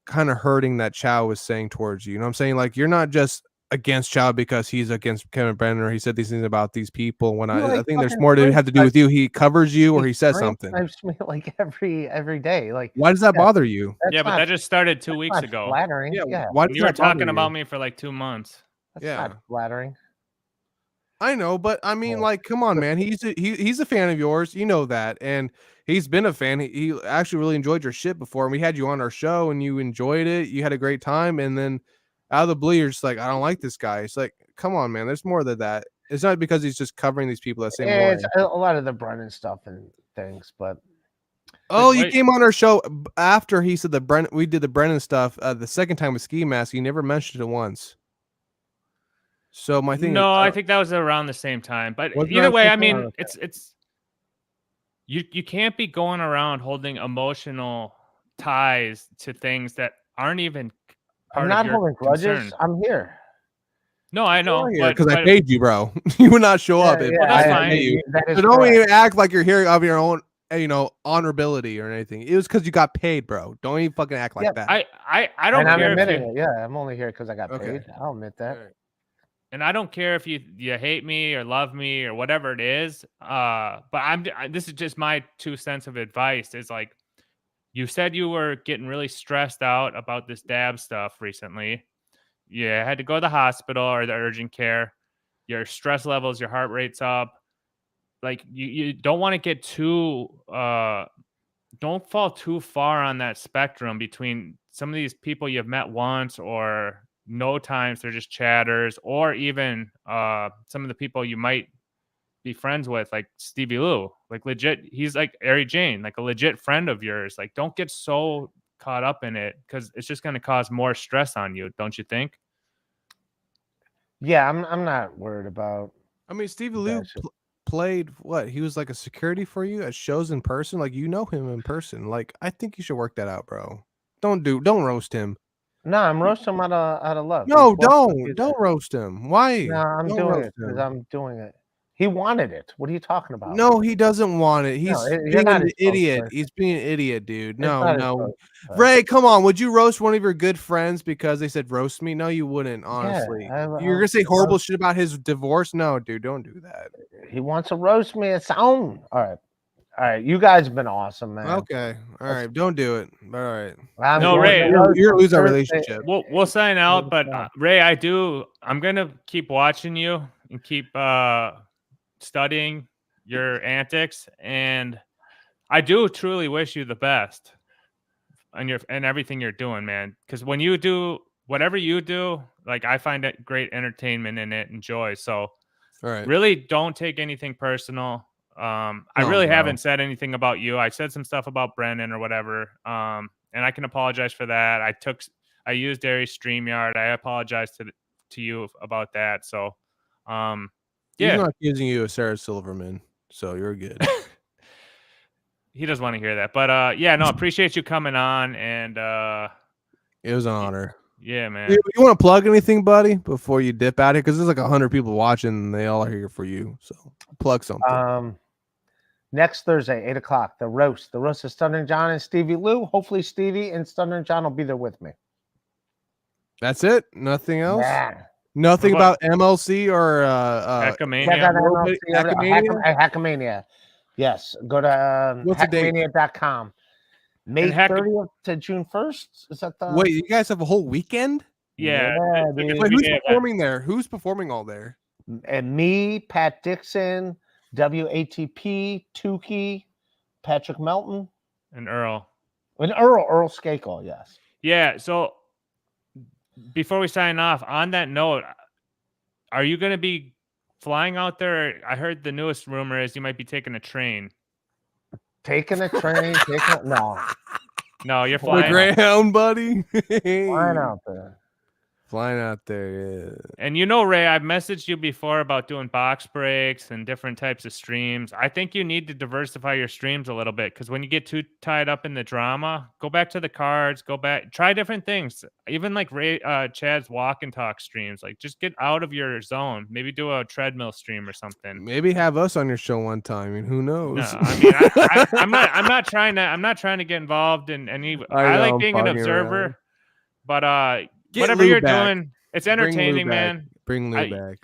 kind of hurting that Chow was saying towards you. You know what I'm saying? Like, you're not just against Chow because he's against Kevin Brennan, or he said these things about these people. When I think there's more to have to do with you. He covers you, or he says something. Me like every day. Like, why does that bother you? Yeah, but that just started 2 weeks ago. Flattering. Yeah. Why you were talking about me for like 2 months. That's not flattering. I know, but I mean, like, come on, man. He's a fan of yours. You know that. And he's been a fan. He actually really enjoyed your shit before. And we had you on our show and you enjoyed it. You had a great time. And then out of the blue, you're just like, I don't like this guy. It's like, come on, man. There's more than that. It's not because he's just covering these people that same way. It's a lot of the Brennan stuff and things, but you came on our show after he said we did the Brennan stuff the second time with Ski Mask. You never mentioned it once. So my thing. No, I think that was around the same time. But either way, I mean, it's you can't be going around holding emotional ties to things that aren't even part I'm not of your holding grudges. concern. I'm here. No, I know, because I paid you, bro. You would not show up. That's fine. So don't even act like you're here of your own, honorability or anything. It was because you got paid, bro. Don't even fucking act like that. I don't care. I'm admitting it. Yeah, I'm only here because I got paid. I'll admit that. Right. And I don't care if you hate me or love me or whatever it is. But this is just my 2 cents of advice. Is like, you said you were getting really stressed out about this dab stuff recently. You had to go to the hospital or the urgent care. Your stress levels, your heart rate's up. Like, you don't want to get don't fall too far on that spectrum between some of these people you've met once, or no times they're just chatters, or even some of the people you might be friends with, like Stevie Lou, like legit, he's like Aria Jane, like a legit friend of yours. Like, don't get so caught up in it, because it's just going to cause more stress on you, don't you think? Yeah, I'm not worried about. I mean, Stevie Lou played what? He was like a security for you at shows in person. Like, you know him in person. Like, I think you should work that out, bro. Don't roast him. No, I'm roasting him out of love. No, don't roast him. Why? No, I'm doing it because I'm doing it. He wanted it. What are you talking about? No, he doesn't want it. He's being an idiot. He's being an idiot, dude. No. Ray, come on. Would you roast one of your good friends because they said roast me? No, you wouldn't, honestly. You're going to say horrible shit about his divorce? No, dude, don't do that. He wants to roast me. It's own. All right. You guys have been awesome, man. Okay. All right. Don't do it. All right. No, Ray, you're going to lose our relationship. We'll sign out, but Ray, I'm going to keep watching you and keep studying your antics, and I do truly wish you the best and everything you're doing, man, because when you do whatever you do, like, I find it great entertainment in it and joy. So really don't take anything personal. I really haven't said anything about you. I said some stuff about Brennan or whatever, and I can apologize for that. I used Ari's StreamYard. I apologize to you about that. So He's not accusing you of Sarah Silverman, so you're good. He doesn't want to hear that. But appreciate you coming on, and it was an honor. Yeah, man. You want to plug anything, buddy, before you dip out here? Because there's like 100 people watching, and they all are here for you. So plug something. Next Thursday, 8 o'clock, the roast of Stunner John and Stevie Lou. Hopefully Stevie and Stunner John will be there with me. That's it. Nothing else. Yeah. Nothing What about MLC or Hackamania. Check out Nobody- MLC, Hackamania. Yes, go to What's the date? Hackamania.com. May And 30th to June 1st. Is that the Wait, you guys have a whole weekend? Yeah. Yeah, it's like a dude. Wait, who's 3-day event. performing there? Who's performing all there? And me, Pat Dixon, WATP, Tukey, Patrick Melton, And Earl. and Earl Skakel, yes. Yeah. So before we sign off, on that note, are you going to be flying out there? I heard the newest rumor is you might be taking a train. Taking a train, No, you're The flying. Greyhound, buddy. flying out there. Flying out there, yeah. And you know, Ray, I've messaged you before about doing box breaks and different types of streams. I think you need to diversify your streams a little bit because when you get too tied up in the drama, go back to the cards, try different things. Even like Ray, Chad's walk and talk streams, like just get out of your zone. Maybe do a treadmill stream or something. Maybe have us on your show one time. I mean, who knows? No, I mean, I'm not trying to get involved in any. I know, like I'm being an fucking observer, around. but Get whatever Lou you're back. doing, it's Bring Lou entertaining, back. man. Bring Lou back.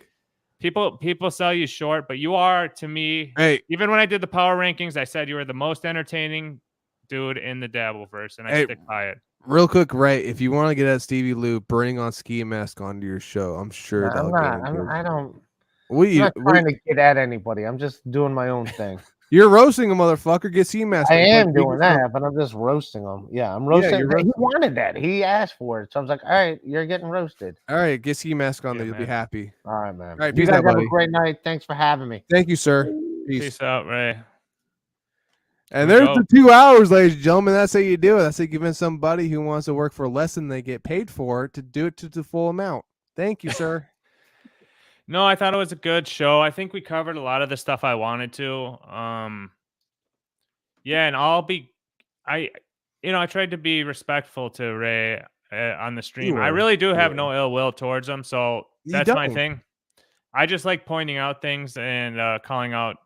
People sell you short, but you are, to me. Hey, Even when I did the power rankings, I said you were the most entertaining dude in the Dabbleverse, and I stick by it. real quick, Ray, if you want to get at Stevie Lou, bring on Ski Mask onto your show. I'm sure I'm that'll not. get him. I don't. What I'm you? not trying to get at anybody. I'm just doing my own thing. You're roasting a motherfucker. Get Ski Mask. I am doing that, but I'm just roasting him. Yeah, I'm roasting. you're He wanted that. He asked for it, so I was like, "All right, you're getting roasted." All right, get Ski Mask on Yeah, there. You'll be man. happy. All right, man. All right, you peace guys out, have buddy. a great night. Thanks for having me. Thank you, sir. Peace. Peace out, Ray. And Here we there's go. the 2 hours, ladies and gentlemen. That's how you do it. That's how giving somebody who wants to work for less than they get paid for to do it to the full amount. Thank you, sir. No, I thought it was a good show. I think we covered a lot of the stuff I wanted to. Yeah, and I tried to be respectful to Ray on the stream. I were. really do have Yeah. no ill will towards him, so You that's my don't. thing. I just like pointing out things and calling out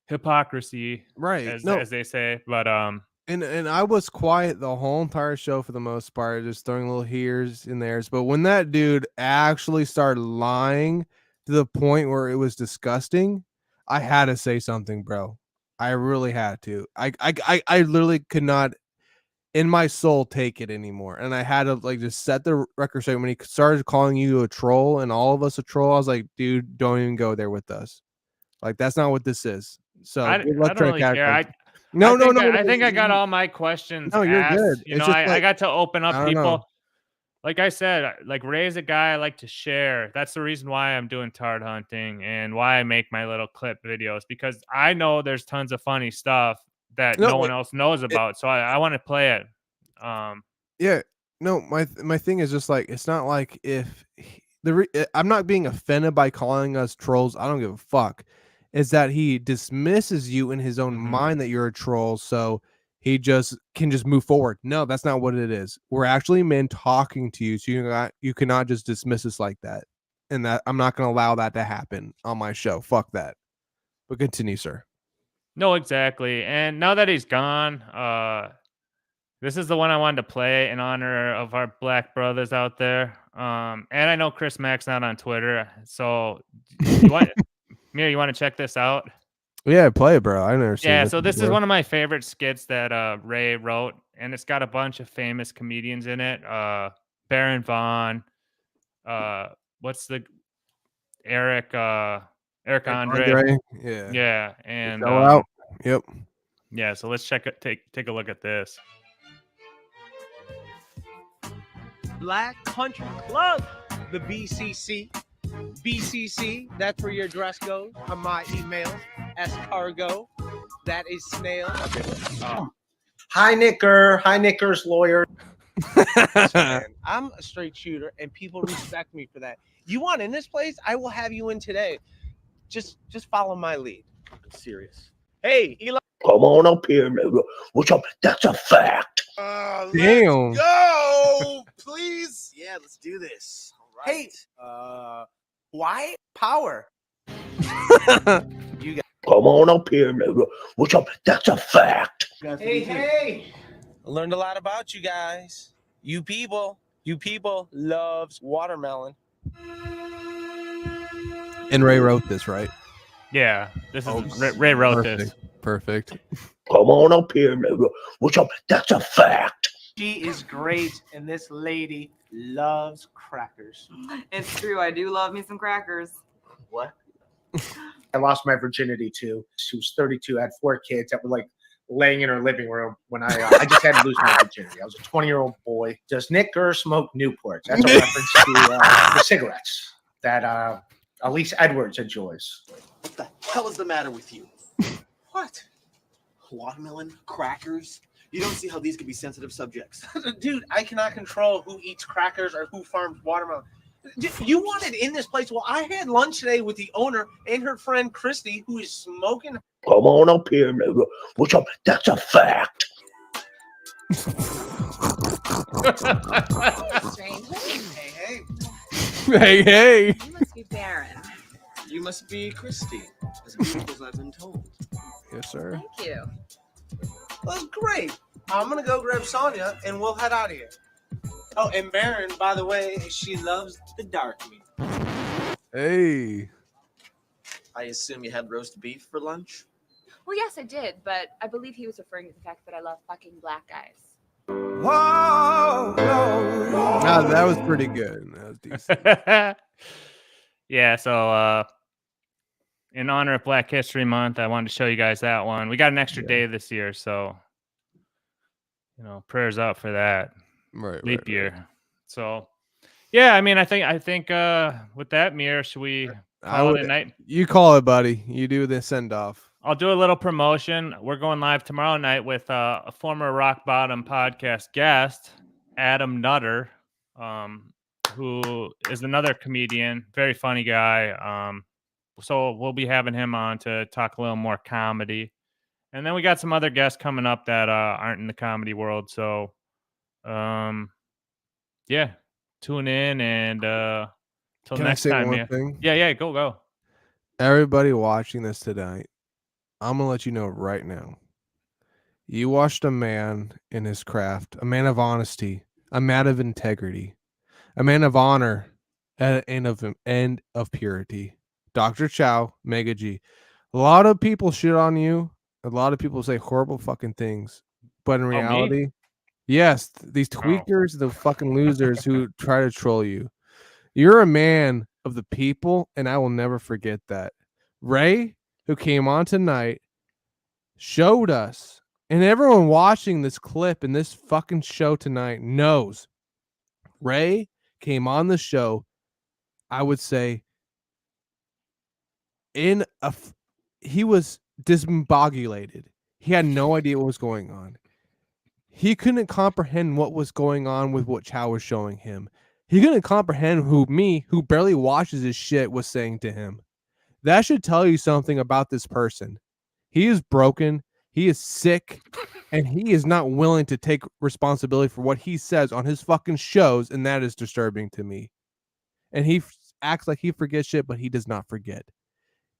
hypocrisy, Right. as they say. But And I was quiet the whole entire show for the most part, just throwing little here's and there's. But when that dude actually started lying to the point where it was disgusting, I had to say something, bro. I really had to. I literally could not in my soul take it anymore. And I had to like just set the record straight. When he started calling you a troll and all of us a troll, I was like, dude, don't even go there with us. Like, that's not what this is. So I good luck don't trying really to care. catch them. No, I think I got all my questions. No, you're asked. good. You It's know, just I like- got to open I up don't people. know. Like I said, like Ray's a guy I like to share. That's the reason why I'm doing tard hunting and why I make my little clip videos, because I know there's tons of funny stuff that no one else knows about. So I want to play it. Yeah, no, my thing is just like, it's not like if I'm not being offended by calling us trolls. I don't give a fuck. Is that he dismisses you in his own mind that you're a troll, so he can just move forward. No, that's not what it is. We're actually men talking to you, so you cannot just dismiss us like that. And that I'm not going to allow that to happen on my show. Fuck that. But continue, sir. No, exactly. And now that he's gone, this is the one I wanted to play in honor of our black brothers out there. And I know Chris Mack's not on Twitter, so you want Mir, you want to check this out? Yeah, play it, bro. I've never seen Yeah, this so this is before. one of my favorite skits that Ray wrote, and it's got a bunch of famous comedians in it. Baron Vaughn, what's the Eric Andre. Yeah. Yeah, and Go out. Yep. yeah, so let's take a look at this. Black Country Club, the BCC. BCC, that's where your address goes on my email. Escargo, that is snail. Hi, Nicker's lawyer. Man, I'm a straight shooter, and people respect me for that. You want in this place? I will have you in today. Just follow my lead. I'm serious. Hey, Eli. Come on up here, nigga. What's up? That's a fact. Damn. Go, please. Yeah, let's do this. All right. Hey, why power? You got Come on up here, nigga. What's up? That's a fact. Hey. I learned a lot about you guys. You people loves watermelon. And Ray wrote this, right? Yeah, this is Ray wrote this. Perfect. Come on up here, nigga. What's up? That's a fact. She is great, and this lady loves crackers. It's true. I do love me some crackers. What? I lost my virginity too. She was 32, had 4 kids that were like laying in her living room when I just had to lose my virginity. I was a 20-year-old boy. Does Nick Gurr smoke Newports? That's a reference to the cigarettes that Elise Edwards enjoys. What the hell is the matter with you? What? Watermelon, crackers? You don't see how these could be sensitive subjects. Dude, I cannot control who eats crackers or who farms watermelon. You wanted in this place. Well, I had lunch today with the owner and her friend Christy, who is smoking. Come on up here, nigga. What's up? That's a fact. Strange. Hey. Hey. You must be barren. You must be Christy, as beautiful as I've been told. Yes, sir. Thank you. Well, that's great. I'm going to go grab Sonia, and we'll head out of here. Oh, and Baron, by the way, she loves the dark meat. Hey. I assume you had roast beef for lunch? Well, yes, I did, but I believe he was referring to the fact that I love fucking black guys. Whoa, no. That was pretty good. That was decent. Yeah, so in honor of Black History Month, I wanted to show you guys that one. We got an extra day this year, so prayers up for that. Right. Leap year. So yeah, I mean, I think with that, Mir, should we call it a night? You call it, buddy. You do the send off. I'll do a little promotion. We're going live tomorrow night with a former Rock Bottom podcast guest, Adam Nutter, who is another comedian, very funny guy. So we'll be having him on to talk a little more comedy. And then we got some other guests coming up that aren't in the comedy world. So, yeah, tune in and till Can next I say time. one thing? Yeah, go. Everybody watching this tonight, I'm going to let you know right now. You watched a man in his craft, a man of honesty, a man of integrity, a man of honor, and of purity. Dr. Chow, Mega G. A lot of people shit on you. A lot of people say horrible fucking things. But in reality, yes, these tweakers, the fucking losers who try to troll you. You're a man of the people, and I will never forget that. Ray, who came on tonight, showed us, and everyone watching this clip and this fucking show tonight knows Ray came on the show, I would say, he was discombobulated. He had no idea what was going on. He couldn't comprehend what was going on with what Chow was showing him. He couldn't comprehend who barely watches his shit, was saying to him. That should tell you something about this person. He is broken. He is sick. And he is not willing to take responsibility for what he says on his fucking shows. And that is disturbing to me. And he acts like he forgets shit, but he does not forget.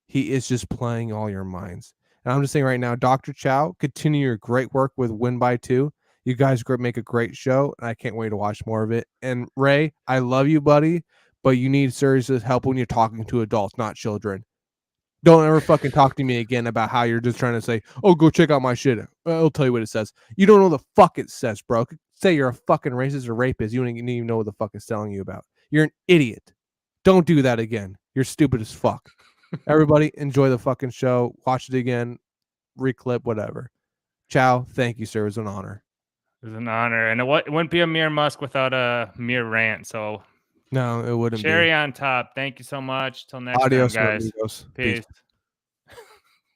He is just playing all your minds. And I'm just saying right now, Dr. Chow, continue your great work with Win by 2. You guys make a great show, and I can't wait to watch more of it. And Ray, I love you, buddy, but you need serious help when you're talking to adults, not children. Don't ever fucking talk to me again about how you're just trying to say, oh, go check out my shit. I'll tell you what it says. You don't know the fuck it says, bro. Say you're a fucking racist or rapist. You don't even know what the fuck it's telling you about. You're an idiot. Don't do that again. You're stupid as fuck. Everybody, enjoy the fucking show. Watch it again. Reclip, whatever. Chow, thank you, sir. It was an honor. It was an honor. And it wouldn't be a Mir Musk without a Mir rant. So no, it wouldn't cherry on top. Thank you so much. Till next Adios, time, guys. amigos. Peace. Peace.